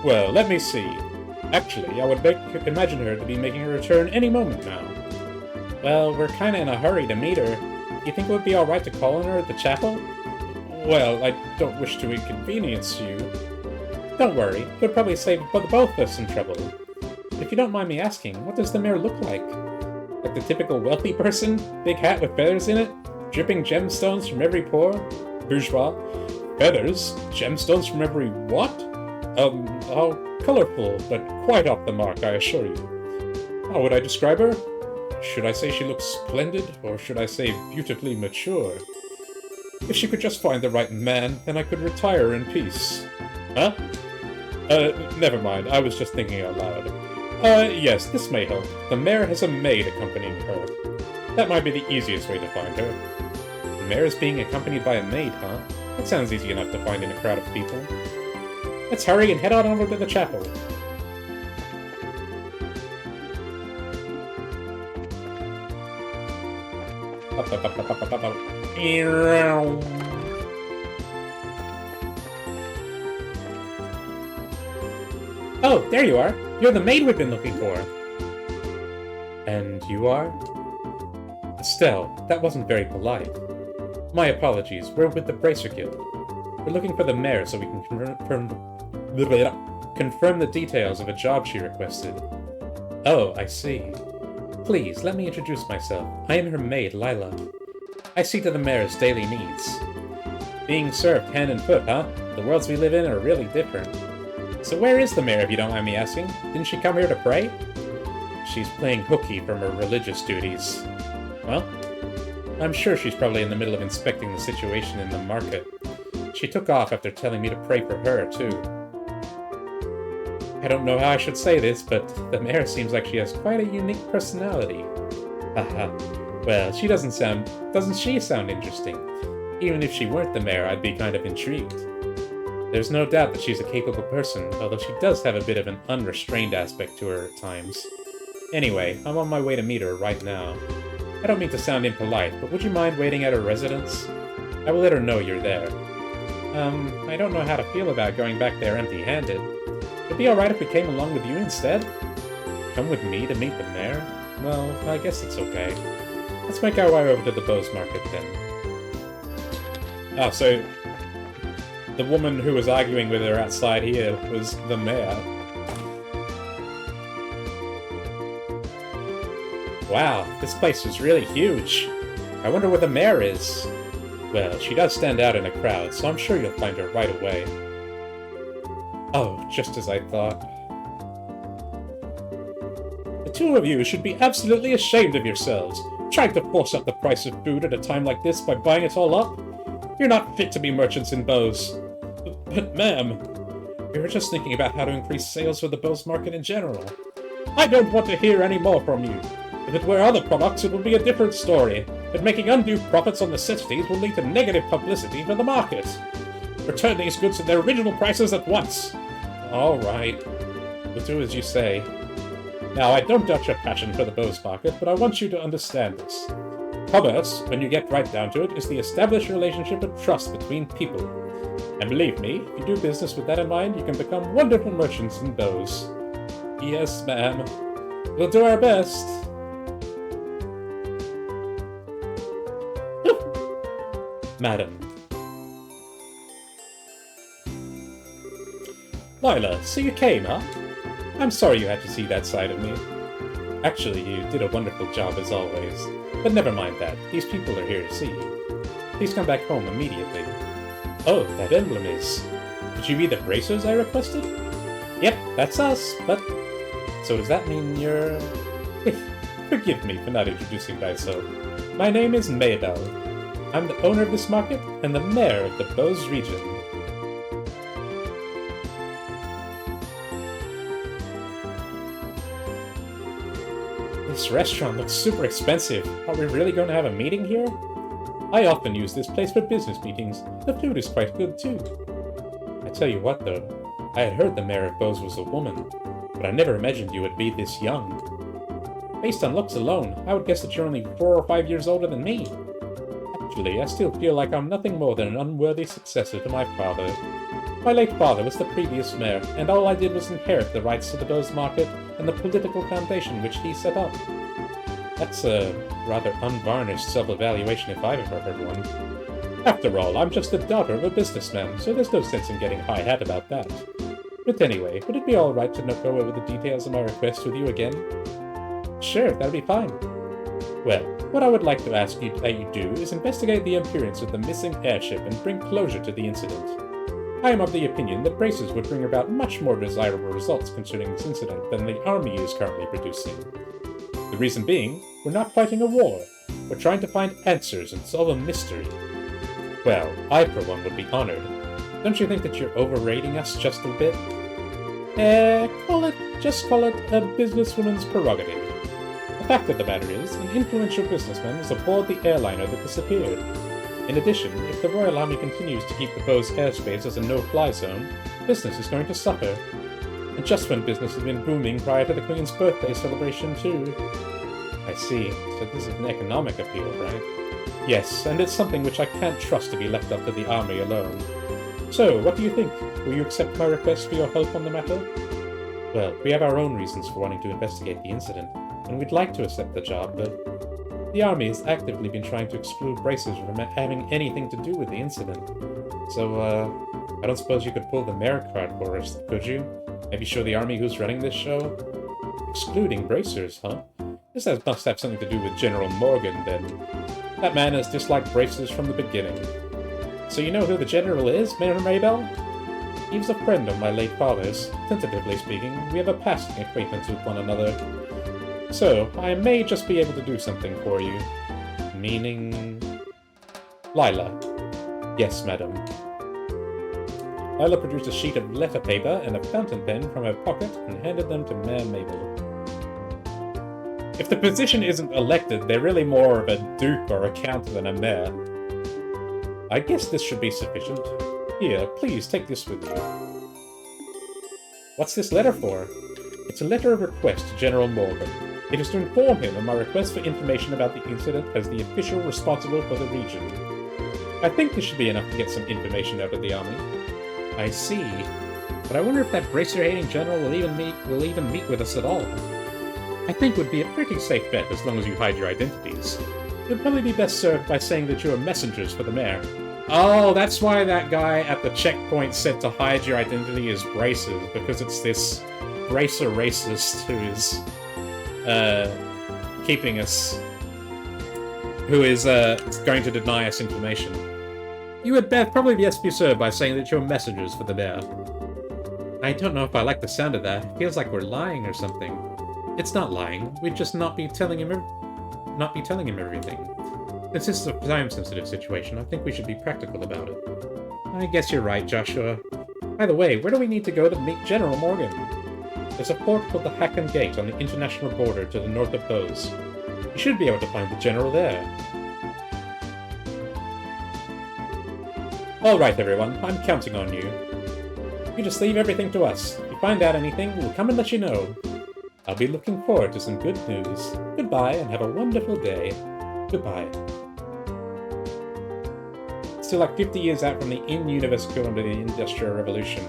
Well, let me see. Actually, I would imagine her to be making a return any moment now. Well, we're kinda in a hurry to meet her. Do you think it would be alright to call on her at the chapel? Well, I don't wish to inconvenience you. Don't worry, it would probably save both of us some trouble. If you don't mind me asking, what does the mayor look like? Like the typical wealthy person? Big hat with feathers in it? Dripping gemstones from every pore? Bourgeois? Feathers? Gemstones from every what? How colorful, but quite off the mark, I assure you. How would I describe her? Should I say she looks splendid, or should I say beautifully mature? If she could just find the right man, then I could retire in peace. Huh? Never mind, I was just thinking out loud. Yes, this may help. The mayor has a maid accompanying her. That might be the easiest way to find her. The mayor is being accompanied by a maid, huh? That sounds easy enough to find in a crowd of people. Let's hurry and head on over to the chapel. Oh, there you are! You're the maid we've been looking for! And you are? Estelle, that wasn't very polite. My apologies, we're with the Bracer Guild. We're looking for the mayor so we can confirm the details of a job she requested. Oh, I see. Please, let me introduce myself. I am her maid, Lila. I see to the mayor's daily needs. Being served hand and foot, huh? The worlds we live in are really different. So where is the mayor, if you don't mind me asking? Didn't she come here to pray? She's playing hooky from her religious duties. Well, I'm sure she's probably in the middle of inspecting the situation in the market. She took off after telling me to pray for her, too. I don't know how I should say this, but the mayor seems like she has quite a unique personality. Haha. Well, doesn't she sound interesting? Even if she weren't the mayor, I'd be kind of intrigued. There's no doubt that she's a capable person, although she does have a bit of an unrestrained aspect to her at times. Anyway, I'm on my way to meet her right now. I don't mean to sound impolite, but would you mind waiting at her residence? I will let her know you're there. I don't know how to feel about going back there empty-handed. Would it be alright if we came along with you instead? Come with me to meet the mayor? Well, I guess it's okay. Let's make our way over to the Bose Market then. Ah, so the woman who was arguing with her outside here was the mayor. Wow, this place is really huge. I wonder where the mayor is. Well, she does stand out in a crowd, so I'm sure you'll find her right away. Oh, just as I thought. The two of you should be absolutely ashamed of yourselves, trying to force up the price of food at a time like this by buying it all up. You're not fit to be merchants in Bose. But ma'am, we were just thinking about how to increase sales for the Bose market in general. I don't want to hear any more from you. If it were other products, it would be a different story, but making undue profits on necessities will lead to negative publicity for the market. Return these goods to their original prices at once. All right. We'll do as you say. Now, I don't doubt your passion for the Bose market, but I want you to understand this. Commerce, when you get right down to it, is the established relationship of trust between people. And believe me, if you do business with that in mind, you can become wonderful merchants in Bose. Yes, ma'am. We'll do our best. Madam. Lila, so you came, huh? I'm sorry you had to see that side of me. Actually, you did a wonderful job as always. But never mind that. These people are here to see you. Please come back home immediately. Oh, that emblem is... Did you read the bracers I requested? Yep, that's us, but... So does that mean you're... Forgive me for not introducing myself. My name is Maydell. I'm the owner of this market and the mayor of the Bose region. This restaurant looks super expensive. Are we really going to have a meeting here? I often use this place for business meetings. The food is quite good too. I tell you what though, I had heard the mayor of Bose was a woman, but I never imagined you would be this young. Based on looks alone, I would guess that you're only 4 or 5 years older than me. Actually, I still feel like I'm nothing more than an unworthy successor to my father. My late father was the previous mayor, and all I did was inherit the rights to the Bose market and the political foundation which he set up. That's a rather unvarnished self-evaluation if I've ever heard one. After all, I'm just the daughter of a businessman, so there's no sense in getting high-hat about that. But anyway, would it be alright to go over the details of my request with you again? Sure, that'd be fine. Well, what I would like to ask you that you do is investigate the appearance of the missing airship and bring closure to the incident. I am of the opinion that braces would bring about much more desirable results concerning this incident than the army is currently producing. The reason being, we're not fighting a war. We're trying to find answers and solve a mystery. Well, I for one would be honored. Don't you think that you're overrating us just a bit? Call it a businesswoman's prerogative. The fact of the matter is, an influential businessman is aboard the airliner that disappeared. In addition, if the Royal Army continues to keep the Bose airspace as a no-fly zone, business is going to suffer. And just when business has been booming prior to the Queen's birthday celebration too. I see. So this is an economic appeal, right? Yes, and it's something which I can't trust to be left up to the army alone. So, what do you think? Will you accept my request for your help on the matter? Well, we have our own reasons for wanting to investigate the incident, and we'd like to accept the job, but the army has actively been trying to exclude bracers from having anything to do with the incident. So, I don't suppose you could pull the mayor card for us, could you? Maybe show the army who's running this show? Excluding bracers, huh? This must have something to do with General Morgan, then. That man has disliked bracers from the beginning. So you know who the general is, Mayor Maybell? He was a friend of my late father's. Tentatively speaking, we have a passing acquaintance with one another. So, I may just be able to do something for you. Meaning... Lila. Yes, madam. Lila produced a sheet of letter paper and a fountain pen from her pocket and handed them to Mayor Mabel. If the position isn't elected, they're really more of a duke or a count than a mayor. I guess this should be sufficient. Here, please take this with you. What's this letter for? It's a letter of request to General Morgan. It is to inform him of my request for information about the incident as the official responsible for the region. I think this should be enough to get some information out of the army. I see. But I wonder if that bracer-hating general will even meet with us at all. I think it would be a pretty safe bet as long as you hide your identities. You'd probably be best served by saying that you are messengers for the mayor. Oh, that's why that guy at the checkpoint said to hide your identity as braces, because it's this bracer racist who is keeping us, who is going to deny us information. You would probably be best be served by saying that you're messengers for the mayor. I don't know if I like the sound of that. It feels like we're lying or something. It's not lying. We'd just not be telling him everything. Since this is a time-sensitive situation, I think we should be practical about it. I guess you're right, Joshua. By the way, where do we need to go to meet General Morgan? There's a port called the Hacken Gate on the international border to the north of Bose. You should be able to find the General there. Alright everyone, I'm counting on you. You just leave everything to us. If you find out anything, we'll come and let you know. I'll be looking forward to some good news. Goodbye, and have a wonderful day. Goodbye. Still like 50 years out from the in-universe equivalent of the Industrial Revolution.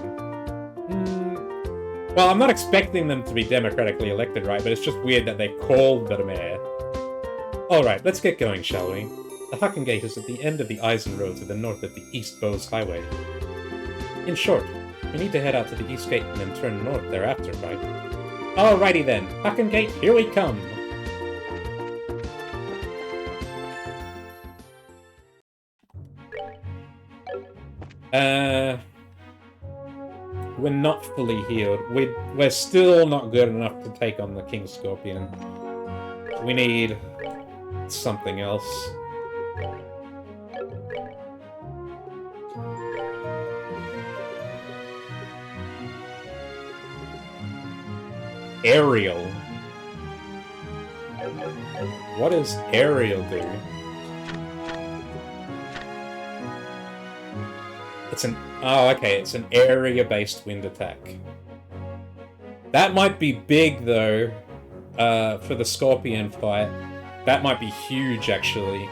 Well, I'm not expecting them to be democratically elected, right? But it's just weird that they called the mayor. Alright, let's get going, shall we? The Hacken Gate is at the end of the Eisen Road to the north of the East Bose Highway. In short, we need to head out to the East Gate and then turn north thereafter, right? Alrighty then, Hacken Gate, here we come! We're not fully healed. We're still not good enough to take on the King Scorpion. We need something else. Aerial. What does Aerial do? It's an... Oh, okay, it's an area-based wind attack. That might be big, though, for the Scorpion fight. That might be huge, actually.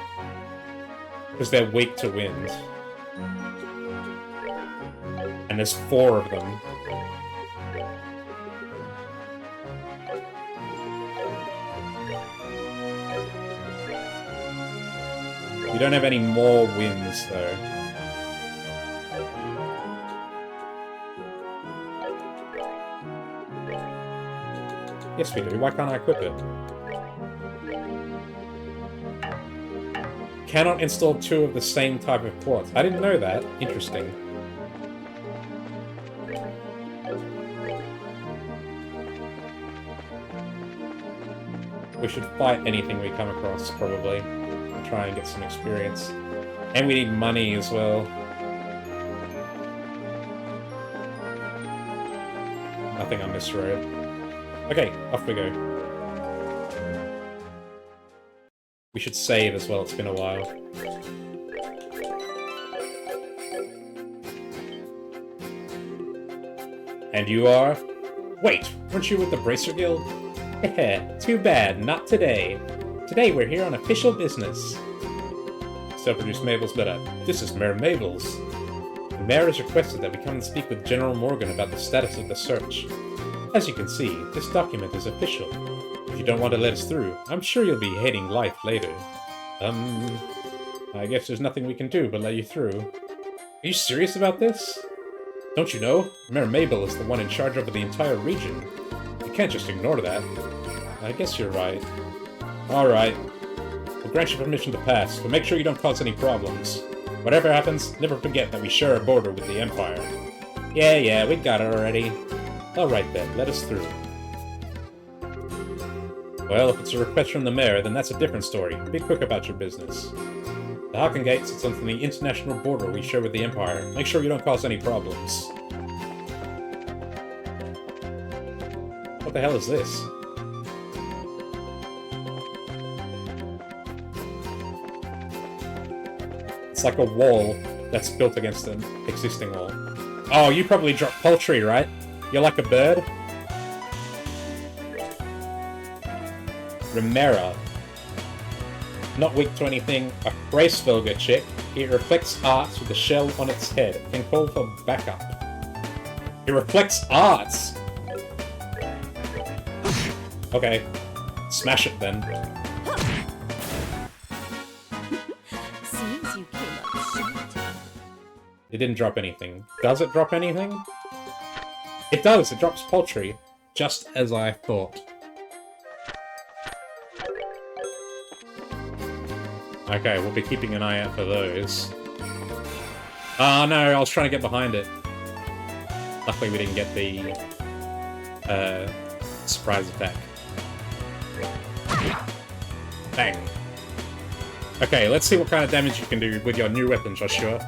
Because they're weak to wind. And there's 4 of them. We don't have any more winds, though. Yes, we do. Why can't I equip it? Cannot install 2 of the same type of quads. I didn't know that. Interesting. We should fight anything we come across, probably. And try and get some experience. And we need money as well. Nothing on this road. Okay, off we go. We should save as well, it's been a while. And you are? Wait, weren't you with the Bracer Guild? Heh, too bad, not today. Today we're here on official business. Self-produced Mabel's letter. This is Mayor Mabel's. The mayor has requested that we come and speak with General Morgan about the status of the search. As you can see, this document is official. If you don't want to let us through, I'm sure you'll be hating life later. I guess there's nothing we can do but let you through. Are you serious about this? Don't you know? Mayor Mabel is the one in charge over the entire region. You can't just ignore that. I guess you're right. Alright. We'll grant you permission to pass, but make sure you don't cause any problems. Whatever happens, never forget that we share a border with the Empire. Yeah, we got it already. Alright then, let us through. Well, if it's a request from the mayor, then that's a different story. Be quick about your business. The Haken Gate sits on the international border we share with the Empire. Make sure you don't cause any problems. What the hell is this? It's like a wall that's built against an existing wall. Oh, you probably dropped poultry, right? You're like a bird? Remera. Not weak to anything, a Gracefelger chick. It reflects arts with a shell on its head. It can call for backup. It reflects arts! Okay. Smash it then. Seems you came up short. It didn't drop anything. Does it drop anything? It does! It drops poultry. Just as I thought. Okay, we'll be keeping an eye out for those. Oh no, I was trying to get behind it. Luckily we didn't get the surprise attack. Bang. Okay, let's see what kind of damage you can do with your new weapon, Joshua.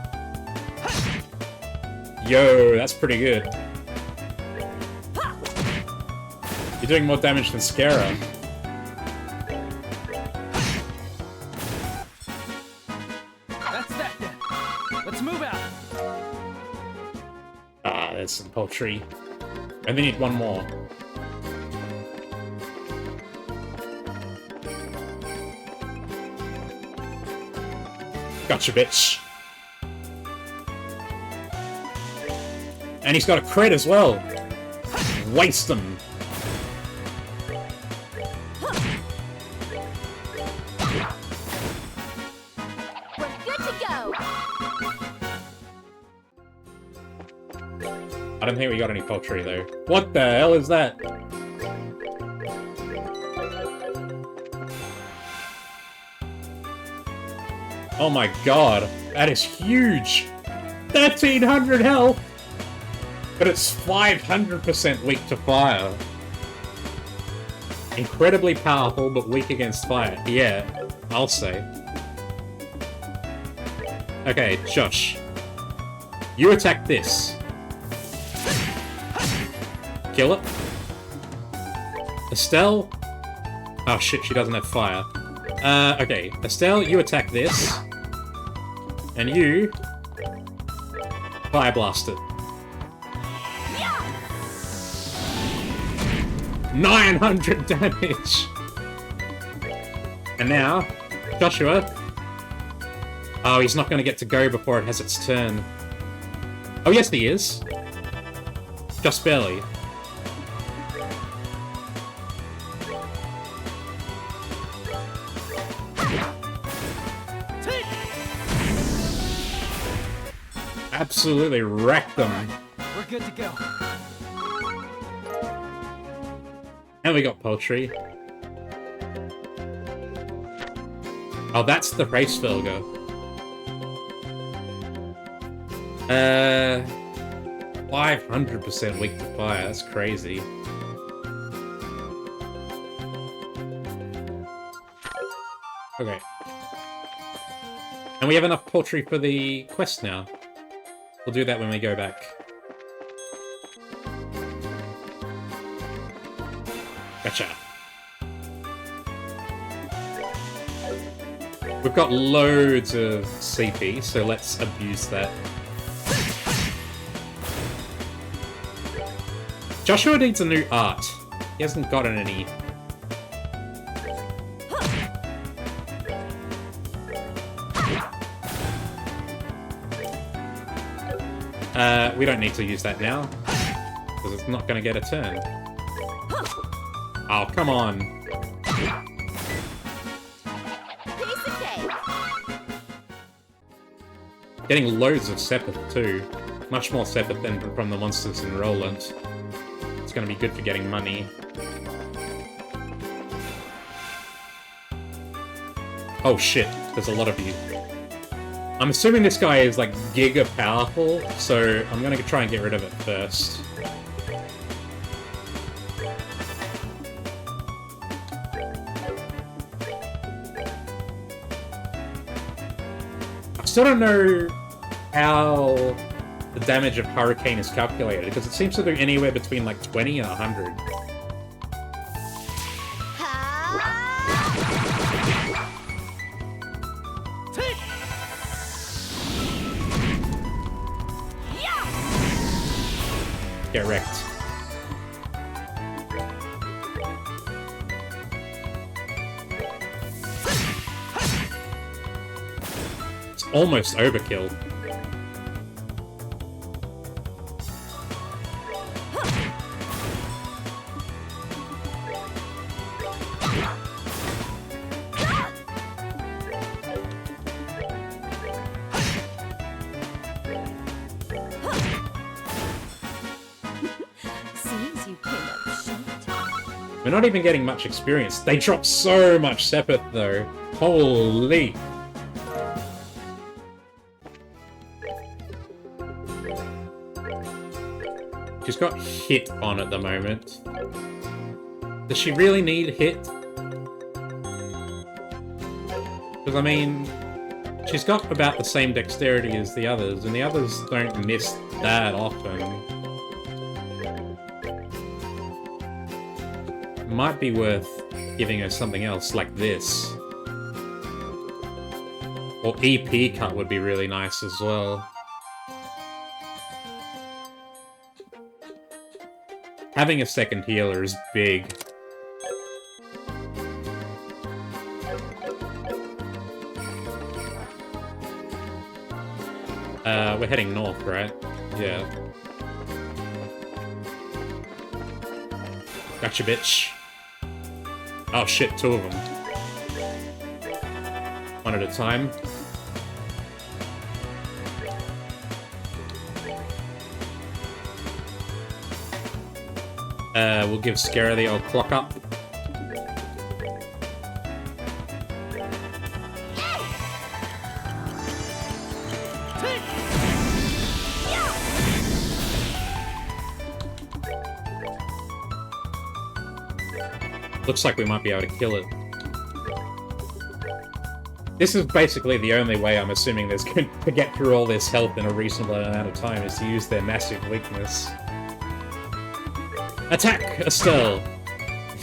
Yo, that's pretty good. You're doing more damage than Scara. There's some poultry. And we need one more. Gotcha, bitch. And he's got a crit as well. Waste them. We're good to go. I don't think we got any poultry, though. What the hell is that? Oh my god, that is huge! 1300 health! But it's 500% weak to fire. Incredibly powerful, but weak against fire. Yeah, I'll say. Okay, Josh. You attack this. Kill it. Estelle? Oh shit, she doesn't have fire. Okay. Estelle, you attack this. And you... Fire blast it. 900 damage! And now, Joshua... Oh, he's not going to get to go before it has its turn. Oh, yes, he is. Just barely. Absolutely wrecked them. We're good to go. And we got poultry. Oh, that's the Racefelger. 500% weak to fire, that's crazy. Okay. And we have enough poultry for the quest now. We'll do that when we go back. Gotcha. We've got loads of CP, so let's abuse that. Joshua needs a new art. He hasn't gotten any. We don't need to use that now, because it's not going to get a turn. Oh, come on. Piece of cake. Getting loads of Sepith, too. Much more Sepith than from the monsters in Roland. It's going to be good for getting money. Oh shit, there's a lot of you. I'm assuming this guy is like giga powerful, so I'm gonna try and get rid of it first. I still don't know how the damage of Hurricane is calculated, because it seems to do anywhere between like 20 and 100. Get wrecked. It's almost overkill. We're not even getting much experience. They drop so much Sepith, though. Holy! She's got hit on at the moment. Does she really need hit? Because, I mean, she's got about the same dexterity as the others, and the others don't miss that often. Might be worth giving her something else, like this. Or EP cut would be really nice as well. Having a second healer is big. We're heading north, right? Yeah. Gotcha, bitch. Oh shit, two of them. One at a time. We'll give Scara the old clock up. Looks like we might be able to kill it. This is basically the only way I'm assuming there's going to get through all this health in a reasonable amount of time, is to use their massive weakness. Attack, Estelle!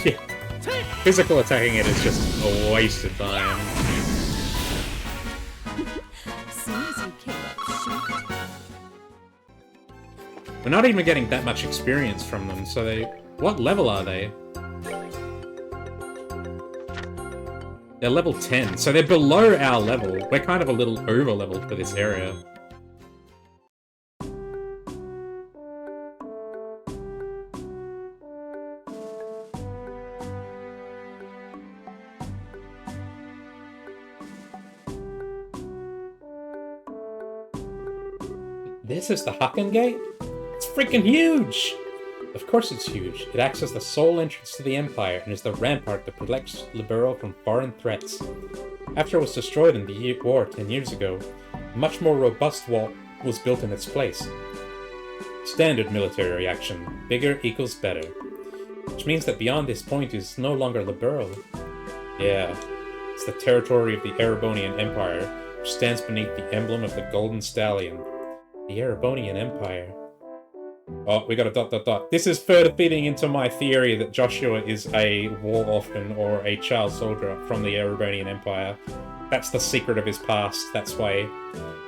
Yeah. Physical attacking it is just a waste of time. Seems you came up short. We're not even getting that much experience from them, so they... What level are they? They're level 10, so they're below our level. We're kind of a little over-leveled for this area. This is the Hakken Gate? It's freaking huge! Of course it's huge. It acts as the sole entrance to the Empire and is the rampart that protects Libero from foreign threats. After it was destroyed in the war 10 years ago, a much more robust wall was built in its place. Standard military reaction. Bigger equals better. Which means that beyond this point is no longer Libero. Yeah. It's the territory of the Erebonian Empire, which stands beneath the emblem of the Golden Stallion. The Erebonian Empire. Oh, we got a ... This is further feeding into my theory that Joshua is a war orphan or a child soldier from the Erebonian Empire. That's the secret of his past. That's why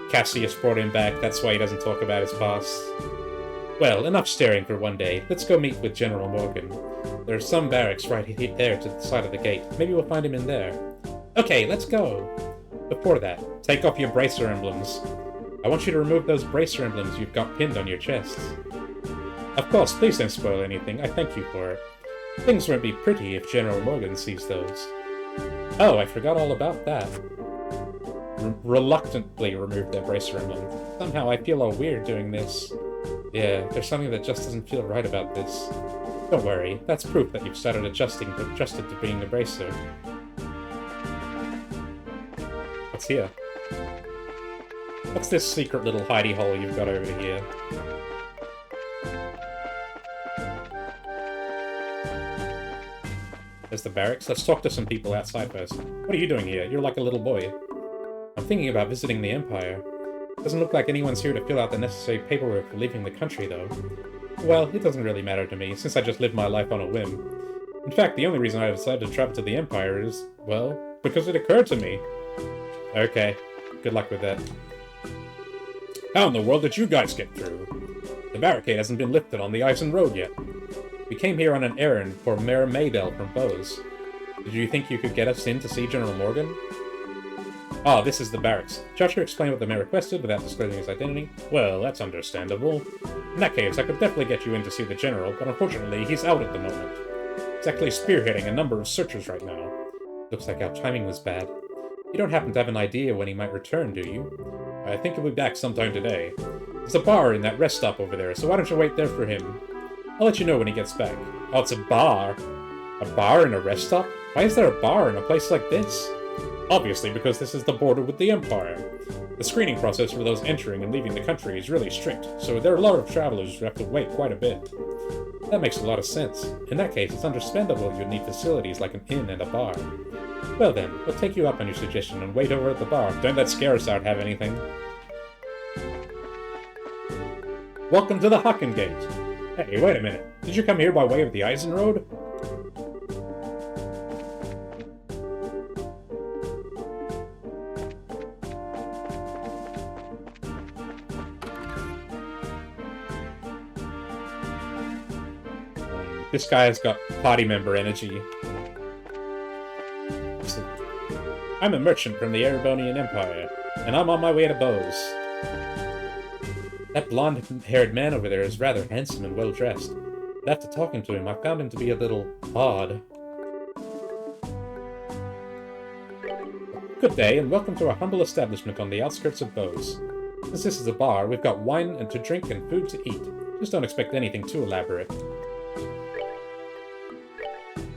Cassius brought him back. That's why he doesn't talk about his past. Well, enough staring for one day. Let's go meet with General Morgan. There's some barracks right there to the side of the gate. Maybe we'll find him in there. Okay, let's go. Before that, take off your bracer emblems. I want you to remove those bracer emblems you've got pinned on your chests. Of course, please don't spoil anything. I thank you for it. Things won't be pretty if General Morgan sees those. Oh, I forgot all about that. Reluctantly remove their bracer emblems. Somehow I feel all weird doing this. Yeah, there's something that just doesn't feel right about this. Don't worry, that's proof that you've started adjusted to being a bracer. What's here? What's this secret little hidey hole you've got over here? There's the barracks. Let's talk to some people outside first. What are you doing here? You're like a little boy. I'm thinking about visiting the Empire. Doesn't look like anyone's here to fill out the necessary paperwork for leaving the country, though. Well, it doesn't really matter to me, since I just live my life on a whim. In fact, the only reason I decided to travel to the Empire is, well, because it occurred to me. Okay, good luck with that. How in the world did you guys get through? The barricade hasn't been lifted on the Eisen Road yet. We came here on an errand for Mayor Maybell from Bose. Did you think you could get us in to see General Morgan? Ah, this is the barracks. Joshua explained what the mayor requested without disclosing his identity. Well, that's understandable. In that case, I could definitely get you in to see the general, but unfortunately, he's out at the moment. He's actually spearheading a number of searches right now. Looks like our timing was bad. You don't happen to have an idea when he might return, do you? I think he'll be back sometime today. There's a bar in that rest stop over there, so why don't you wait there for him? I'll let you know when he gets back. Oh, it's a bar? A bar in a rest stop? Why is there a bar in a place like this? Obviously, because this is the border with the Empire. The screening process for those entering and leaving the country is really strict, so there are a lot of travelers who have to wait quite a bit. That makes a lot of sense. In that case, it's understandable you'd need facilities like an inn and a bar. Well then, we'll take you up on your suggestion and wait over at the bar. Don't let Scarazard have anything. Welcome to the Hakken Gate. Hey, wait a minute. Did you come here by way of the Eisen Road? This guy has got party member energy. I'm a merchant from the Erebonian Empire, and I'm on my way to Bose. That blonde-haired man over there is rather handsome and well-dressed. But after talking to him, I found him to be a little odd. Good day, and welcome to our humble establishment on the outskirts of Bose. Since this is a bar, we've got wine and to drink and food to eat. Just don't expect anything too elaborate.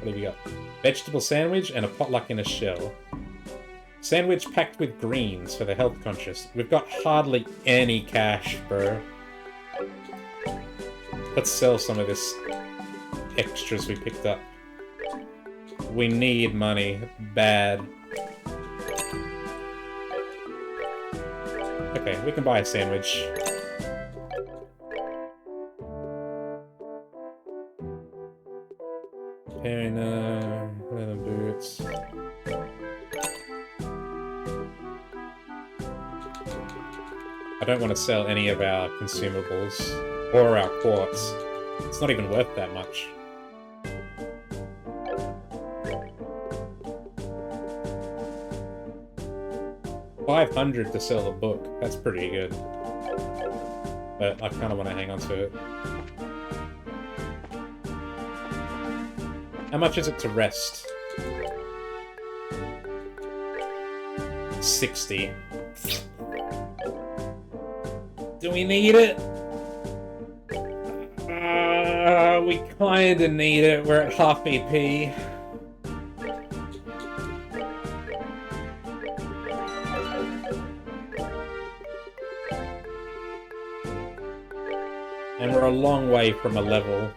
What have you got? Vegetable sandwich and a potluck in a shell. Sandwich packed with greens for the health conscious. We've got hardly any cash, bro. Let's sell some of this extras we picked up. We need money. Bad. Okay, we can buy a sandwich. Leather boots. I don't want to sell any of our consumables or our quartz. It's not even worth that much. $500 to sell a book. That's pretty good. But I kind of want to hang on to it. How much is it to rest? 60. Do we need it? We kinda need it. We're at half EP. And we're a long way from a level.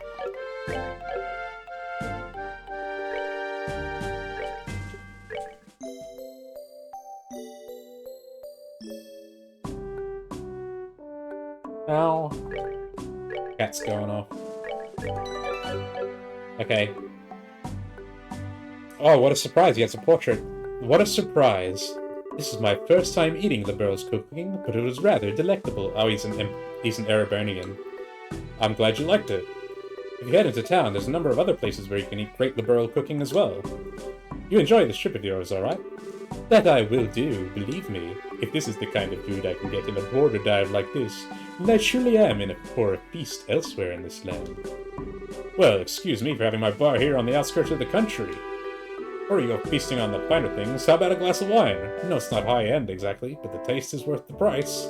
Ow. Cat's going off. Okay. Oh, what a surprise, he has a portrait. What a surprise. This is my first time eating the Burrow's cooking, but it was rather delectable. Oh, he's an Erebonian. I'm glad you liked it. If you head into town, there's a number of other places where you can eat great liberal cooking as well. You enjoy this trip of yours, alright? That I will do, believe me. If this is the kind of food I can get in a border dive like this, then I surely am in for a feast elsewhere in this land. Well, excuse me for having my bar here on the outskirts of the country. Or you go feasting on the finer things, how about a glass of wine? No, it's not high-end exactly, but the taste is worth the price.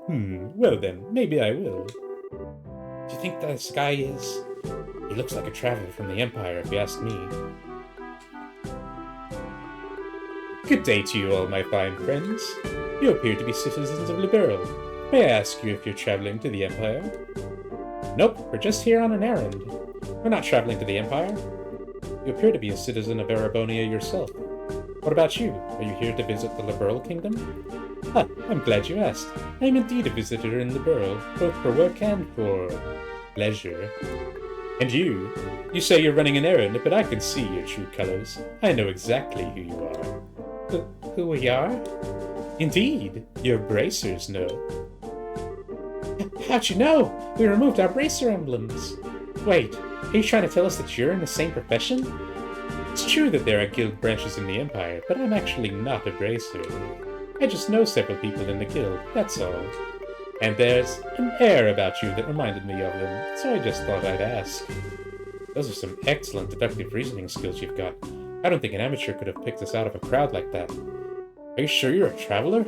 Well then, maybe I will. Do you think this guy is? He looks like a traveler from the Empire, if you ask me. Good day to you all, my fine friends. You appear to be citizens of Liberal. May I ask you if you're traveling to the Empire? Nope, we're just here on an errand. We're not traveling to the Empire. You appear to be a citizen of Erebonia yourself. What about you? Are you here to visit the Liberal Kingdom? Ah, I'm glad you asked. I am indeed a visitor in Liberal, both for work and for pleasure. And you? You say you're running an errand, but I can see your true colors. I know exactly who you are. Who we are? Indeed, your bracers know. How'd you know? We removed our bracer emblems. Wait, are you trying to tell us that you're in the same profession? It's true that there are guild branches in the Empire, but I'm actually not a bracer. I just know several people in the guild, that's all. And there's an air about you that reminded me of them, so I just thought I'd ask. Those are some excellent deductive reasoning skills you've got. I don't think an amateur could have picked us out of a crowd like that. Are you sure you're a traveler?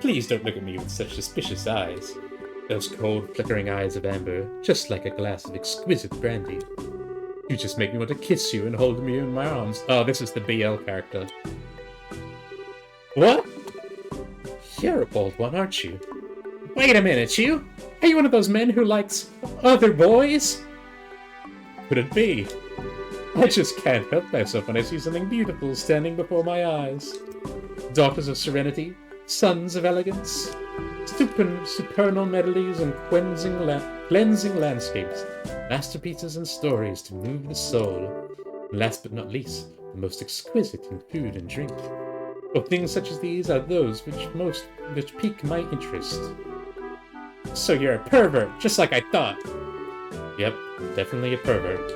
Please don't look at me with such suspicious eyes. Those cold, flickering eyes of amber, just like a glass of exquisite brandy. You just make me want to kiss you and hold you in my arms. Oh, this is the BL character. What? You're a bold one, aren't you? Wait a minute, you? Are you one of those men who likes other boys? Could it be? I just can't help myself when I see something beautiful standing before my eyes. Daughters of serenity, sons of elegance, supernal melodies and cleansing landscapes, masterpieces and stories to move the soul. And last but not least, the most exquisite in food and drink. Oh, things such as these are those which pique my interest. So you're a pervert, just like I thought. Yep, definitely a pervert.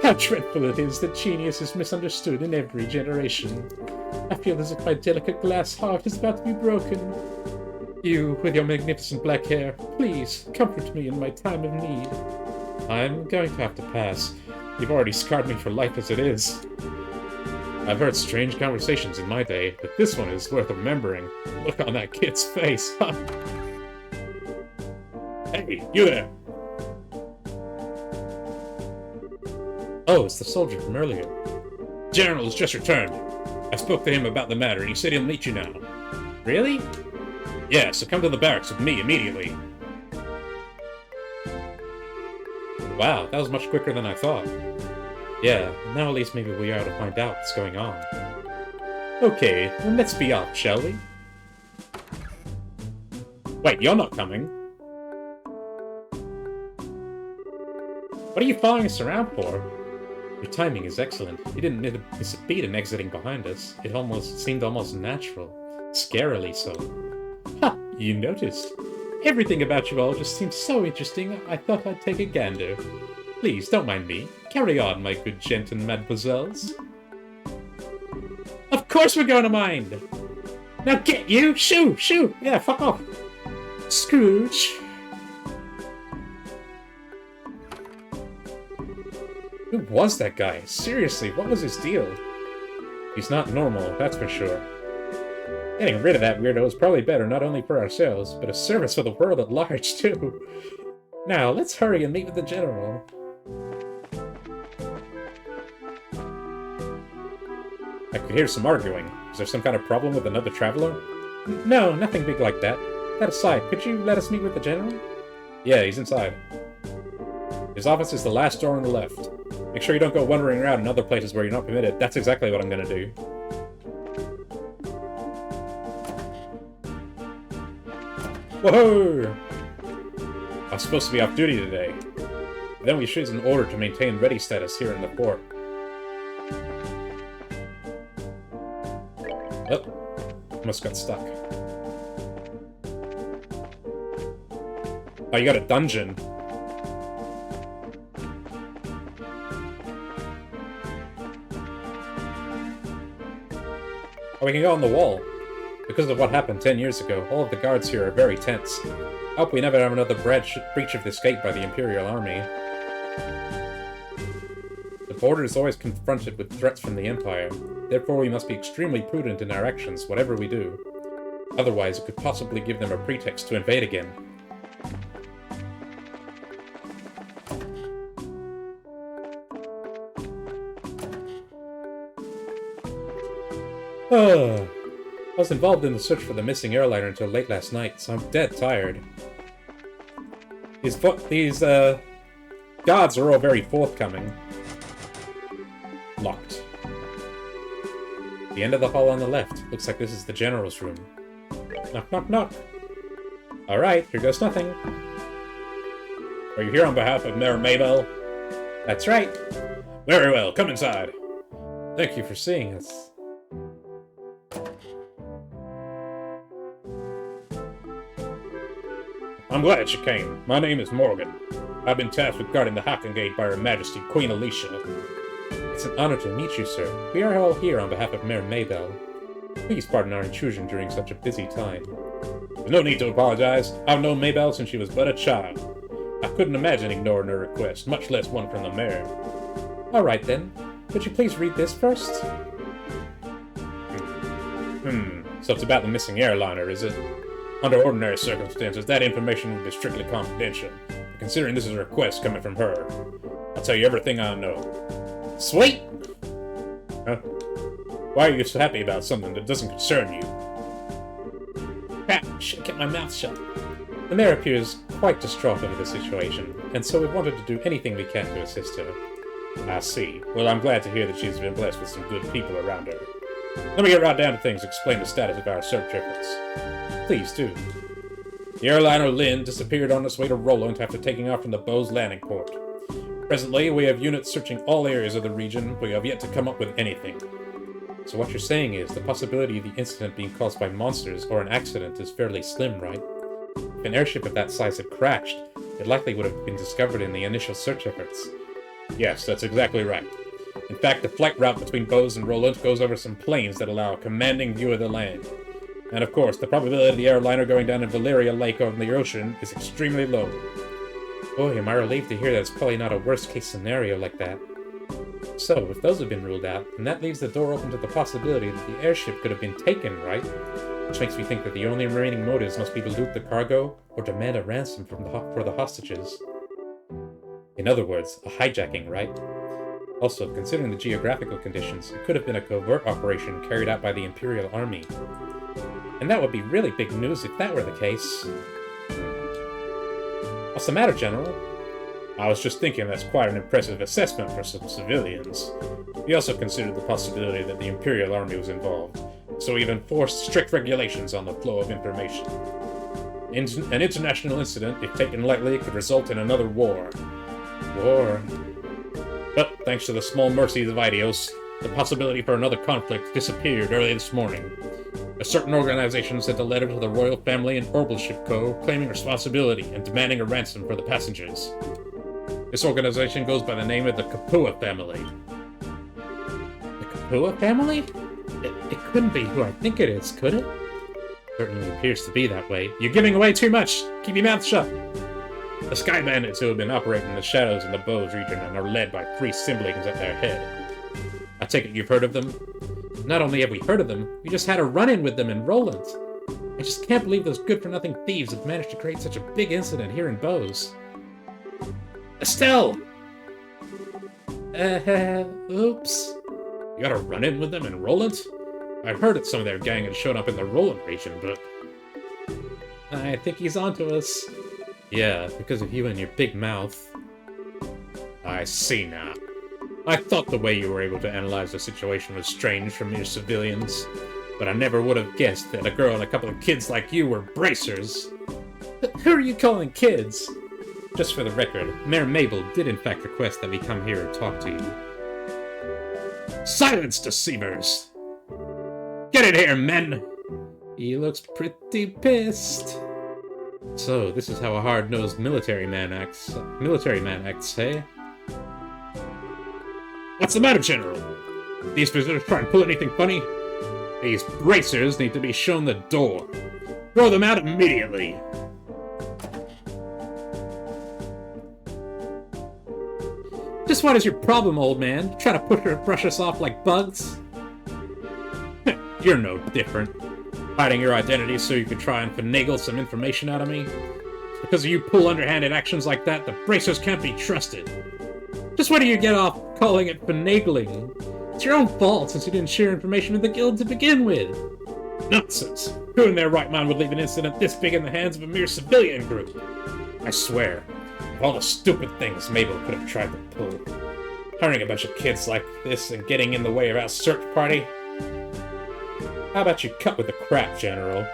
How dreadful it is that genius is misunderstood in every generation. I feel as if my delicate glass heart is about to be broken. You, with your magnificent black hair, please comfort me in my time of need. I'm going to have to pass. You've already scarred me for life as it is. I've heard strange conversations in my day, but this one is worth remembering. Look on that kid's face, huh? Hey, you there! Oh, it's the soldier from earlier. General has just returned. I spoke to him about the matter, and he said he'll meet you now. Really? Yeah, so come to the barracks with me immediately. Wow, that was much quicker than I thought. Yeah, now at least maybe we are to find out what's going on. Okay, then let's be off, shall we? Wait, you're not coming? What are you following us around for? Your timing is excellent. You didn't miss a beat in exiting behind us. It seemed almost natural. Scarily so. Ha! You noticed. Everything about you all just seems so interesting, I thought I'd take a gander. Please, don't mind me. Carry on, my good gent and mademoiselles. Of course we're going to mind! Now get you! Shoo! Shoo! Yeah, fuck off! Scrooge! Who was that guy? Seriously, what was his deal? He's not normal, that's for sure. Getting rid of that weirdo is probably better not only for ourselves, but a service for the world at large, too. Now, let's hurry and meet with the general. I could hear some arguing. Is there some kind of problem with another traveler? No, nothing big like that. That aside, could you let us meet with the general? Yeah, he's inside. His office is the last door on the left. Make sure you don't go wandering around in other places where you're not permitted. That's exactly what I'm gonna do. Whoa! I was supposed to be off duty today. Then we issued an order to maintain ready status here in the port. Oh, almost got stuck. Oh, you got a dungeon. Oh, we can go on the wall. Because of what happened 10 years ago, all of the guards here are very tense. I hope we never have another breach of this gate by the Imperial Army. The border is always confronted with threats from the Empire. Therefore, we must be extremely prudent in our actions, whatever we do. Otherwise, it could possibly give them a pretext to invade again. I was involved in the search for the missing airliner until late last night, so I'm dead tired. These guards are all very forthcoming. Locked. The end of the hall on the left. Looks like this is the General's room. Knock, knock, knock. Alright, here goes nothing. Are you here on behalf of Mayor Maybell? That's right. Very well, come inside. Thank you for seeing us. I'm glad you came. My name is Morgan. I've been tasked with guarding the Hacking Gate by Her Majesty Queen Alicia. It's an honor to meet you, sir. We are all here on behalf of Mayor Maybell. Please pardon our intrusion during such a busy time. There's no need to apologize. I've known Maybell since she was but a child. I couldn't imagine ignoring her request, much less one from the mayor. Alright then. Could you please read this first? So it's about the missing airliner, is it? Under ordinary circumstances, that information would be strictly confidential. But considering this is a request coming from her, I'll tell you everything I know. Sweet! Huh? Why are you so happy about something that doesn't concern you? Crap, I should keep my mouth shut. The mayor appears quite distraught over the situation, and so we've wanted to do anything we can to assist her. I see. Well, I'm glad to hear that she's been blessed with some good people around her. Let me get right down to things and explain the status of our search efforts. Please do. The airliner Lynn disappeared on its way to Roland after taking off from the Bose landing port. Presently, we have units searching all areas of the region, but we have yet to come up with anything. So what you're saying is, the possibility of the incident being caused by monsters or an accident is fairly slim, right? If an airship of that size had crashed, it likely would have been discovered in the initial search efforts. Yes, that's exactly right. In fact, the flight route between Bose and Roland goes over some plains that allow a commanding view of the land. And of course, the probability of the airliner going down in Valeria Lake over the ocean is extremely low. Boy, am I relieved to hear that it's probably not a worst-case scenario like that. So, if those have been ruled out, then that leaves the door open to the possibility that the airship could have been taken, right? Which makes me think that the only remaining motives must be to loot the cargo, or demand a ransom for the hostages. In other words, a hijacking, right? Also, considering the geographical conditions, it could have been a covert operation carried out by the Imperial Army. And that would be really big news if that were the case. What's the matter, General? I was just thinking that's quite an impressive assessment for some civilians. We also considered the possibility that the Imperial Army was involved, so we have enforced strict regulations on the flow of information. An international incident, if taken lightly, could result in another war. War. But, thanks to the small mercies of Idios, the possibility for another conflict disappeared early this morning. A certain organization sent a letter to the Royal Family and Orbleship Co. claiming responsibility and demanding a ransom for the passengers. This organization goes by the name of the Kapua family. The Kapua family? It couldn't be who I think it is, could it? Certainly appears to be that way. You're giving away too much! Keep your mouth shut! The Sky Bandits who have been operating in the shadows in the Bose region and are led by 3 siblings at their head. I take it you've heard of them? Not only have we heard of them, we just had a run-in with them in Roland. I just can't believe those good-for-nothing thieves have managed to create such a big incident here in Bose. Estelle! Oops. You got a run-in with them in Roland? I heard that some of their gang had shown up in the Roland region, but... I think he's onto us. Yeah, because of you and your big mouth. I see now. I thought the way you were able to analyze the situation was strange from mere civilians, but I never would have guessed that a girl and a couple of kids like you were bracers. Who are you calling kids? Just for the record, Mayor Mabel did in fact request that we come here and talk to you. Silence, deceivers! Get in here, men! He looks pretty pissed. So, this is how a hard-nosed military man acts, hey? What's the matter, General? These visitors trying to pull anything funny? These bracers need to be shown the door. Throw them out immediately! Just what is your problem, old man? Trying to brush us off like bugs? You're no different. Hiding your identity so you could try and finagle some information out of me? Because you pull underhanded actions like that, the bracers can't be trusted. Just why do you get off calling it finagling? It's your own fault since you didn't share information with the guild to begin with. Nonsense. Who in their right mind would leave an incident this big in the hands of a mere civilian group? I swear, of all the stupid things Mabel could have tried to pull, hiring a bunch of kids like this and getting in the way of our search party. How about you cut with the crap, General?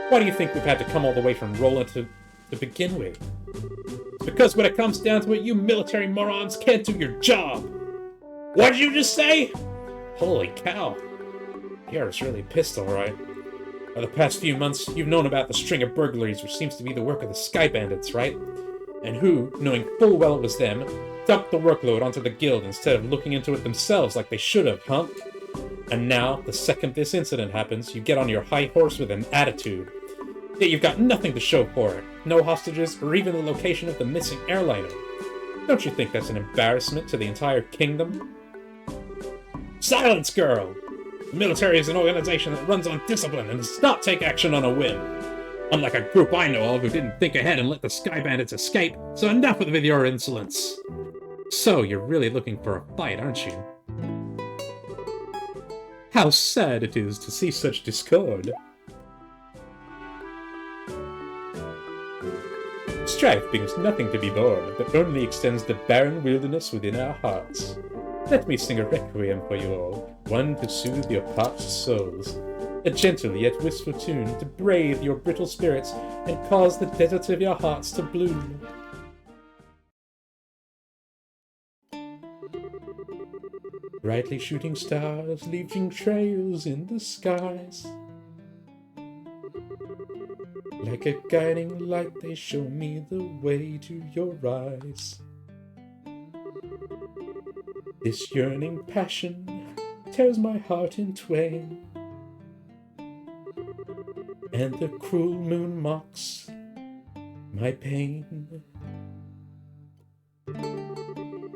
Why do you think we've had to come all the way from Roland to begin with? It's because when it comes down to it, you military morons can't do your job! What did you just say? Holy cow. Pierre's really pissed, alright. For the past few months, you've known about the string of burglaries which seems to be the work of the Sky Bandits, right? And who, knowing full well it was them, dumped the workload onto the guild instead of looking into it themselves like they should have, huh? And now, the second this incident happens, you get on your high horse with an attitude. Yet you've got nothing to show for it. No hostages, or even the location of the missing airliner. Don't you think that's an embarrassment to the entire kingdom? Silence, girl! The military is an organization that runs on discipline and does not take action on a whim. Unlike a group I know of who didn't think ahead and let the Sky Bandits escape, so enough with your insolence. So, you're really looking for a fight, aren't you? How sad it is to see such discord. Strife brings nothing to be borne, but only extends the barren wilderness within our hearts. Let me sing a requiem for you all, one to soothe your parched souls. A gentle yet wistful tune to brave your brittle spirits and cause the deserts of your hearts to bloom. Brightly shooting stars, leaving trails in the skies. Like a guiding light, they show me the way to your eyes. This yearning passion tears my heart in twain, and the cruel moon mocks my pain.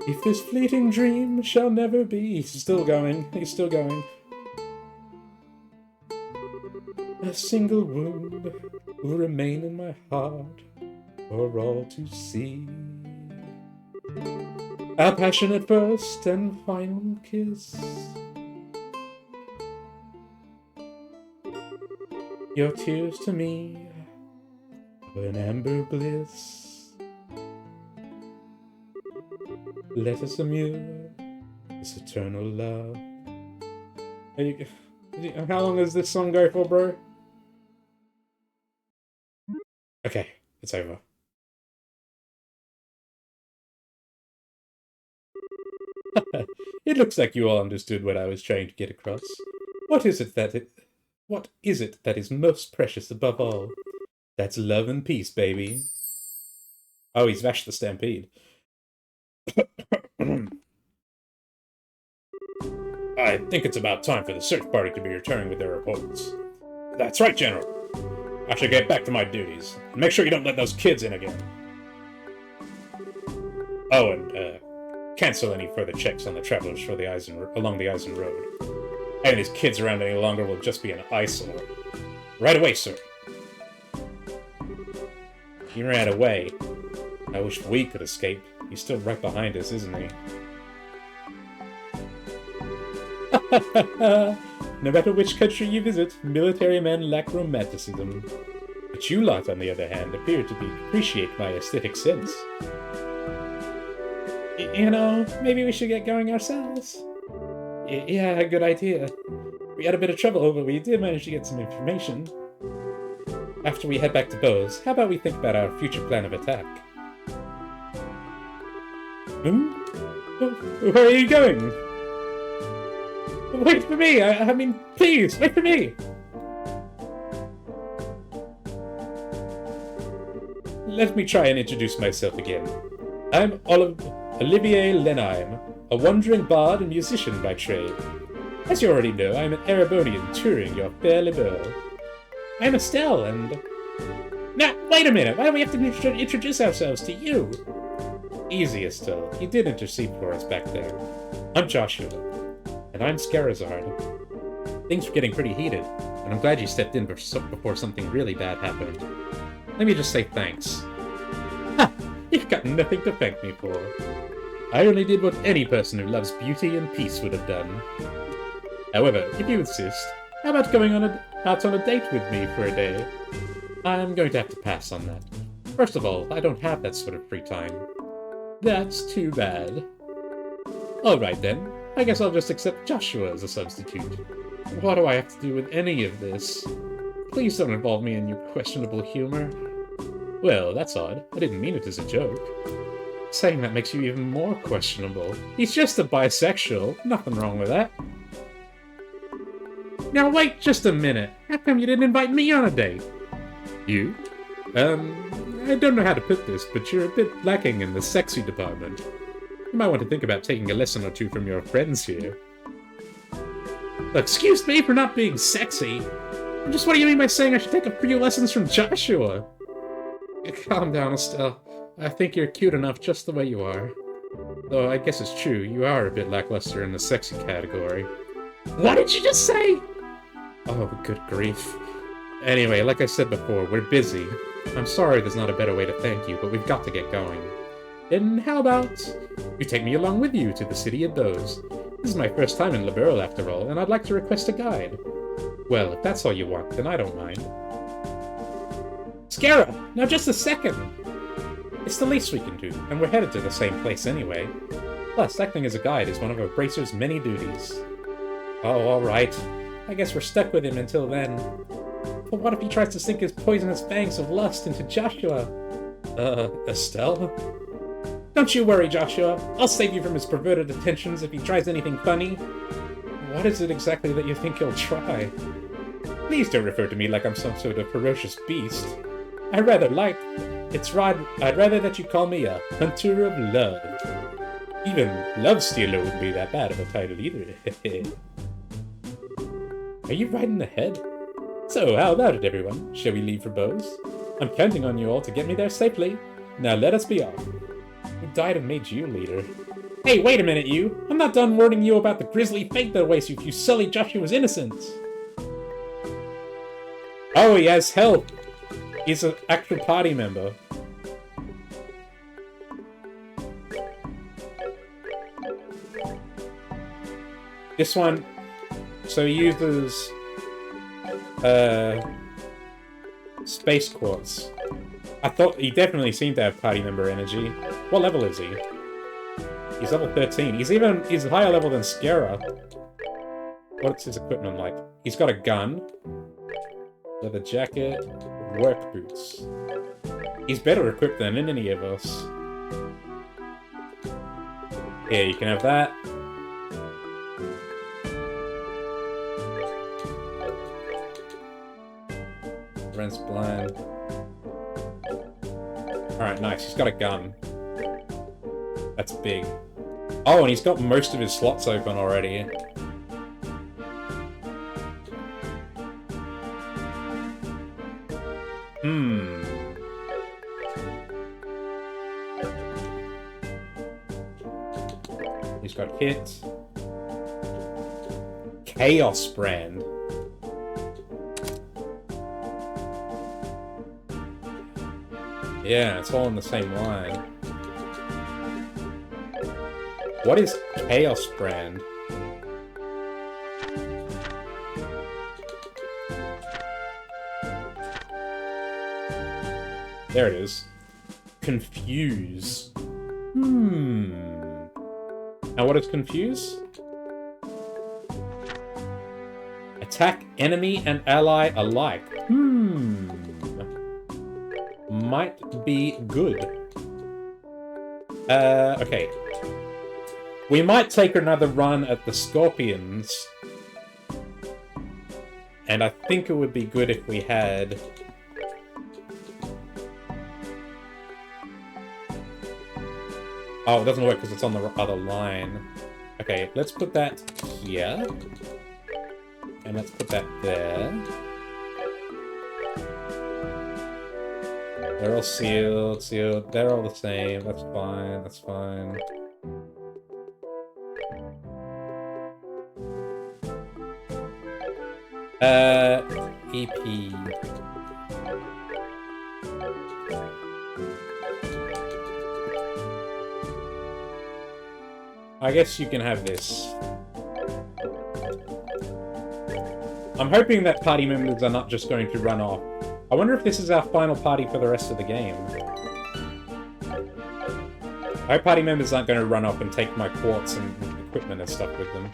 If this fleeting dream shall never be... He's still going. A single wound will remain in my heart for all to see. A passionate first and final kiss. Your tears to me are an amber bliss. Let us immure this eternal love. How long does this song go for, bro? Okay, it's over. It looks like you all understood what I was trying to get across. What is it that is most precious above all? That's love and peace, baby. Oh, he's Vash the Stampede. I think it's about time for the search party to be returning with their reports. That's right, General. I should get back to my duties. Make sure you don't let those kids in again. Oh, and cancel any further checks on the travelers for along the Eisen Road. Having these kids around any longer will just be an eyesore. Right away, sir. He ran away. I wish we could escape. He's still right behind us, isn't he? No matter which country you visit, military men lack romanticism. But you lot, on the other hand, appear to appreciate my aesthetic sense. You know, maybe we should get going ourselves. Yeah, good idea. We had a bit of trouble, but we did manage to get some information. After we head back to Bose, how about we think about our future plan of attack? Hmm? Where are you going? Wait for me! I mean, please, wait for me! Let me try and introduce myself again. I'm Olivier Lenheim, a wandering bard and musician by trade. As you already know, I'm an Erebonian touring your fair liberal. I'm Estelle, and... Now, wait a minute! Why do we have to introduce ourselves to you? Easy, Estelle. You did intercede for us back there. I'm Joshua, and I'm Scarazard. Things were getting pretty heated, and I'm glad you stepped in before something really bad happened. Let me just say thanks. Ha! You've got nothing to thank me for. I only did what any person who loves beauty and peace would have done. However, if you insist, how about going out on a date with me for a day? I'm going to have to pass on that. First of all, I don't have that sort of free time. That's too bad. Alright then, I guess I'll just accept Joshua as a substitute. What do I have to do with any of this? Please don't involve me in your questionable humor. Well, that's odd. I didn't mean it as a joke. Saying that makes you even more questionable. He's just a bisexual. Nothing wrong with that. Now wait just a minute. How come you didn't invite me on a date? You? I don't know how to put this, but you're a bit lacking in the sexy department. You might want to think about taking a lesson or two from your friends here. Excuse me for not being sexy. Just what do you mean by saying I should take a few lessons from Joshua? Calm down, Estelle. I think you're cute enough just the way you are. Though I guess it's true, you are a bit lackluster in the sexy category. What did you just say? Oh, good grief. Anyway, like I said before, we're busy. I'm sorry there's not a better way to thank you, but we've got to get going. And how about you take me along with you to the city of Bose? This is my first time in Liberal after all, and I'd like to request a guide. Well, if that's all you want, then I don't mind. Scara! Now just a second! It's the least we can do, and we're headed to the same place anyway. Plus, acting as a guide is one of our Bracer's many duties. Oh, alright. I guess we're stuck with him until then. But what if he tries to sink his poisonous fangs of lust into Joshua? Estelle? Don't you worry, Joshua. I'll save you from his perverted attentions if he tries anything funny. What is it exactly that you think he'll try? Please don't refer to me like I'm some sort of ferocious beast. I'd rather that you call me a hunter of love. Even Love Stealer wouldn't be that bad of a title either. Are you riding ahead? So, how about it, everyone? Shall we leave for Bose? I'm counting on you all to get me there safely. Now let us be off. Who died and made you leader? Hey, wait a minute, you! I'm not done warning you about the grisly fate that awaits you if you sully Joshua's innocence! Oh, he has help! He's an actual party member. This one... So he uses... Space Quartz. I thought he definitely seemed to have party member energy. What level is he? He's level 13. He's higher level than Scara. What's his equipment like? He's got a gun, leather jacket, work boots. He's better equipped than any of us. Yeah, you can have that. Rent's blind. Alright, nice. He's got a gun. That's big. Oh, and he's got most of his slots open already. He's got hit. Chaos Brand. Yeah, it's all in the same line. What is Chaos Brand? There it is. Confuse. Now what is Confuse? Attack enemy and ally alike. might be good. Okay. We might take another run at the Scorpions. And I think it would be good if we had... Oh, it doesn't work because it's on the other line. Okay, let's put that here. And let's put that there. They're all sealed. They're all the same. That's fine, that's fine. EP. I guess you can have this. I'm hoping that party members are not just going to run off. I wonder if this is our final party for the rest of the game. I hope party members aren't going to run off and take my quartz and equipment and stuff with them.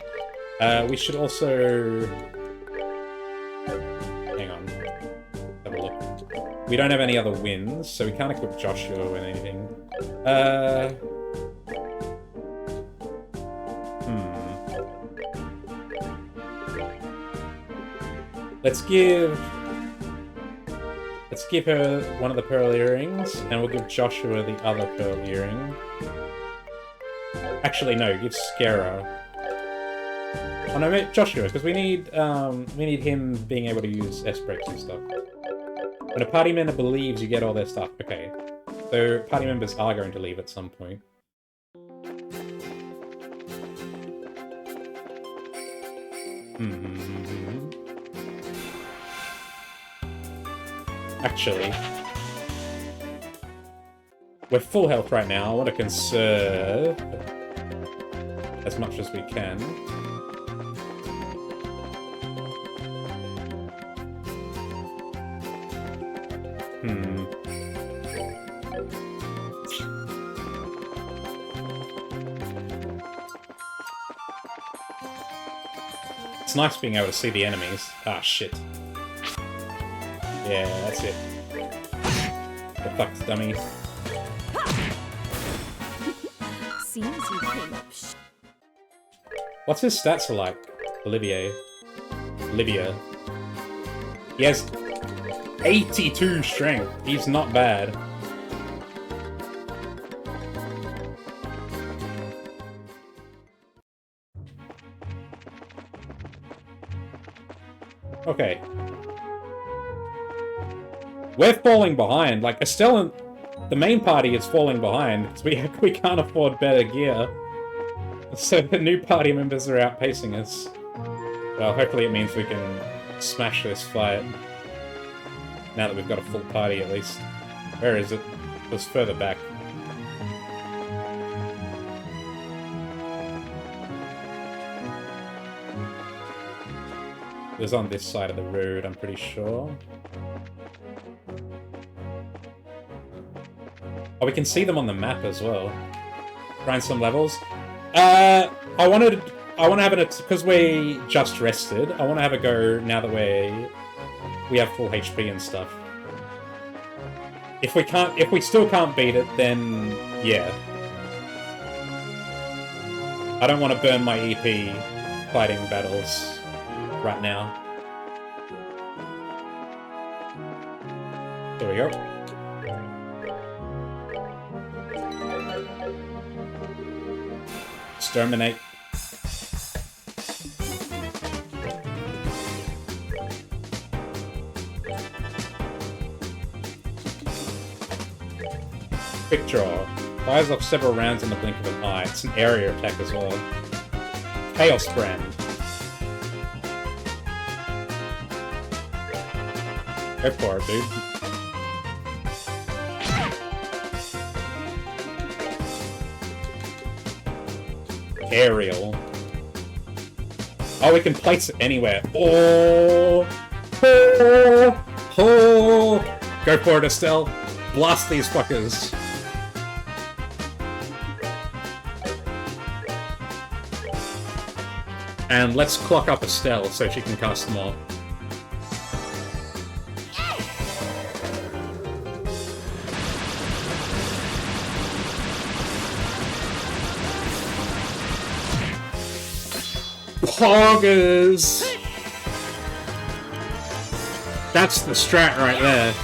We should also... Hang on. Have a look. We don't have any other wins, so we can't equip Joshua with anything. Let's give her one of the pearl earrings, and we'll give Joshua the other pearl earring. Actually, no, give Skara. Oh no, Joshua, because we need him being able to use S-breaks and stuff. When a party member leaves, you get all their stuff. Okay, so party members are going to leave at some point. Actually, we're full health right now. I want to conserve as much as we can. It's nice being able to see the enemies. Ah, shit. Yeah, that's it. The fuck's dummy. Seems you came up What's his stats like? Olivia. He has 82 strength. He's not bad. Okay. We're falling behind. Like, Estelle and the main party is falling behind because we can't afford better gear. So the new party members are outpacing us. Well, hopefully it means we can smash this fight. Now that we've got a full party, at least. Where is it? It was further back. It was on this side of the road, I'm pretty sure. Oh, we can see them on the map as well. Grind some levels. I want to have it because we just rested. I want to have a go now that we have full HP and stuff. If we still can't beat it, then yeah. I don't want to burn my EP fighting battles right now. There we go. Exterminate. Quick draw. Fires off several rounds in the blink of an eye. It's an area attack as well. Chaos Brand. Go for it, dude. Aerial. Oh, we can place it anywhere. Oh! Oh! Oh! Go for it, Estelle. Blast these fuckers. And let's clock up Estelle so she can cast more. Poggers! That's the strat right there.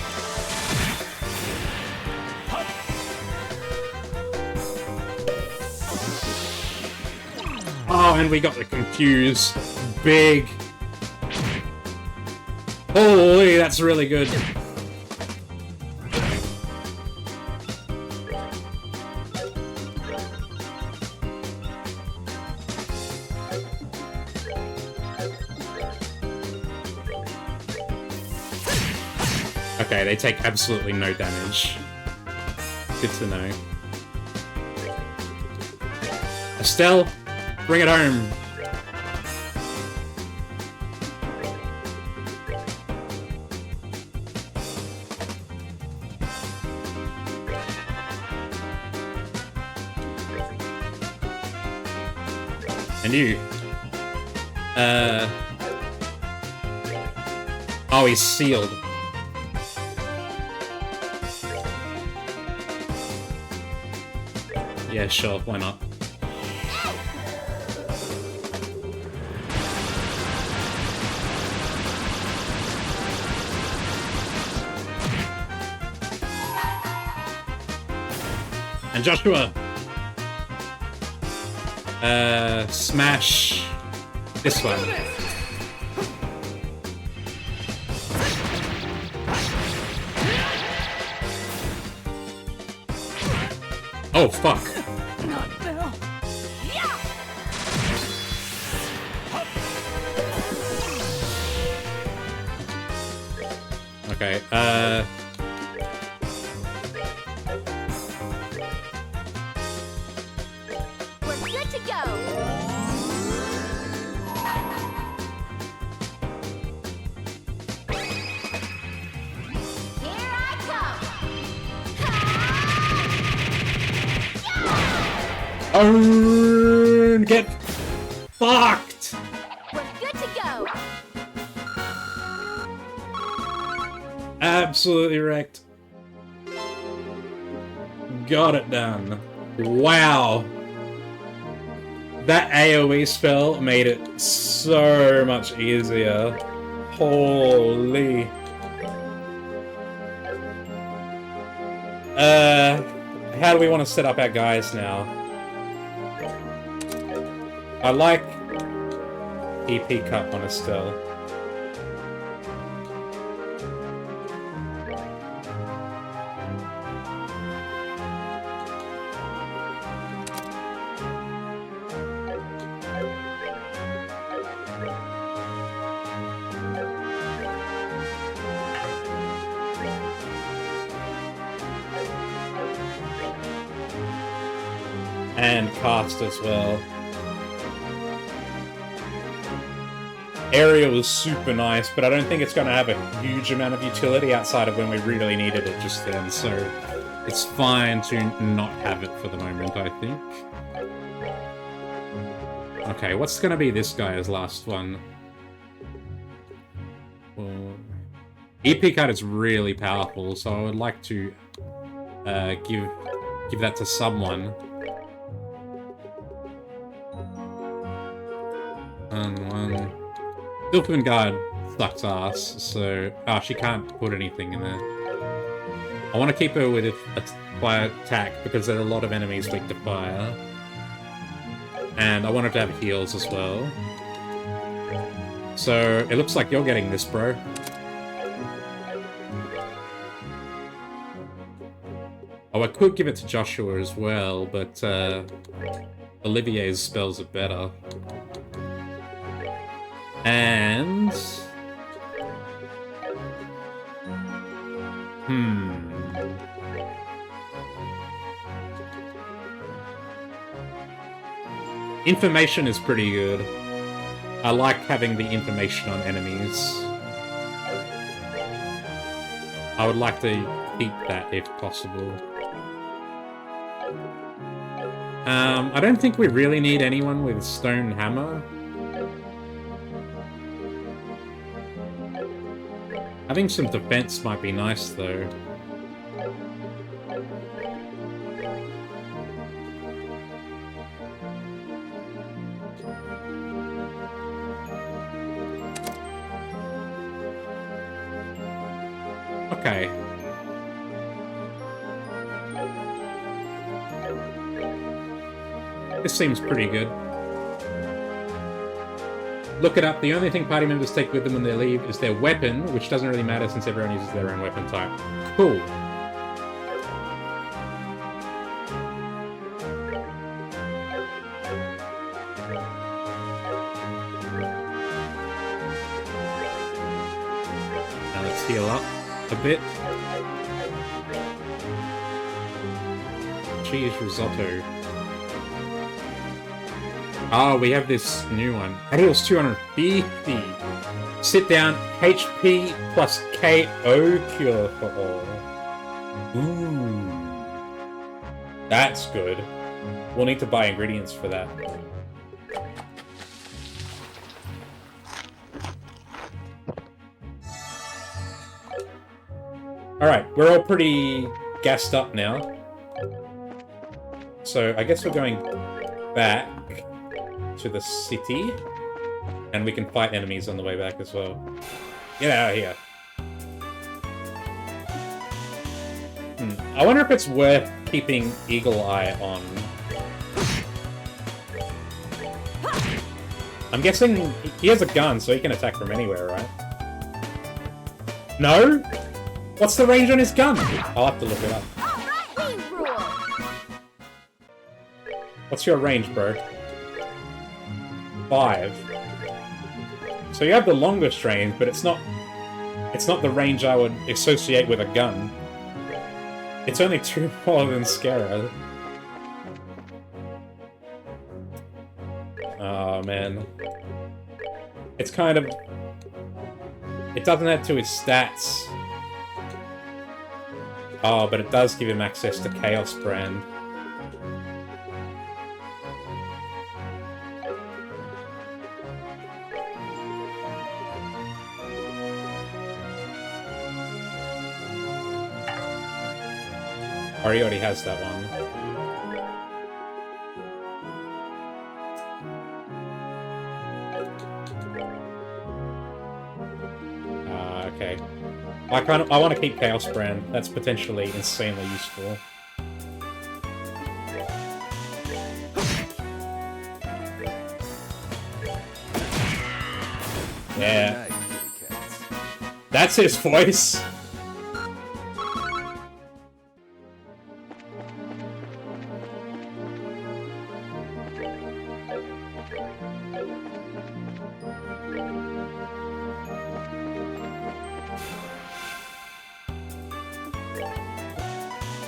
Oh, and we got the confuse. Big. Holy, that's really good. Okay, they take absolutely no damage. Good to know. Estelle, bring it home. And you. Oh, he's sealed. Yeah, sure, why not? And Joshua! Smash this one. Oh, fuck. Not now. Okay, We're good to go. Here I come. Get fucked! We're good to go. Absolutely wrecked. Got it done. Wow. That AoE spell made it so much easier. Holy. How do we want to set up our guys now? I like EP cut on Estelle. And cast as well. Aerial is super nice, but I don't think it's going to have a huge amount of utility outside of when we really needed it just then, so it's fine to not have it for the moment, I think. Okay, what's going to be this guy's last one? Well, EP card is really powerful, so I would like to give that to someone. One. Sylphin Guard sucks ass, so... Oh, she can't put anything in there. I want to keep her with a fire attack, because there are a lot of enemies weak to fire. And I want her to have heals as well. So, it looks like you're getting this, bro. Oh, I could give it to Joshua as well, but Olivier's spells are better. And... Information is pretty good. I like having the information on enemies. I would like to keep that if possible. I don't think we really need anyone with Stone Hammer. Having some defense might be nice, though. Okay. This seems pretty good. Look it up. The only thing party members take with them when they leave is their weapon, which doesn't really matter since everyone uses their own weapon type. Cool. Now let's heal up a bit. Cheese risotto. Oh, we have this new one. That heals 250. Sit down, HP plus KO cure for all. Ooh. That's good. We'll need to buy ingredients for that. Alright, we're all pretty gassed up now. So I guess we're going back to the city, and we can fight enemies on the way back as well. Get out of here. I wonder if it's worth keeping Eagle Eye on. I'm guessing he has a gun, so he can attack from anywhere, right? No? What's the range on his gun? I'll have to look it up. What's your range, bro? 5. So you have the longest range, but it's not the range I would associate with a gun. It's only 2 more than Scarab. Oh man. It's kind of... It doesn't add to his stats. Oh, but it does give him access to Chaos Brand. Or he already has that one. Okay. I want to keep Chaos Brand. That's potentially insanely useful. Yeah. That's his voice.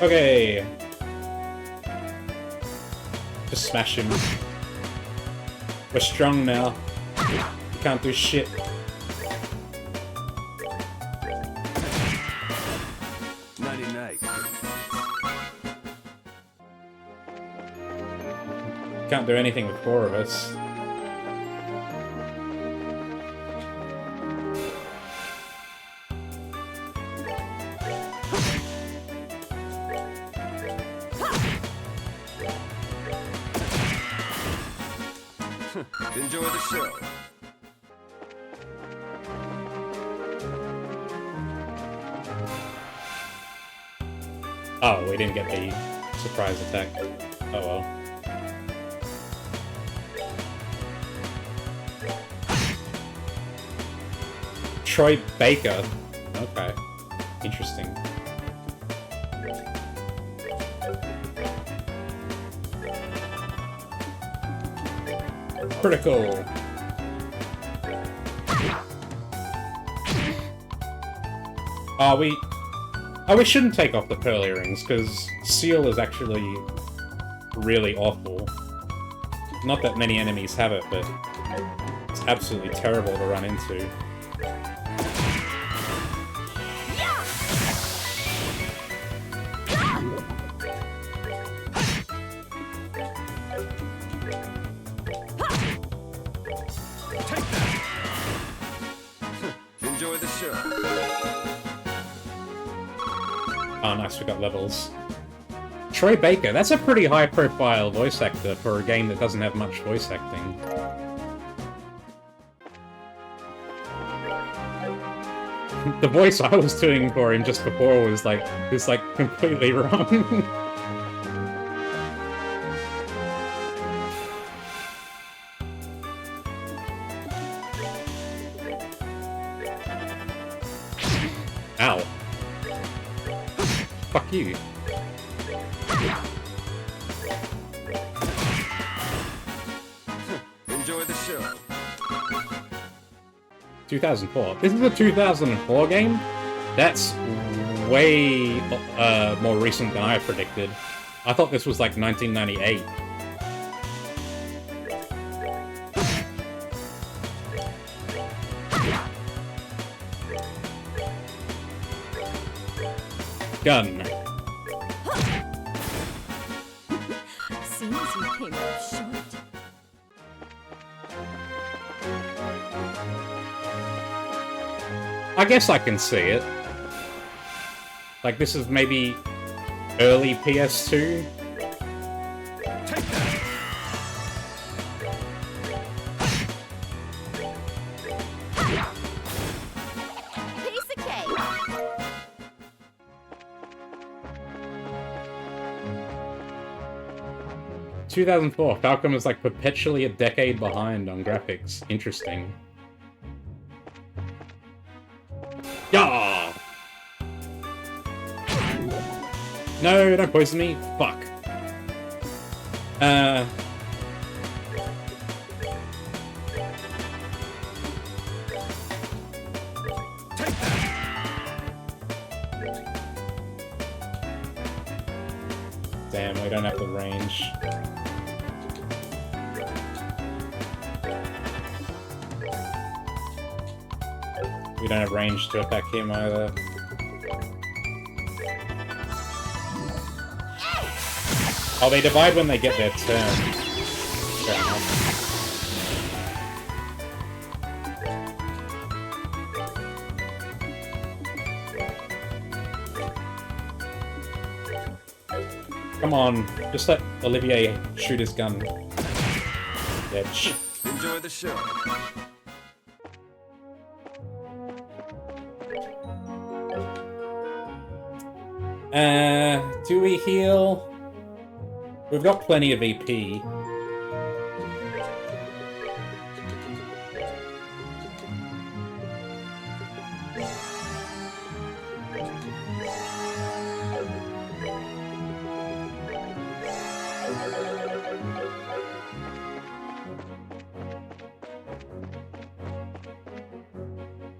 Okay. Just smash him. We're strong now. You can't do shit. Can't do anything with 4 of us. Enjoy the show. Oh, we didn't get the surprise attack. Oh well. Troy Baker. Okay. Interesting. Critical. We shouldn't take off the pearl earrings, because Seal is actually really awful. Not that many enemies have it, but it's absolutely terrible to run into. Enjoy the show. Oh, nice, we got levels. Troy Baker, that's a pretty high-profile voice actor for a game that doesn't have much voice acting. the voice I was doing for him just before was like completely wrong. Ow. Fuck you. Enjoy the show. 2004. This is a 2004 game? That's way more recent than I predicted. I thought this was like 1998. Gun. Seems you came up short. I guess I can see it. Like, this is maybe early PS2? Take that! Piece of cake. 2004. Falcom is like perpetually a decade behind on graphics. Interesting. Yeah. No, don't poison me. Fuck. Take that! Damn, we don't have the range. We don't have range to attack him either. Oh, they divide when they get their turn. Fair enough. Come on, just let Olivier shoot his gun. Bitch. Enjoy the show. Do we heal? We've got plenty of EP.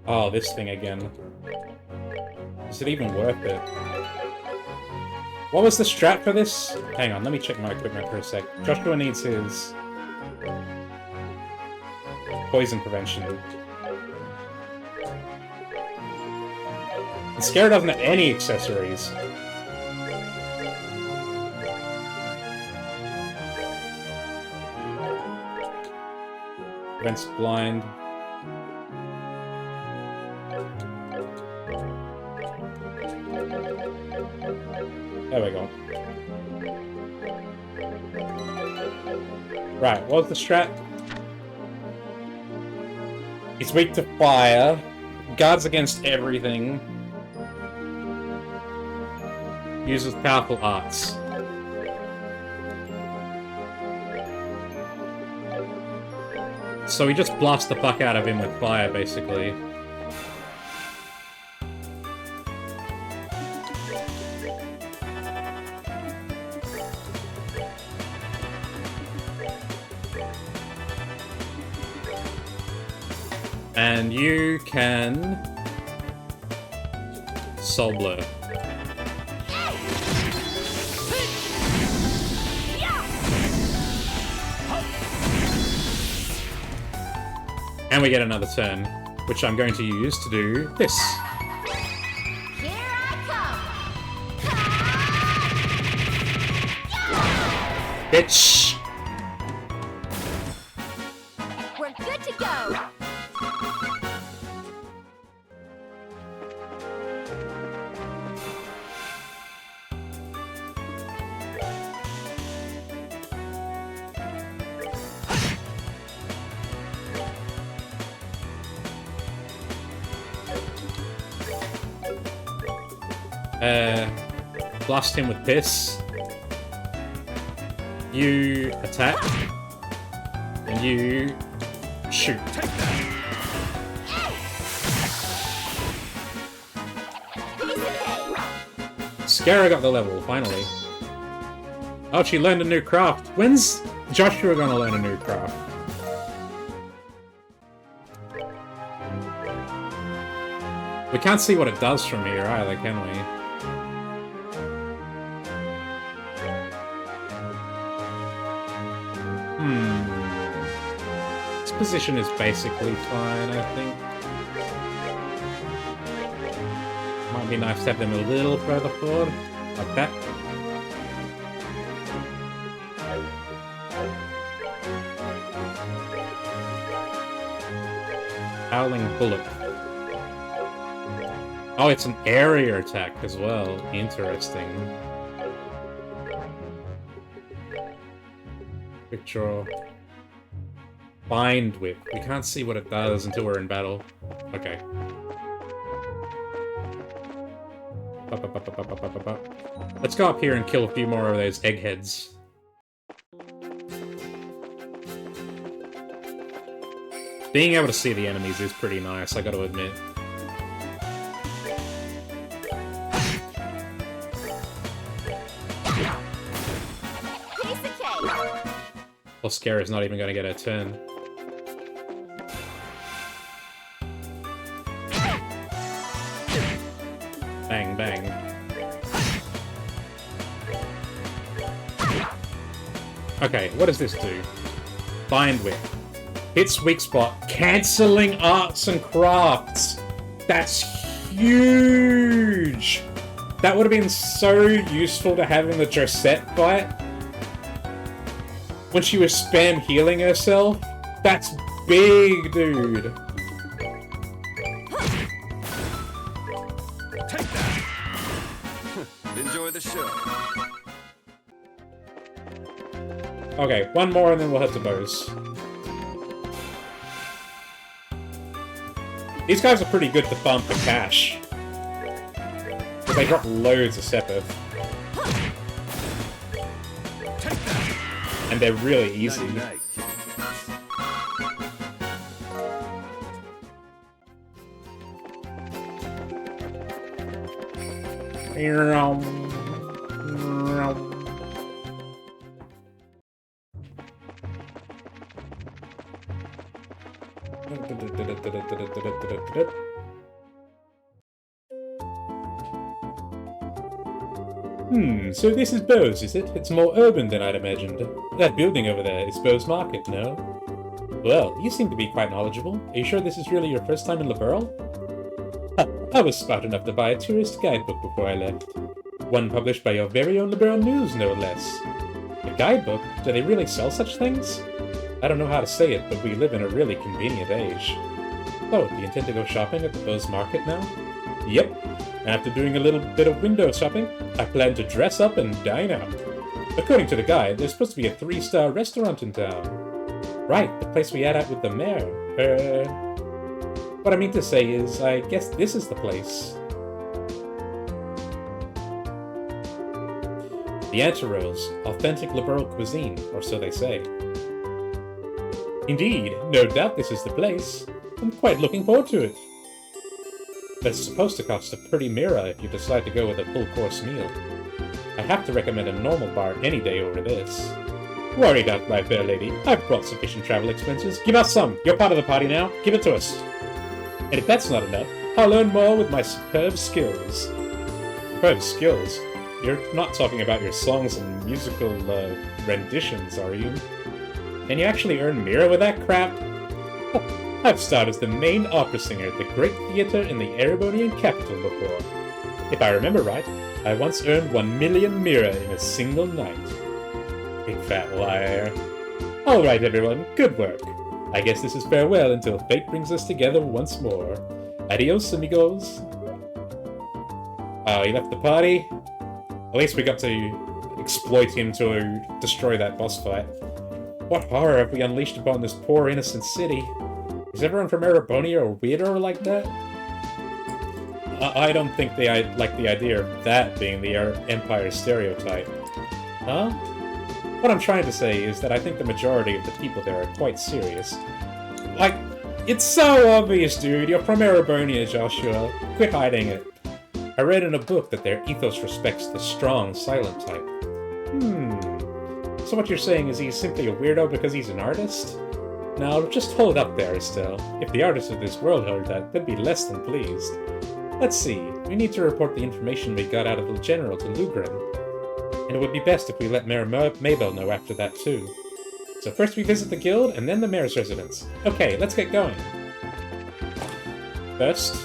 Oh, this thing again. Is it even worth it? What was the strat for this? Hang on, let me check my equipment for a sec. Joshua needs his poison prevention. The Scare doesn't have any accessories. Prevents blind. There we go. Right, what was the strat? He's weak to fire, guards against everything, uses powerful arts. So we just blast the fuck out of him with fire, basically. And you can Soul Blur. And we get another turn, which I'm going to use to do this. Here I come. Bitch! We're good to go. Blast him with piss. You attack. And you shoot. Scara got the level, finally. Oh, she learned a new craft. When's Joshua gonna learn a new craft? We can't see what it does from here either, can we? This position is basically fine, I think. Might be nice to have them a little further forward, like that. Howling Bullet. Oh, it's an area attack as well. Interesting. Quick draw. Bind Whip. We can't see what it does until we're in battle. Okay. Let's go up here and kill a few more of those eggheads. Being able to see the enemies is pretty nice, I gotta admit. Well, Scara's not even gonna get a turn. Bang, bang. Okay, what does this do? Bind Whip. Hits weak spot, cancelling arts and crafts. That's huge! That would have been so useful to have in the Josette fight. When she was spam healing herself. That's big, dude. Take that. Enjoy the show. Okay, one more and then we'll head to Bose. These guys are pretty good to farm for cash. But they drop loads of Sepith. And they're really easy. Night, So this is Bose, is it? It's more urban than I'd imagined. That building over there is Bose Market, no? Well, you seem to be quite knowledgeable. Are you sure this is really your first time in Liberl? I was smart enough to buy a tourist guidebook before I left. One published by your very own Liberl News, no less. A guidebook? Do they really sell such things? I don't know how to say it, but we live in a really convenient age. Oh, do you intend to go shopping at the Bose Market now? Yep. After doing a little bit of window shopping, I plan to dress up and dine out. According to the guide, there's supposed to be a 3-star restaurant in town. Right, the place we had out with the mayor. What I mean to say is, I guess this is the place. The Anterose, authentic liberal cuisine, or so they say. Indeed, no doubt this is the place. I'm quite looking forward to it. But it's supposed to cost a pretty mirror if you decide to go with a full-course meal. I have to recommend a normal bar any day over this. Worry not, my fair lady. I've brought sufficient travel expenses. Give us some. You're part of the party now. Give it to us. And if that's not enough, I'll learn more with my superb skills. Superb skills? You're not talking about your songs and musical, renditions, are you? Can you actually earn mirror with that crap? I've starred as the main opera singer at the great theatre in the Erebonian capital before. If I remember right, I once earned 1 million mirror in a single night. Big fat liar. Alright everyone, good work. I guess this is farewell until fate brings us together once more. Adios, amigos. Oh, he left the party? At least we got to exploit him to destroy that boss fight. What horror have we unleashed upon this poor innocent city? Is everyone from Erebonia or weirder like that? I don't think they like the idea of that being the Empire stereotype. Huh? What I'm trying to say is that I think the majority of the people there are quite serious. Like, it's so obvious, dude. You're from Ereburnia, Joshua. Quit hiding it. I read in a book that their ethos respects the strong, silent type. So what you're saying is he's simply a weirdo because he's an artist? Now, just hold up there, Estelle. If the artists of this world heard that, they'd be less than pleased. Let's see. We need to report the information we got out of the General to Lugren. And it would be best if we let Mayor Maybell know after that, too. So first we visit the guild, and then the mayor's residence. Okay, let's get going. First...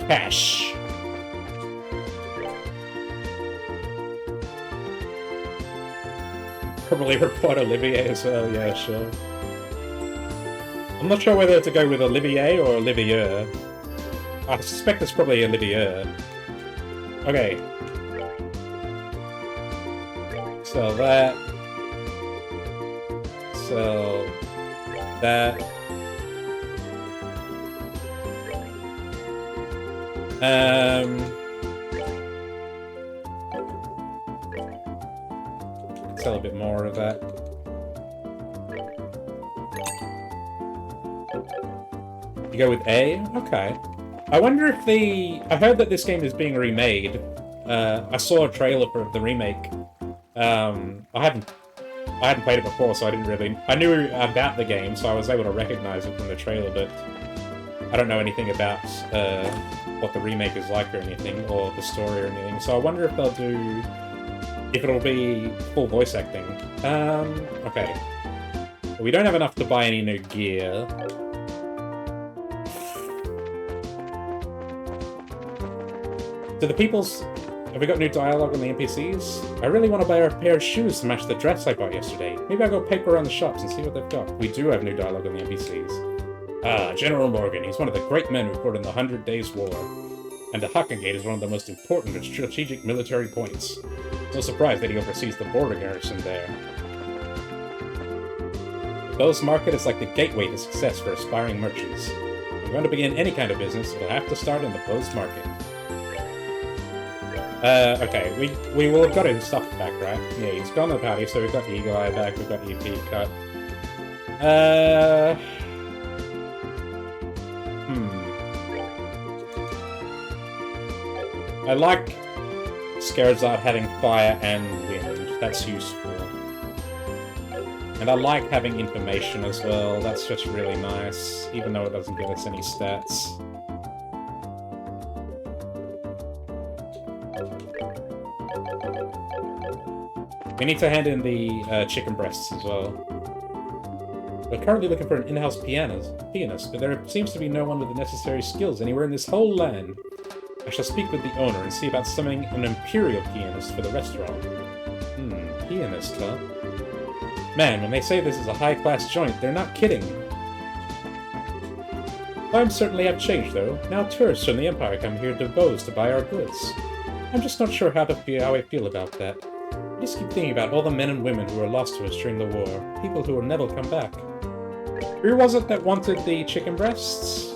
cash. Probably report Olivier as well, yeah, sure. I'm not sure whether to go with Olivier or Olivier. I suspect it's probably Olivier. Okay. So that... So... that... Sell a bit more of that. You go with A? Okay. I wonder if the... I heard that this game is being remade. I saw a trailer for the remake. I hadn't played it before, so I didn't really... I knew about the game, so I was able to recognize it from the trailer, but I don't know anything about what the remake is like or anything, or the story or anything. So I wonder if they'll do... if it'll be full voice acting. Okay. We don't have enough to buy any new gear. Do the people's... Have we got new dialogue on the NPCs? I really want to buy a pair of shoes to match the dress I bought yesterday. Maybe I'll go poke around the shops and see what they've got. We do have new dialogue on the NPCs. Ah, General Morgan. He's one of the great men who fought in the 100 Days' War. And the Hakkengate is one of the most important and strategic military points. No surprise that he oversees the border garrison there. The Bose Market is like the gateway to success for aspiring merchants. If we're going to begin any kind of business, we'll have to start in the Bose Market. Okay, we will have got his stuff back, right? Yeah, he's gone to the party, so we've got the Eagle Eye back, we've got the EP cut. I like Scarazard having fire and wind. That's useful. And I like having information as well. That's just really nice, even though it doesn't give us any stats. We need to hand in the chicken breasts as well. We're currently looking for an in-house pianist, but there seems to be no one with the necessary skills anywhere in this whole land. I shall speak with the owner and see about summoning an imperial pianist for the restaurant. Pianist, huh? Man, when they say this is a high-class joint, they're not kidding. Times certainly have changed, though. Now tourists from the Empire come here to Bose to buy our goods. I'm just not sure how I feel about that. I just keep thinking about all the men and women who were lost to us during the war. People who will never come back. Who was it that wanted the chicken breasts?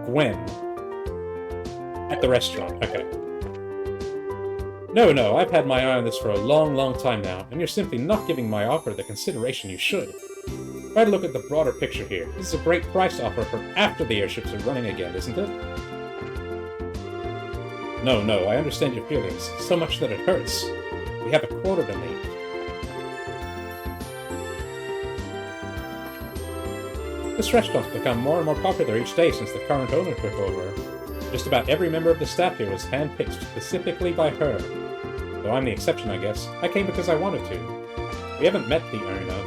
Gwen. At the restaurant, okay. No, I've had my eye on this for a long, long time now, and you're simply not giving my offer the consideration you should. Try to look at the broader picture here. This is a great price offer for after the airships are running again, isn't it? No, I understand your feelings, so much that it hurts. We have a quota to meet. This restaurant's become more and more popular each day since the current owner took over. Just about every member of the staff here was handpicked specifically by her. Though I'm the exception, I guess. I came because I wanted to. We haven't met the owner.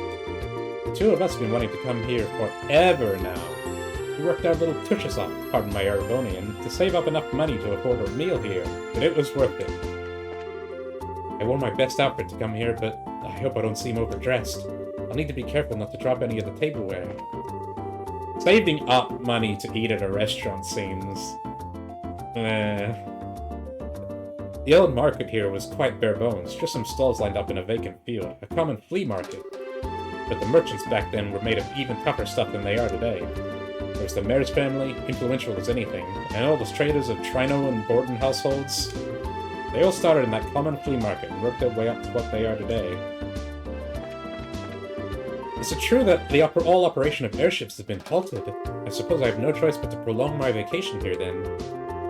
The two of us have been wanting to come here forever now. We worked our little tushes off, pardon my Erebonian, to save up enough money to afford a meal here, but it was worth it. I wore my best outfit to come here, but I hope I don't seem overdressed. I'll need to be careful not to drop any of the tableware. Saving up money to eat at a restaurant seems... The old market here was quite bare bones, just some stalls lined up in a vacant field, a common flea market. But the merchants back then were made of even tougher stuff than they are today. There's the mayor's family, influential as anything, and all the traders of Trino and Borden households. They all started in that common flea market and worked their way up to what they are today. Is it true that the all operation of airships has been halted? I suppose I have no choice but to prolong my vacation here then.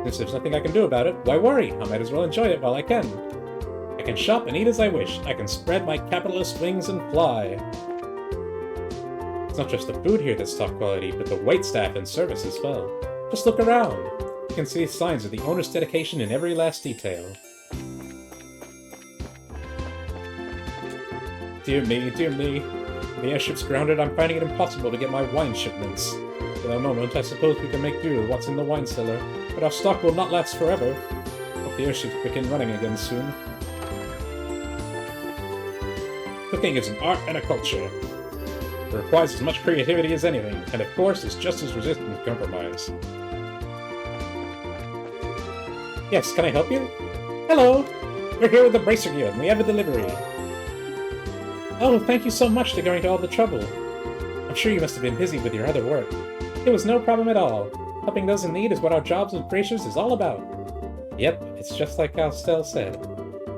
Since there's nothing I can do about it, why worry? I might as well enjoy it while I can. I can shop and eat as I wish. I can spread my capitalist wings and fly. It's not just the food here that's top quality, but the waitstaff and service as well. Just look around. You can see signs of the owner's dedication in every last detail. Dear me, dear me. The airship's grounded, I'm finding it impossible to get my wine shipments. For the moment, I suppose we can make do with what's in the wine cellar, but our stock will not last forever. Hope the airships begin running again soon. Cooking is an art and a culture. It requires as much creativity as anything, and of course is just as resistant to compromise. Yes, can I help you? Hello! We're here with the Bracer Gear, and we have a delivery. Oh, thank you so much for going to all the trouble. I'm sure you must have been busy with your other work. It was no problem at all. Helping those in need is what our jobs as bracers is all about. Yep, it's just like Castell said.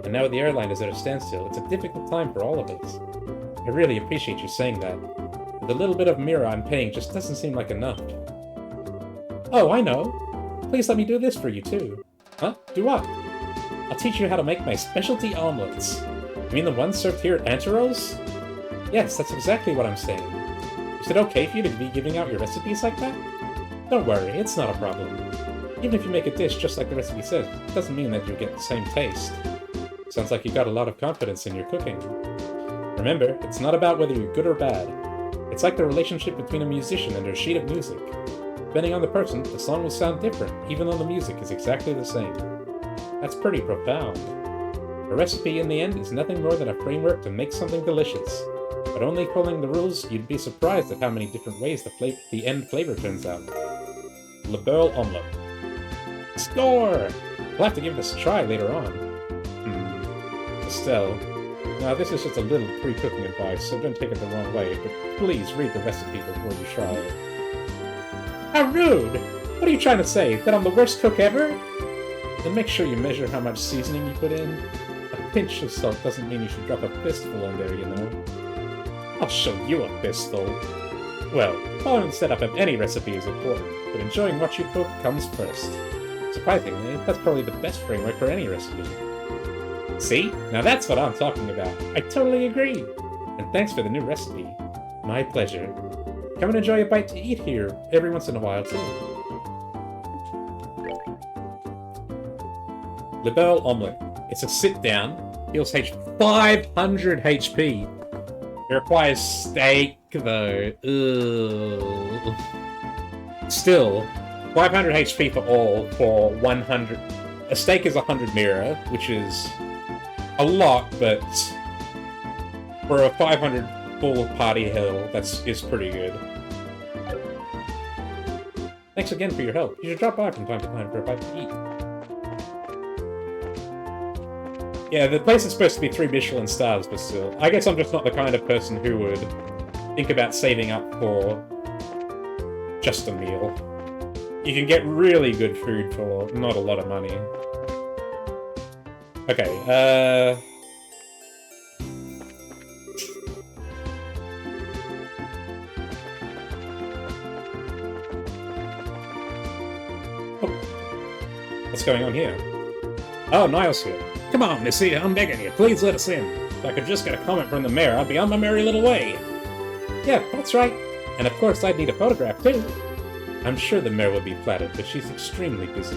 And now the airline is at a standstill. It's a difficult time for all of us. I really appreciate you saying that. But the little bit of mirror I'm paying just doesn't seem like enough. Oh, I know. Please let me do this for you, too. Huh? Do what? I'll teach you how to make my specialty omelets. You mean the ones served here at Anteros? Yes, that's exactly what I'm saying. Is it okay for you to be giving out your recipes like that? Don't worry, it's not a problem. Even if you make a dish just like the recipe says, it doesn't mean that you'll get the same taste. Sounds like you got a lot of confidence in your cooking. Remember, it's not about whether you're good or bad. It's like the relationship between a musician and their sheet of music. Depending on the person, the song will sound different, even though the music is exactly the same. That's pretty profound. A recipe, in the end, is nothing more than a framework to make something delicious. But only following the rules, you'd be surprised at how many different ways the end flavor turns out. Le Beurre Omelette. Score! We'll have to give this a try later on. Estelle. Now, this is just a little pre-cooking advice, so don't take it the wrong way, but please read the recipe before you try it. How rude! What are you trying to say? That I'm the worst cook ever? Then make sure you measure how much seasoning you put in. A pinch of salt doesn't mean you should drop a fistful in there, you know. I'll show you a fistful. Well, following the setup of any recipe is important, but enjoying what you cook comes first. Surprisingly, that's probably the best framework for any recipe. See? Now that's what I'm talking about. I totally agree. And thanks for the new recipe. My pleasure. Come and enjoy a bite to eat here every once in a while, too. Le Beurre Omelette. It's a sit-down. Heals 500 HP. It requires steak, though. Ugh. Still, 500 HP for all for 100... A steak is 100 mirror, which is a lot, but for a 500 full party hill, is pretty good. Thanks again for your help. You should drop by from time to time for a bite to eat. Yeah, the place is supposed to be 3 Michelin stars, but still. I guess I'm just not the kind of person who would think about saving up for just a meal. You can get really good food for not a lot of money. Okay, What's going on here? Oh, Niall's here. Come on, Missy, I'm begging you, please let us in. If I could just get a comment from the mayor, I'd be on my merry little way. Yeah, that's right. And of course, I'd need a photograph, too. I'm sure the mayor would be flattered, but she's extremely busy.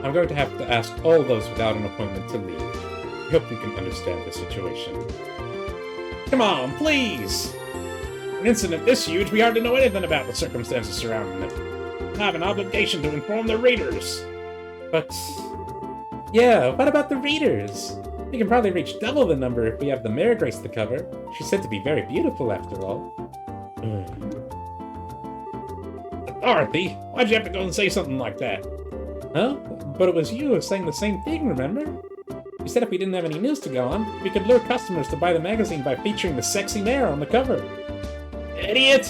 I'm going to have to ask all those without an appointment to leave. I hope you can understand the situation. Come on, please! An incident this huge, we hardly know anything about the circumstances surrounding it. I have an obligation to inform the readers. But... yeah, what about the readers? We can probably reach double the number if we have the mayor grace the cover. She's said to be very beautiful, after all. Dorothy, why'd you have to go and say something like that? Huh? But it was you who was saying the same thing, remember? You said if we didn't have any news to go on, we could lure customers to buy the magazine by featuring the sexy mayor on the cover. Idiot!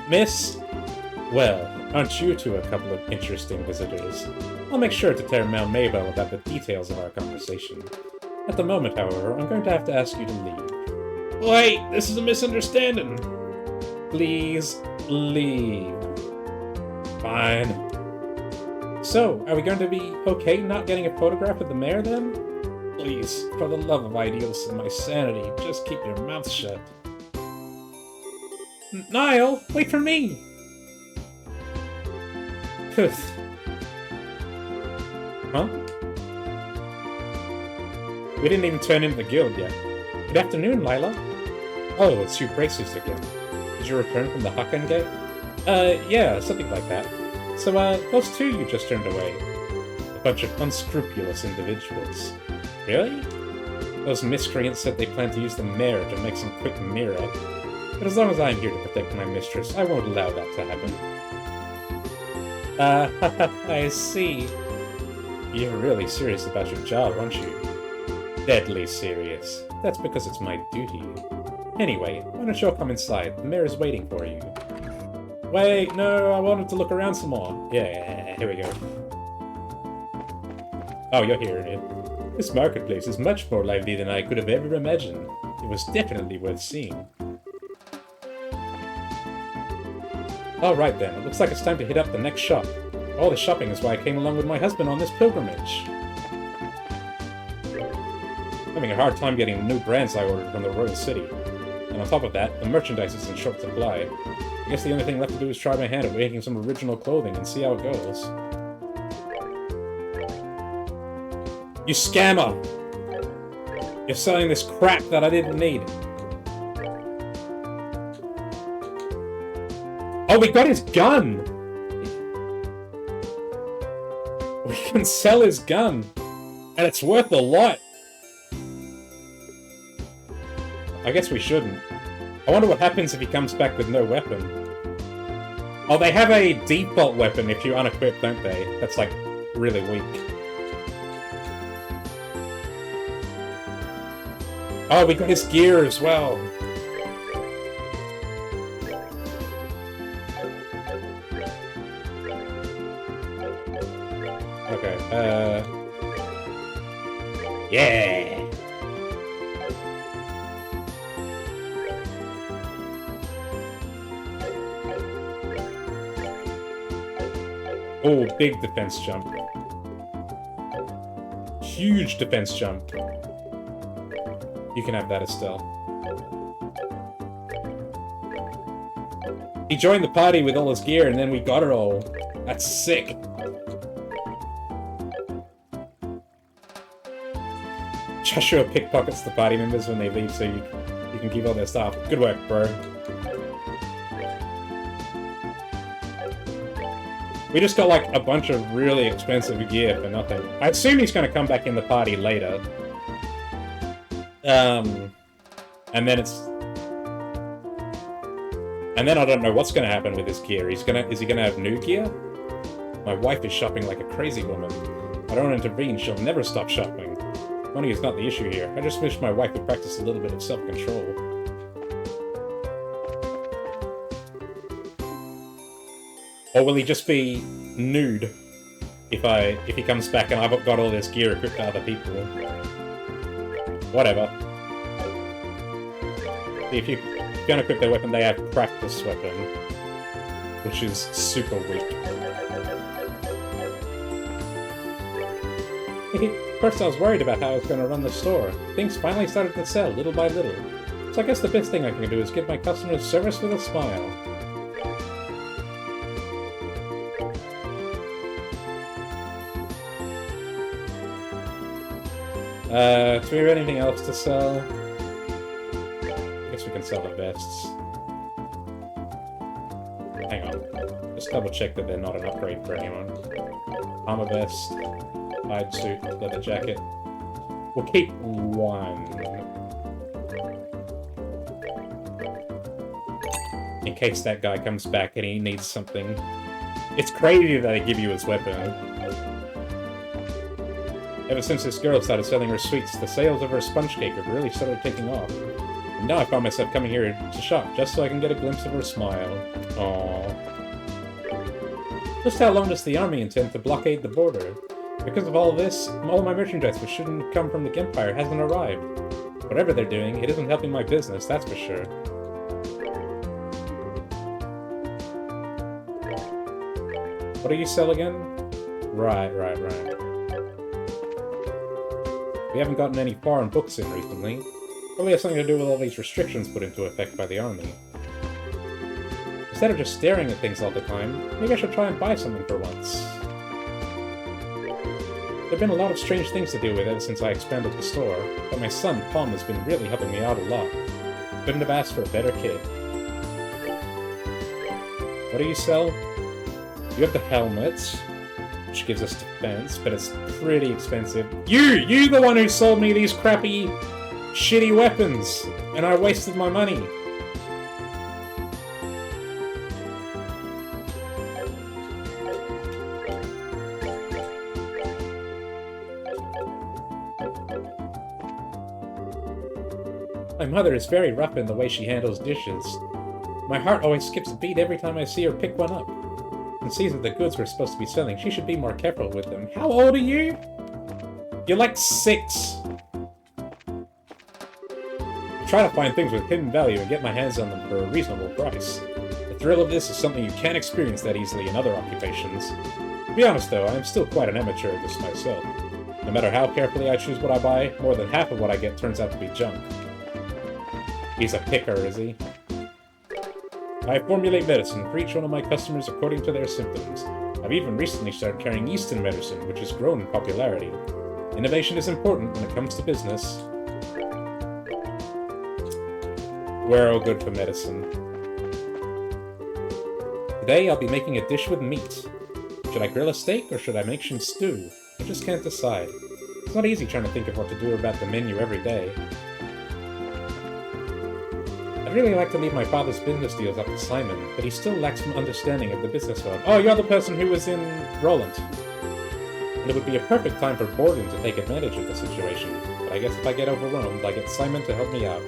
Miss? Well, aren't you two a couple of interesting visitors? I'll make sure to tell Mabel about the details of our conversation. At the moment, however, I'm going to have to ask you to leave. Wait, this is a misunderstanding. Please, leave. Fine. So, are we going to be okay not getting a photograph of the mayor then? Please, for the love of ideals and my sanity, just keep your mouth shut. Niall, wait for me! Poof. Huh? We didn't even turn into the guild yet. Good afternoon, Lila. Oh, it's you Bracers again. Did you return from the Hakan Gate? Yeah, something like that. So, those two you just turned away. A bunch of unscrupulous individuals. Really? Those miscreants said they planned to use the mayor to make some quick mirror. But as long as I'm here to protect my mistress, I won't allow that to happen. I see. You're really serious about your job, aren't you? Deadly serious. That's because it's my duty. Anyway, why don't you all come inside? The mayor is waiting for you. Wait, no, I wanted to look around some more. Yeah, here we go. Oh, you're here. This marketplace is much more lively than I could have ever imagined. It was definitely worth seeing. Alright then, it looks like it's time to hit up the next shop. All the shopping is why I came along with my husband on this pilgrimage. Having a hard time getting new brands I ordered from the Royal City. And on top of that, the merchandise is in short supply. I guess the only thing left to do is try my hand at making some original clothing and see how it goes. You scammer! You're selling this crap that I didn't need. Oh, we got his gun! We can sell his gun! And it's worth a lot! I guess we shouldn't. I wonder what happens if he comes back with no weapon. Oh, they have a default weapon if you unequip, don't they? That's, like, really weak. Oh, we got his gear as well! Okay, yeah! Oh, big defense jump. Huge defense jump. You can have that, Estelle. He joined the party with all his gear, and then we got it all. That's sick. Joshua pickpockets the party members when they leave so you can keep all their stuff. Good work, bro. We just got, like, a bunch of really expensive gear for nothing. I assume he's gonna come back in the party later. And then it's... And then I don't know what's gonna happen with his gear. Is he gonna have new gear? My wife is shopping like a crazy woman. I don't intervene, she'll never stop shopping. Money is not the issue here. I just wish my wife would practice a little bit of self-control. Or will he just be nude if he comes back and I've got all this gear equipped to other people? Whatever. If you don't equip their weapon, they have practice weapon, which is super weak. First I was worried about how I was going to run the store. Things finally started to sell, little by little. So I guess the best thing I can do is give my customers service with a smile. Do we have anything else to sell? I guess we can sell the vests. Hang on. Just double check that they're not an upgrade for anyone. Armor vest, hide suit, leather jacket. We'll keep one. In case that guy comes back and he needs something. It's crazy that they give you his weapon. Ever since this girl started selling her sweets, the sales of her sponge cake have really started taking off. And now I found myself coming here to shop just so I can get a glimpse of her smile. Aww. Just how long does the army intend to blockade the border? Because of all this, all my merchandise which shouldn't come from the Empire hasn't arrived. Whatever they're doing, it isn't helping my business, that's for sure. What do you sell again? Right. We haven't gotten any foreign books in recently. Probably has something to do with all these restrictions put into effect by the army. Instead of just staring at things all the time, maybe I should try and buy something for once. There have been a lot of strange things to deal with ever since I expanded the store, but my son, Tom, has been really helping me out a lot. Couldn't have asked for a better kid. What do you sell? You have the helmet, which gives us defense, but it's pretty expensive. You the one who sold me these crappy, shitty weapons, and I wasted my money. My mother is very rough in the way she handles dishes. My heart always skips a beat every time I see her pick one up. And sees that the goods we're supposed to be selling, she should be more careful with them. How old are you? You're like 6. I try to find things with hidden value and get my hands on them for a reasonable price. The thrill of this is something you can't experience that easily in other occupations. To be honest though, I am still quite an amateur at this myself. No matter how carefully I choose what I buy, more than half of what I get turns out to be junk. He's a picker, is he? I formulate medicine for each one of my customers according to their symptoms. I've even recently started carrying Eastern medicine, which has grown in popularity. Innovation is important when it comes to business. We're all good for medicine. Today I'll be making a dish with meat. Should I grill a steak or should I make some stew? I just can't decide. It's not easy trying to think of what to do about the menu every day. I'd really like to leave my father's business deals up to Simon, but he still lacks some understanding of the business world. Oh, you're the person who was in Roland. And it would be a perfect time for Borden to take advantage of the situation. But I guess if I get overwhelmed, I get Simon to help me out.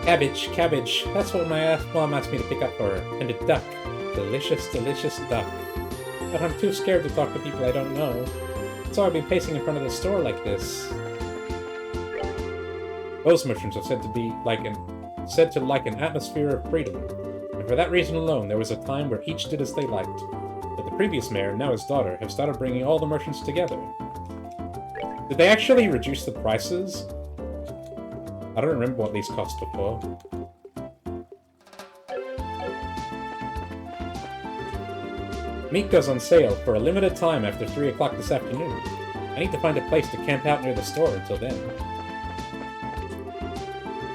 Cabbage. That's what my mom asked me to pick up for her. And a duck. Delicious duck. But I'm too scared to talk to people I don't know. So I've been pacing in front of the store like this. Those merchants are said to like an atmosphere of freedom, and for that reason alone, there was a time where each did as they liked. But the previous mayor, now his daughter, have started bringing all the merchants together. Did they actually reduce the prices? I don't remember what these cost before. Meat goes on sale for a limited time after 3 o'clock this afternoon. I need to find a place to camp out near the store until then.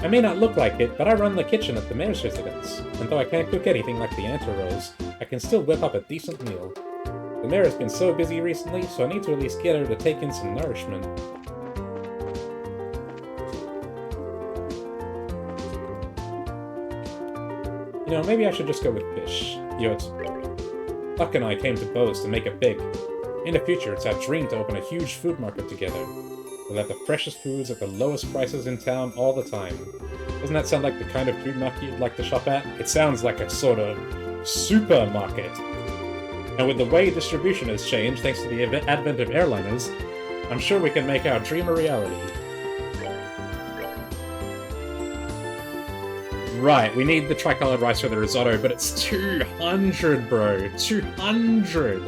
I may not look like it, but I run the kitchen at the mayor's residence, and though I can't cook anything like the Anta Rose, I can still whip up a decent meal. The mayor has been so busy recently, so I need to at least get her to take in some nourishment. You know, maybe I should just go with fish. Buck and I came to Bose to make it big. In the future, it's our dream to open a huge food market together. We'll have the freshest foods at the lowest prices in town all the time. Doesn't that sound like the kind of food market you'd like to shop at? It sounds like a sort of supermarket. And with the way distribution has changed thanks to the advent of airliners, I'm sure we can make our dream a reality. Right, we need the tricolored rice for the risotto, but it's 200, bro. 200!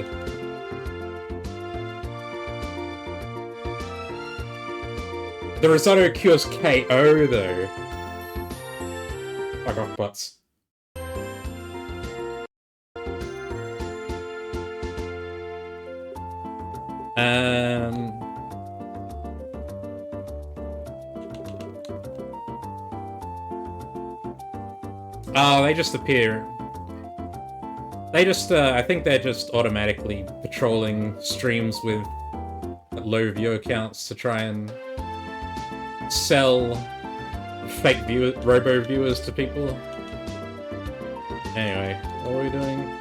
The risotto cures KO, though. Fuck off, butts. Oh, they just appear. They just, I think they're just automatically patrolling streams with low viewer counts to try and sell fake robo-viewers to people. Anyway, what are we doing?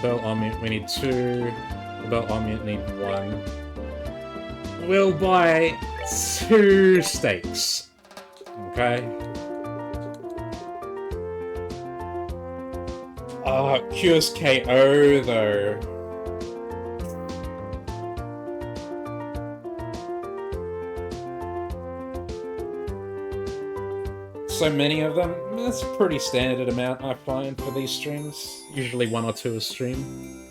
Well, we need 2. About I need one. We'll buy 2 steaks. Okay. Oh, cures KO though. So many of them. That's a pretty standard amount I find for these streams. Usually 1 or 2 a stream.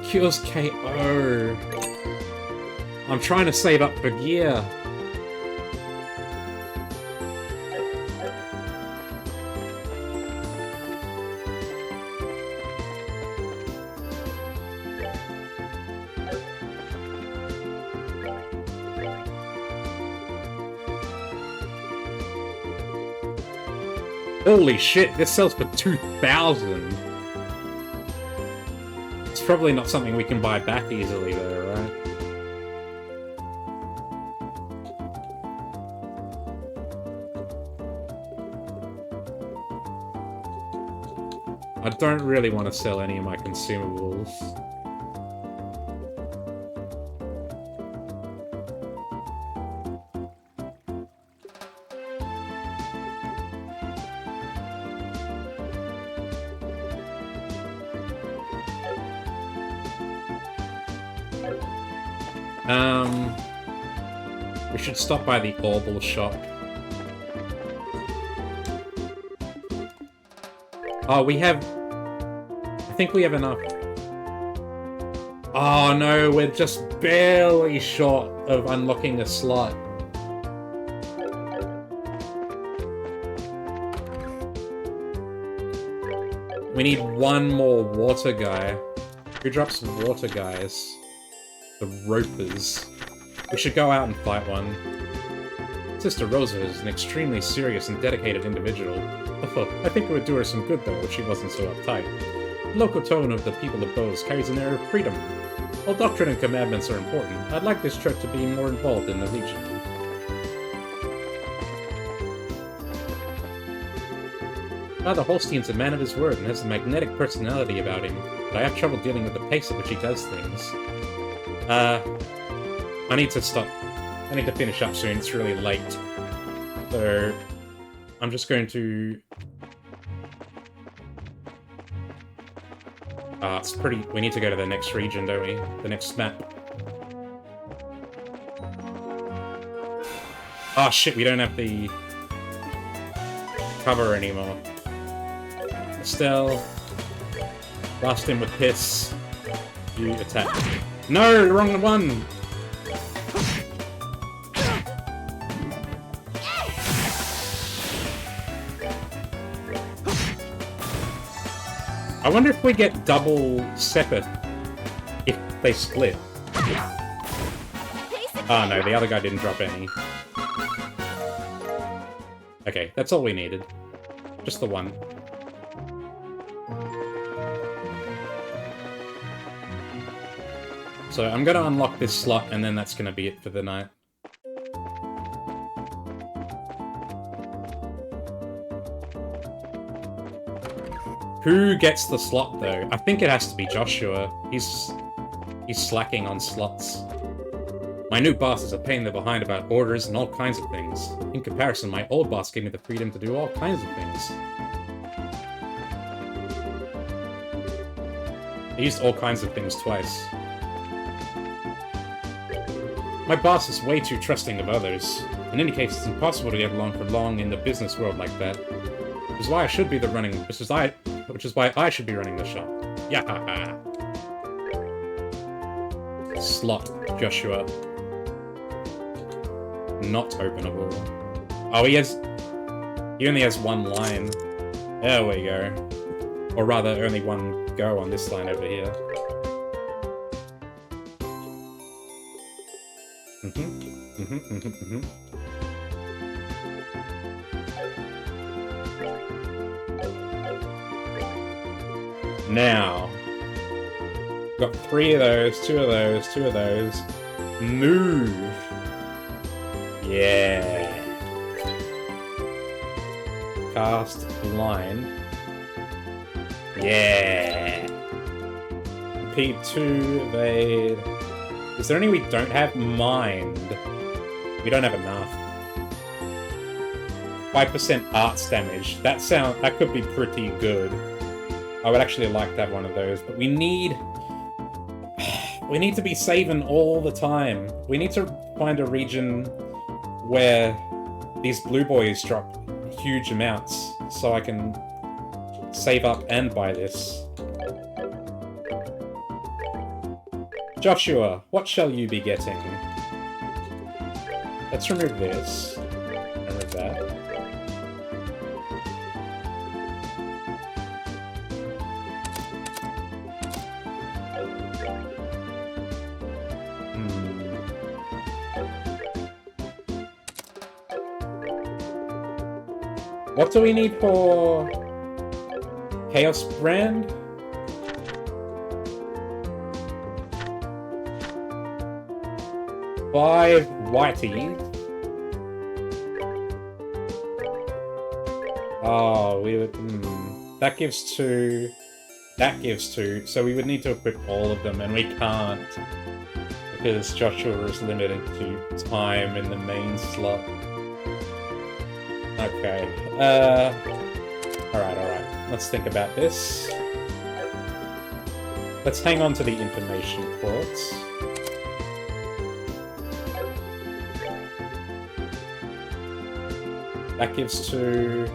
Cures KO. I'm trying to save up for gear. Holy shit, this sells for 2,000. It's probably not something we can buy back easily though, right? I don't really want to sell any of my consumables. We should stop by the Orbital shop. Oh, we have... I think we have enough. Oh no, we're just barely short of unlocking a slot. We need 1 more water guy. Who drops water guys? The Ropers. We should go out and fight one. Sister Rosa is an extremely serious and dedicated individual. I think it would do her some good, though, if she wasn't so uptight. The local tone of the people of Bose carries an air of freedom. While doctrine and commandments are important, I'd like this trip to be more involved in the Legion. Father Holstein's a man of his word and has a magnetic personality about him, but I have trouble dealing with the pace at which he does things. I need to stop. I need to finish up soon, it's really late. So, I'm just going to... it's pretty... We need to go to the next region, don't we? The next map. Oh shit, we don't have the... cover anymore. Estelle... Blast him with Piss. You attack. No! Wrong one! I wonder if we get double Sepith if they split. Ah, no, the other guy didn't drop any. Okay, that's all we needed. Just the one. So I'm gonna unlock this slot, and then that's gonna be it for the night. Who gets the slot, though? I think it has to be Joshua. He's slacking on slots. My new boss is a pain in the behind about orders and all kinds of things. In comparison, my old boss gave me the freedom to do all kinds of things. I used all kinds of things twice. My boss is way too trusting of others. In any case, it's impossible to get along for long in the business world like that. Which is why I should be which is why I should be running the shop. Yahaha. Slot, Joshua. Not openable. Oh, he only has 1 line. There we go. Or rather, only 1 go on this line over here. Now, got 3 of those, 2 of those, 2 of those. Move! Yeah! Cast line. Yeah. P2 evade. Is there any we don't have? Mind. We don't have enough. 5% arts damage. That could be pretty good. I would actually like to have one of those, but we need to be saving all the time. We need to find a region where these blue boys drop huge amounts so I can save up and buy this. Joshua, what shall you be getting? Let's remove this. Remove that. What do we need for Chaos Brand? Five whitey. Oh, we would. That gives two. That gives two. So we would need to equip all of them, and we can't because Joshua is limited to time in the main slot. Okay. Alright. Let's think about this. Let's hang on to the information quartz. That gives 2.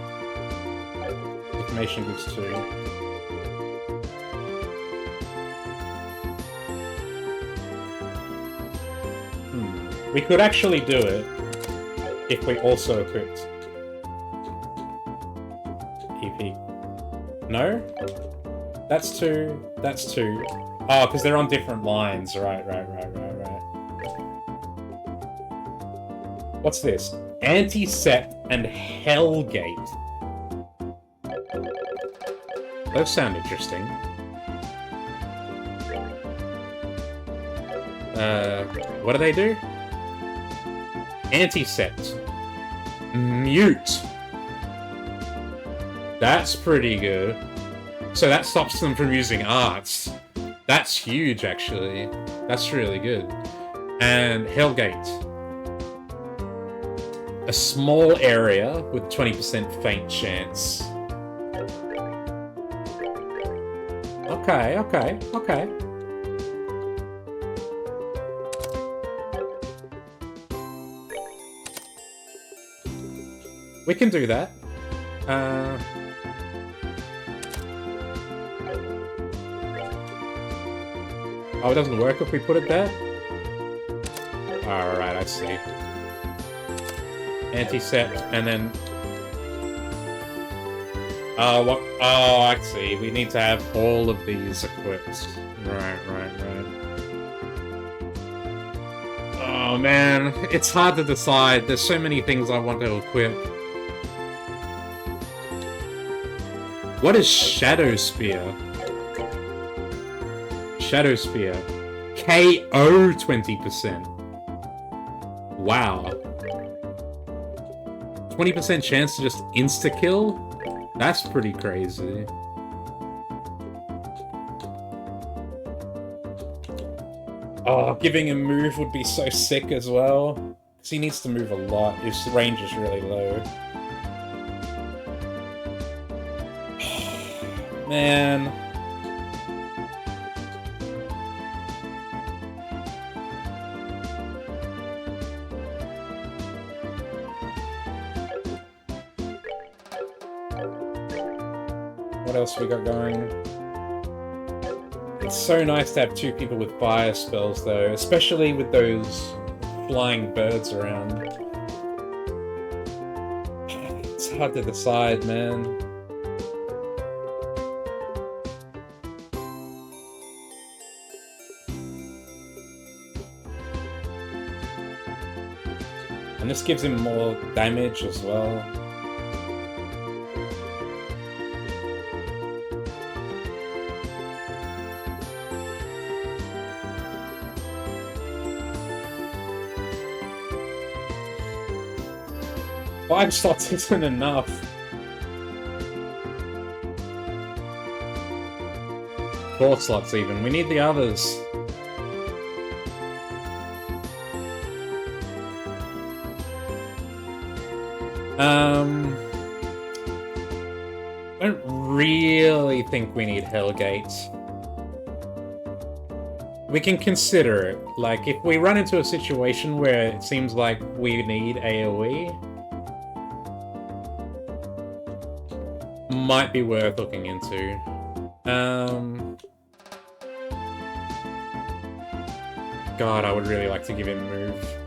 Information gives 2. We could actually do it if we also equipped EP. No? That's 2. That's 2. Oh, because they're on different lines. Right. What's this? Anti-Set and Hellgate. Those sound interesting. What do they do? Anti-Set. Mute. That's pretty good. So that stops them from using arts. That's huge, actually. That's really good. And Hellgate. A small area with 20% faint chance. Okay. We can do that. Oh, it doesn't work if we put it there? Alright, I see. Anti-Set, and then... Oh, what? Oh, I see. We need to have all of these equipped. Right. Oh, man. It's hard to decide. There's so many things I want to equip. What is Shadow Spear? Shadow Spear. KO 20%. Wow. 20% chance to just insta-kill? That's pretty crazy. Oh, giving him move would be so sick as well. Because he needs to move a lot. His range is really low. Man. What else we got going? It's so nice to have 2 people with fire spells, though, especially with those flying birds around. It's hard to decide, man. And this gives him more damage as well. Five slots isn't enough. 4 slots even. We need the others. I don't really think we need Hellgate. We can consider it. Like, if we run into a situation where it seems like we need AoE, might be worth looking into. God, I would really like to give him move.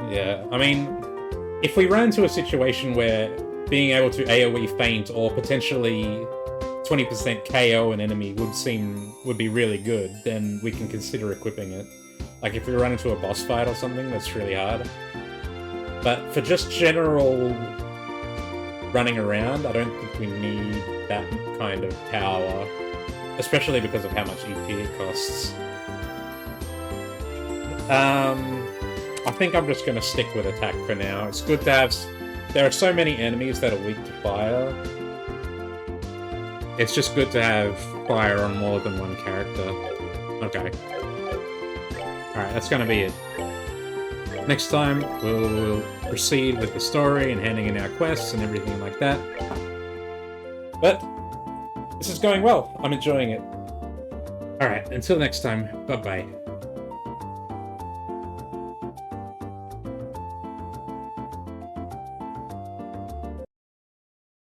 Yeah, I mean, if we run into a situation where being able to AoE feint or potentially 20% KO an enemy would be really good, then we can consider equipping it. Like if we run into a boss fight or something that's really hard. But for just general running around, I don't think we need that kind of power, especially because of how much EP it costs. I think I'm just going to stick with attack for now. It's good to have... There are so many enemies that are weak to fire. It's just good to have fire on more than one character. Okay. Alright, that's going to be it. Next time, we'll proceed with the story and handing in our quests and everything like that. But this is going well. I'm enjoying it. Alright, until next time, bye-bye.